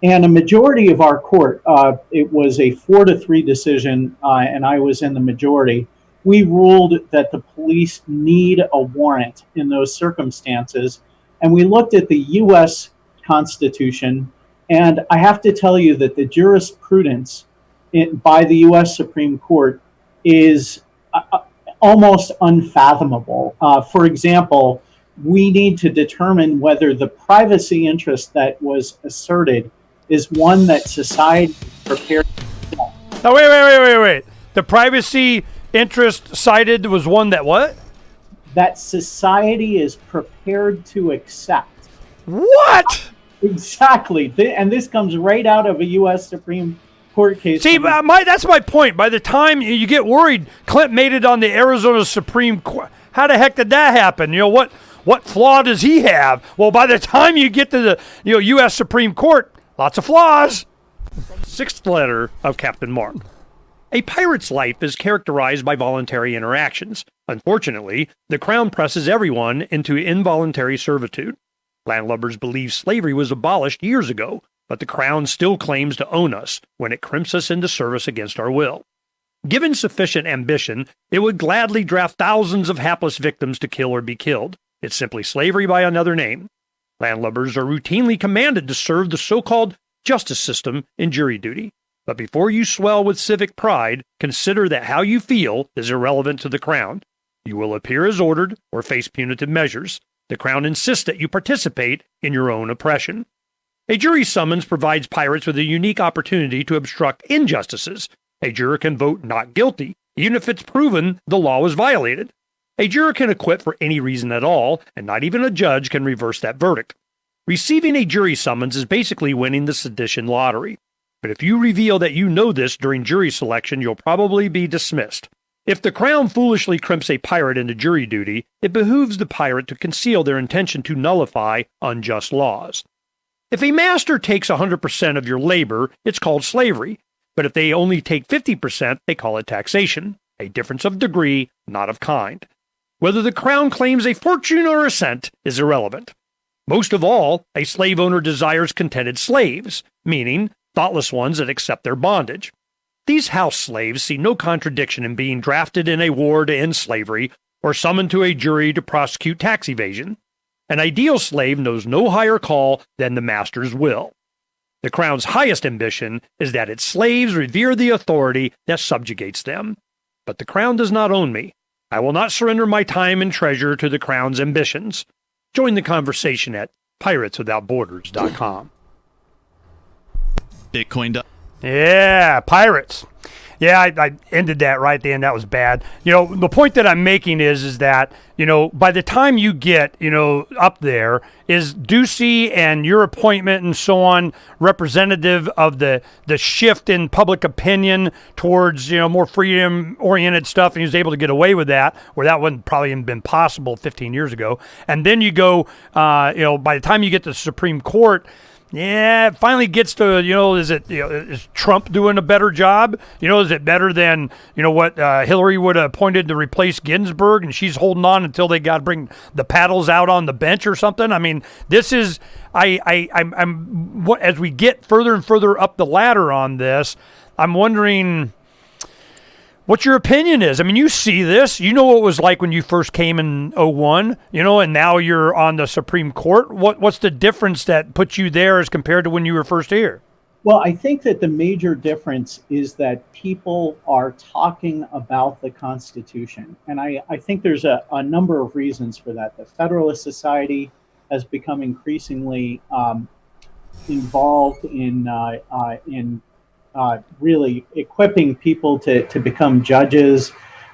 And a majority of our court, it was a 4-3 decision, and I was in the majority. We ruled that the police need a warrant in those circumstances, and we looked at the U.S. Constitution, and I have to tell you that the jurisprudence by the U.S. Supreme Court is almost unfathomable. For example, we need to determine whether the privacy interest that was asserted is one that society is prepared to. Now, wait. The privacy interest cited was one that what? That society is prepared to accept. What? Exactly. And this comes right out of a U.S. Supreme Court case. See, that's my point. By the time you get worried, Clint made it on the Arizona Supreme Court. How the heck did that happen? What flaw does he have? Well, by the time you get to the U.S. Supreme Court, lots of flaws. Sixth letter of Captain Martin. A pirate's life is characterized by voluntary interactions. Unfortunately, the Crown presses everyone into involuntary servitude. Landlubbers believe slavery was abolished years ago, but the Crown still claims to own us when it crimps us into service against our will. Given sufficient ambition, it would gladly draft thousands of hapless victims to kill or be killed. It's simply slavery by another name. Landlubbers are routinely commanded to serve the so-called justice system in jury duty. But before you swell with civic pride, consider that how you feel is irrelevant to the Crown. You will appear as ordered or face punitive measures. The Crown insists that you participate in your own oppression. A jury summons provides pirates with a unique opportunity to obstruct injustices. A juror can vote not guilty, even if it's proven the law was violated. A juror can acquit for any reason at all, and not even a judge can reverse that verdict. Receiving a jury summons is basically winning the sedition lottery. But if you reveal that you know this during jury selection, you'll probably be dismissed. If the Crown foolishly crimps a pirate into jury duty, it behooves the pirate to conceal their intention to nullify unjust laws. If a master takes 100% of your labor, it's called slavery. But if they only take 50%, they call it taxation, a difference of degree, not of kind. Whether the Crown claims a fortune or a cent is irrelevant. Most of all, a slave owner desires contented slaves, meaning thoughtless ones that accept their bondage. These house slaves see no contradiction in being drafted in a war to end slavery or summoned to a jury to prosecute tax evasion. An ideal slave knows no higher call than the master's will. The Crown's highest ambition is that its slaves revere the authority that subjugates them. But the Crown does not own me. I will not surrender my time and treasure to the Crown's ambitions. Join the conversation at pirateswithoutborders.com. Bitcoin. Yeah, pirates. Yeah, I ended that right at the end. That was bad. The point that I'm making is that, by the time you get, up there, is Ducey and your appointment and so on representative of the shift in public opinion towards, more freedom-oriented stuff, and he was able to get away with that, where that wouldn't probably have been possible 15 years ago. And then you go, by the time you get to the Supreme Court, yeah, it finally gets to, is Trump doing a better job? Is it better than, what Hillary would have appointed to replace Ginsburg, and she's holding on until they got to bring the paddles out on the bench or something? I mean, this is, as we get further and further up the ladder on this, I'm wondering what your opinion is. I mean, you see this. You know what it was like when you first came in 2001, and now you're on the Supreme Court. What's the difference that puts you there as compared to when you were first here? Well, I think that the major difference is that people are talking about the Constitution. And I think there's a number of reasons for that. The Federalist Society has become increasingly involved in really equipping people to become judges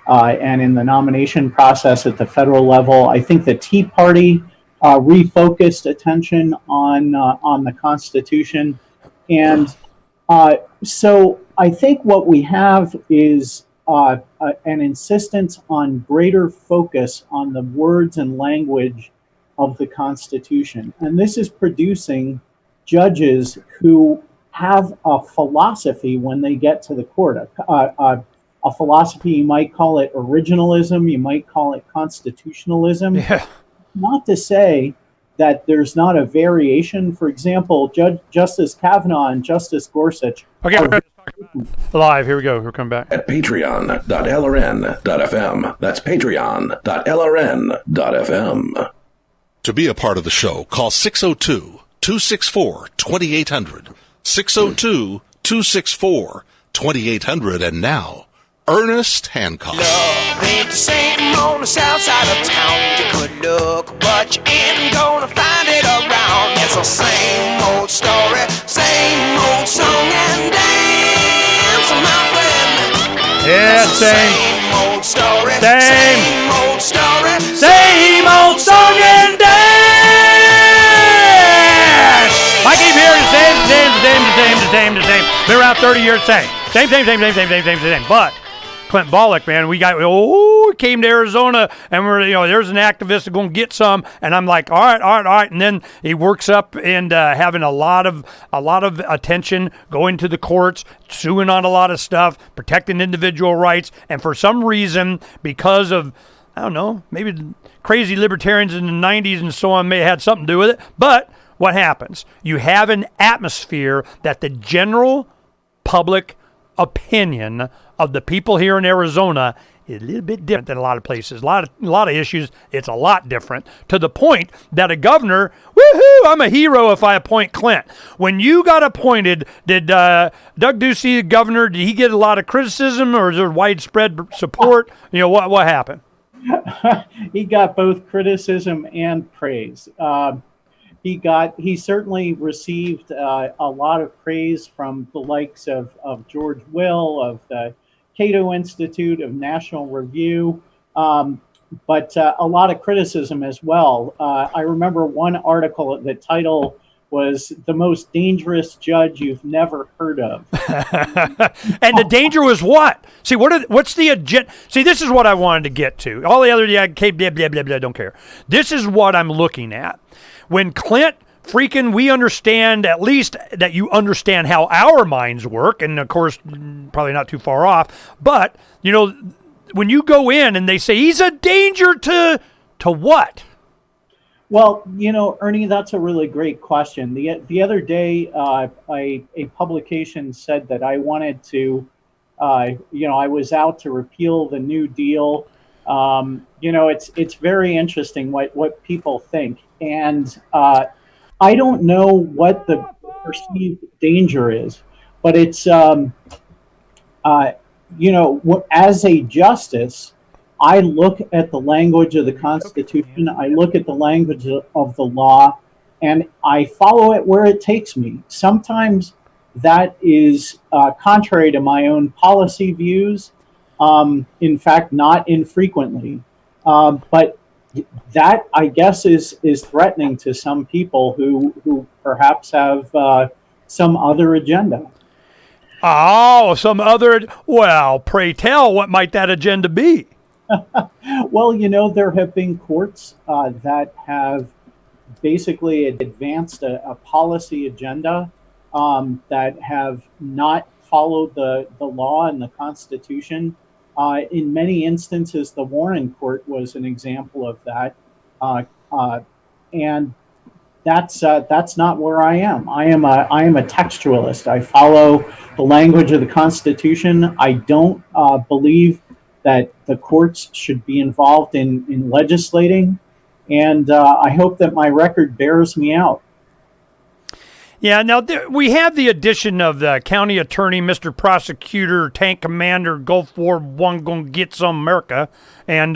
and in the nomination process at the federal level. I think the Tea Party refocused attention on the Constitution. And so I think what we have is an insistence on greater focus on the words and language of the Constitution. And this is producing judges who have a philosophy when they get to the court. A philosophy, you might call it originalism, you might call it constitutionalism. Yeah. Not to say that there's not a variation. For example, Justice Kavanaugh and Justice Gorsuch. Okay, we're live. Here we go. We're coming back. At patreon.lrn.fm. That's patreon.lrn.fm. To be a part of the show, call 602-264-2800. 602-264-2800. And now, Ernest Hancock. Love ain't the same on the south side of town. You could look, but you ain't gonna find it around. It's the same old story, same old song and dance, my friend. Yeah, same old story, same old story, same old song and dance. I keep hearing the same. Been around 30 years, same. But Clint Bullock, man, we came to Arizona, and there's an activist going to get some, and I'm like, all right, and then he works up and having a lot of attention, going to the courts, suing on a lot of stuff, protecting individual rights, and for some reason, because of, I don't know, maybe crazy libertarians in the 90s and so on may have had something to do with it, but what happens? You have an atmosphere that the general public opinion of the people here in Arizona is a little bit different than a lot of places. A lot of issues, it's a lot different, to the point that a governor, woohoo, I'm a hero if I appoint Clint. When you got appointed, did Doug Ducey, the governor, did he get a lot of criticism, or is there widespread support? What happened? He got both criticism and praise. He certainly received a lot of praise from the likes of George Will, of the Cato Institute, of National Review, but a lot of criticism as well. I remember one article, the title was "The Most Dangerous Judge You've Never Heard of." And the danger was what? See, what's the agenda? See, this is what I wanted to get to. All the other, blah, blah, blah, blah, don't care. This is what I'm looking at. When Clint we understand, at least that you understand how our minds work, and of course, probably not too far off, but, when you go in and they say he's a danger to what? Well, Ernie, that's a really great question. The other day, a publication said that I wanted to, I was out to repeal the New Deal. It's very interesting what people think. And I don't know what the perceived danger is, but it's, as a justice, I look at the language of the Constitution, I look at the language of the law, and I follow it where it takes me. Sometimes that is contrary to my own policy views, in fact, not infrequently. But that, I guess, is threatening to some people who perhaps have some other agenda. Oh, well, pray tell, what might that agenda be? Well, there have been courts that have basically advanced a policy agenda that have not followed the law and the Constitution. In many instances, the Warren Court was an example of that, and that's not where I am. I am a textualist. I follow the language of the Constitution. I don't believe that the courts should be involved in legislating, and I hope that my record bears me out. Yeah, now we have the addition of the county attorney, Mr. Prosecutor, Tank Commander, Gulf War One, gonna get some America, and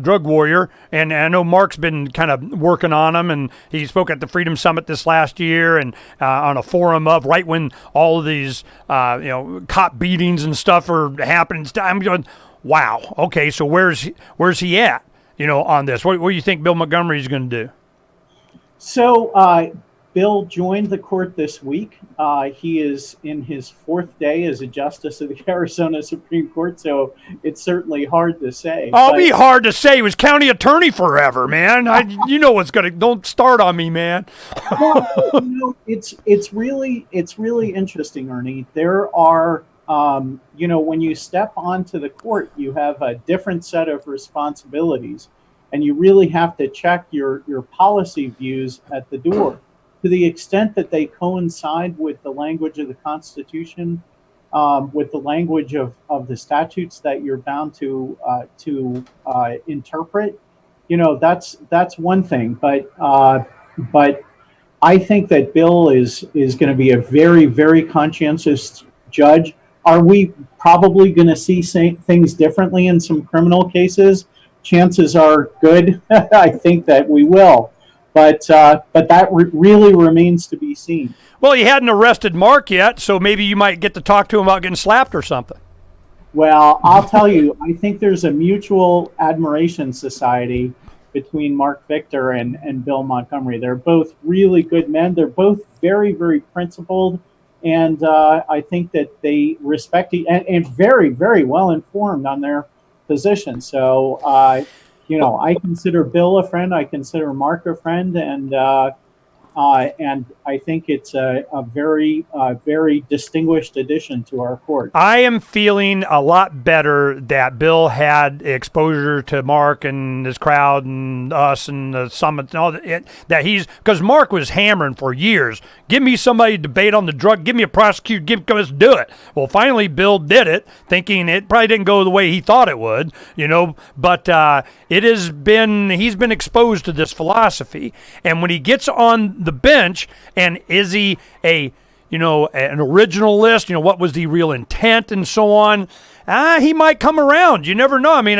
drug warrior. And I know Mark's been kind of working on him, and he spoke at the Freedom Summit this last year, and on a forum of right when all of these cop beatings and stuff are happening. I'm going, wow, okay, so where's he at? On this, what do you think Bill Montgomery's going to do? So. Bill joined the court this week. He is in his 4th day as a justice of the Arizona Supreme Court, so it's certainly hard to say. It'll be hard to say. He was county attorney forever, man. You know what's gonna. Don't start on me, man. Well, it's really interesting, Ernie. There are, when you step onto the court, you have a different set of responsibilities, and you really have to check your policy views at the door. To the extent that they coincide with the language of the Constitution, with the language of the statutes that you're bound to interpret, that's one thing. But I think that Bill is going to be a very, very conscientious judge. Are we probably going to see things differently in some criminal cases? Chances are good. I think that we will. But that really remains to be seen. Well, he hadn't arrested Mark yet, so maybe you might get to talk to him about getting slapped or something. Well, I'll tell you, I think there's a mutual admiration society between Mark Victor and Bill Montgomery. They're both really good men. They're both very, very principled, and I think that they respect and very, very well informed on their position. So, I consider Bill a friend. I consider Mark a friend, and I think it's a very, very distinguished addition to our court. I am feeling a lot better that Bill had exposure to Mark and his crowd and us and the summit and all that. Because Mark was hammering for years. Give me somebody to debate on the drug. Give me a prosecutor. Let's do it. Well, finally, Bill did it, thinking it probably didn't go the way he thought it would, But he's been exposed to this philosophy, and when he gets on the bench, and is he an originalist? What was the real intent and so on? He might come around. You never know. I mean,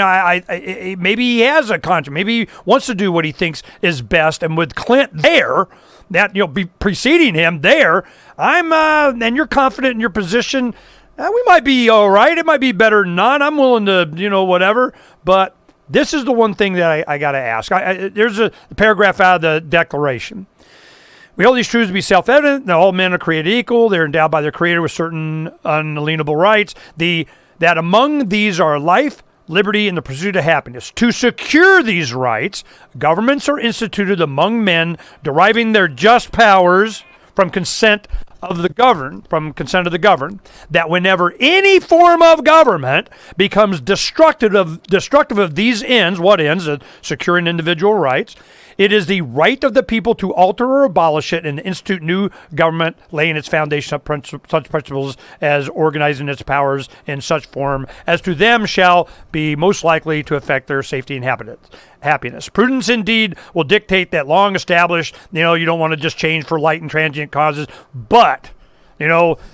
maybe he has a conscience. Maybe he wants to do what he thinks is best. And with Clint there, be preceding him there, and you're confident in your position. We might be all right. It might be better than not. I'm willing to, whatever. But this is the one thing that I got to ask. There's a paragraph out of the Declaration. We hold these truths to be self-evident, that all men are created equal. They're endowed by their Creator with certain unalienable rights. That among these are life, liberty, and the pursuit of happiness. To secure these rights, governments are instituted among men, deriving their just powers from consent of the governed, that whenever any form of government becomes destructive of these ends, what ends? Securing individual rights, it is the right of the people to alter or abolish it and institute new government, laying its foundation on such principles as organizing its powers in such form as to them shall be most likely to affect their safety and happiness. Prudence indeed will dictate that long established, you don't want to just change for light and transient causes, but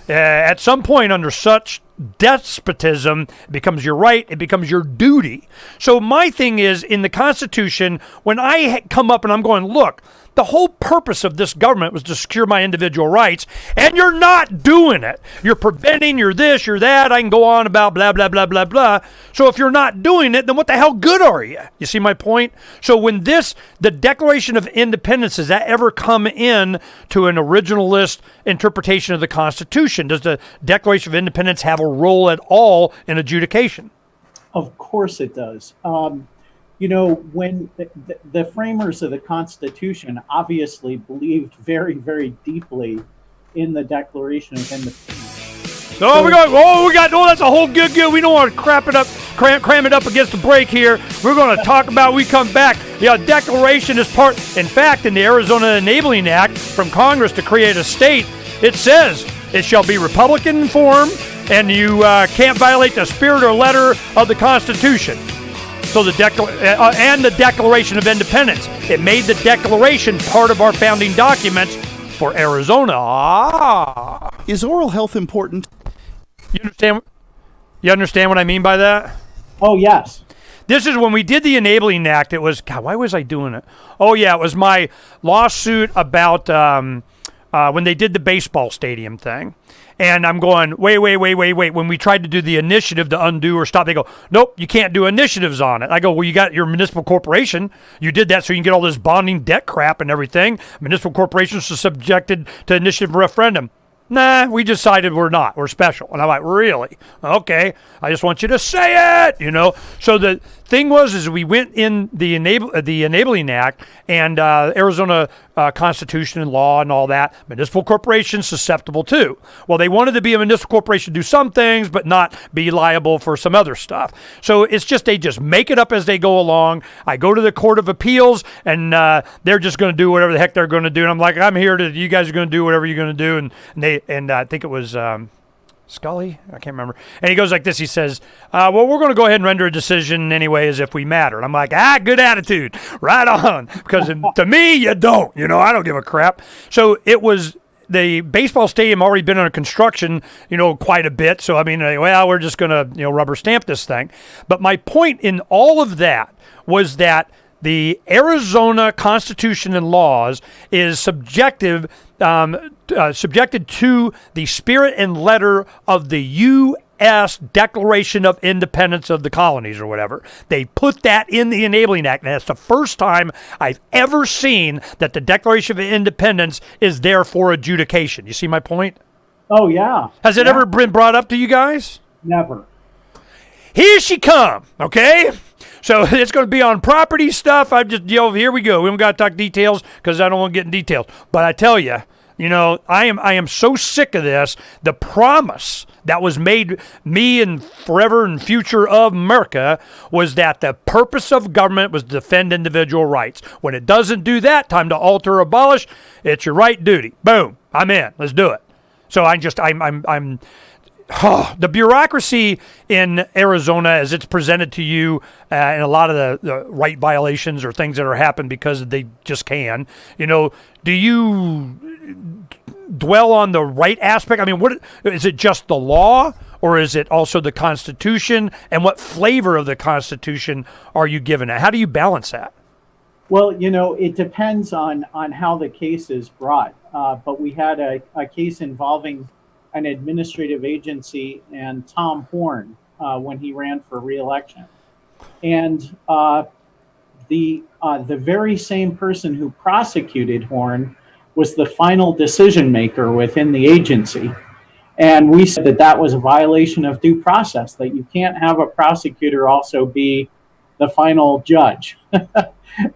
at some point under such despotism, it becomes your right, it becomes your duty. So my thing is, in the Constitution, when I come up and I'm going, look, the whole purpose of this government was to secure my individual rights, and you're not doing it. You're preventing, you're this, you're that. I can go on about blah, blah, blah, blah, blah. So if you're not doing it, then what the hell good are you? You see my point? So when the Declaration of Independence, does that ever come in to an originalist interpretation of the Constitution? Does the Declaration of Independence have a role at all in adjudication? Of course it does. When the framers of the Constitution obviously believed very, very deeply in the Declaration of Independence. That's a whole good. We don't want to cram it up against the break here. We're going to talk about, we come back. Declaration is part, in fact, in the Arizona Enabling Act from Congress to create a state, it says it shall be Republican in form, and you can't violate the spirit or letter of the Constitution. So the Declaration of Independence. It made the Declaration part of our founding documents for Arizona. Is oral health important? You understand what I mean by that? Oh, yes. This is when we did the Enabling Act. It was, God, why was I doing it? Oh, yeah, it was my lawsuit about when they did the baseball stadium thing. And I'm going, wait. When we tried to do the initiative to undo or stop, they go, nope, you can't do initiatives on it. I go, well, you got your municipal corporation. You did that so you can get all this bonding debt crap and everything. Municipal corporations are subjected to initiative referendum. Nah, we decided we're not. We're special. And I'm like, really? Okay. I just want you to say it, So the thing was we went in the Enabling Act and Arizona Constitution and law and all that. Municipal corporations susceptible too. Well, they wanted to be a municipal corporation, do some things, but not be liable for some other stuff. So it's just they just make it up as they go along. I go to the Court of Appeals, and they're just going to do whatever the heck they're going to do. And I'm like, I'm here you guys are going to do whatever you're going to do. And I think it was Scully, I can't remember. And he goes like this. He says, well, we're going to go ahead and render a decision anyway as if we matter. And I'm like, good attitude. Right on. Because to me, you don't. I don't give a crap. So it was the baseball stadium already been under construction, quite a bit. So, I mean, we're just going to, rubber stamp this thing. But my point in all of that was that the Arizona Constitution and laws is subjected to the spirit and letter of the U.S. Declaration of Independence of the Colonies or whatever. They put that in the Enabling Act, and that's the first time I've ever seen that the Declaration of Independence is there for adjudication. You see my point? Oh, yeah. Has it ever been brought up to you guys? Never. Here she come, okay? So it's going to be on property stuff. I'm just, here we go. We don't got to talk details because I don't want to get in details. But I tell you, I am so sick of this. The promise that was made me and forever and future of America was that the purpose of government was to defend individual rights. When it doesn't do that, time to alter or abolish, it's your right duty. Boom. I'm in. Let's do it. So the bureaucracy in Arizona, as it's presented to you, and a lot of the right violations or things that are happening because they just can, do you dwell on the right aspect? I mean, what is it, just the law, or is it also the Constitution? And what flavor of the Constitution are you given it? How do you balance that? Well, it depends on how the case is brought. But we had a case involving an administrative agency and Tom Horn when he ran for re-election. And the very same person who prosecuted Horn was the final decision maker within the agency. And we said that was a violation of due process, that you can't have a prosecutor also be the final judge.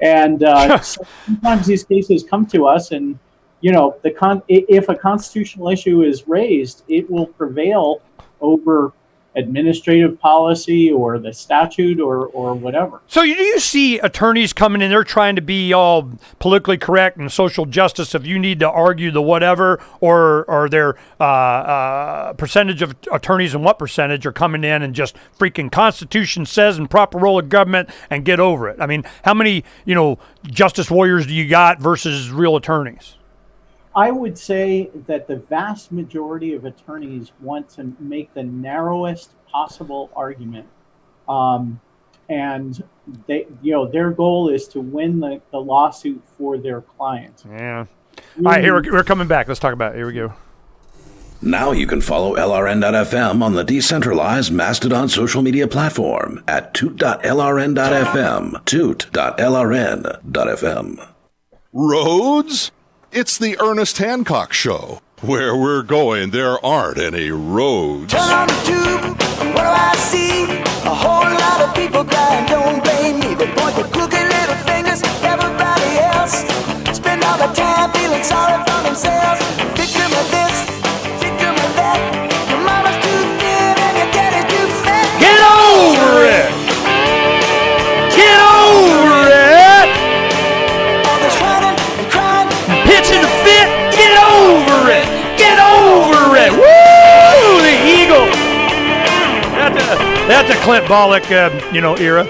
And so sometimes these cases come to us, and if a constitutional issue is raised, it will prevail over administrative policy or the statute or whatever. So do you see attorneys coming in, they're trying to be all politically correct and social justice if you need to argue the whatever, or are there percentage of attorneys and what percentage are coming in and just freaking Constitution says and proper role of government and get over it? I mean, how many, justice warriors do you got versus real attorneys? I would say that the vast majority of attorneys want to make the narrowest possible argument, and their goal is to win the lawsuit for their client. Yeah. All right, here we're coming back. Let's talk about it. Here we go. Now you can follow LRN.FM on the decentralized Mastodon social media platform at toot.lrn.fm, toot.lrn.fm. Roads? It's the Ernest Hancock Show. Where we're going, there aren't any roads. Turn on the tube, what do I see? A whole lot of people crying, don't blame me. They point their crooked little fingers at everybody else. Spend all the time feeling sorry for themselves. Victim of this, victim of that. Your mama's too thin and your daddy's too fat. Get over it! Get over it! All this running and crying. Pitching a fit, get over it! Get over it! Woo! The Eagle! That's a Clint Bollock, era.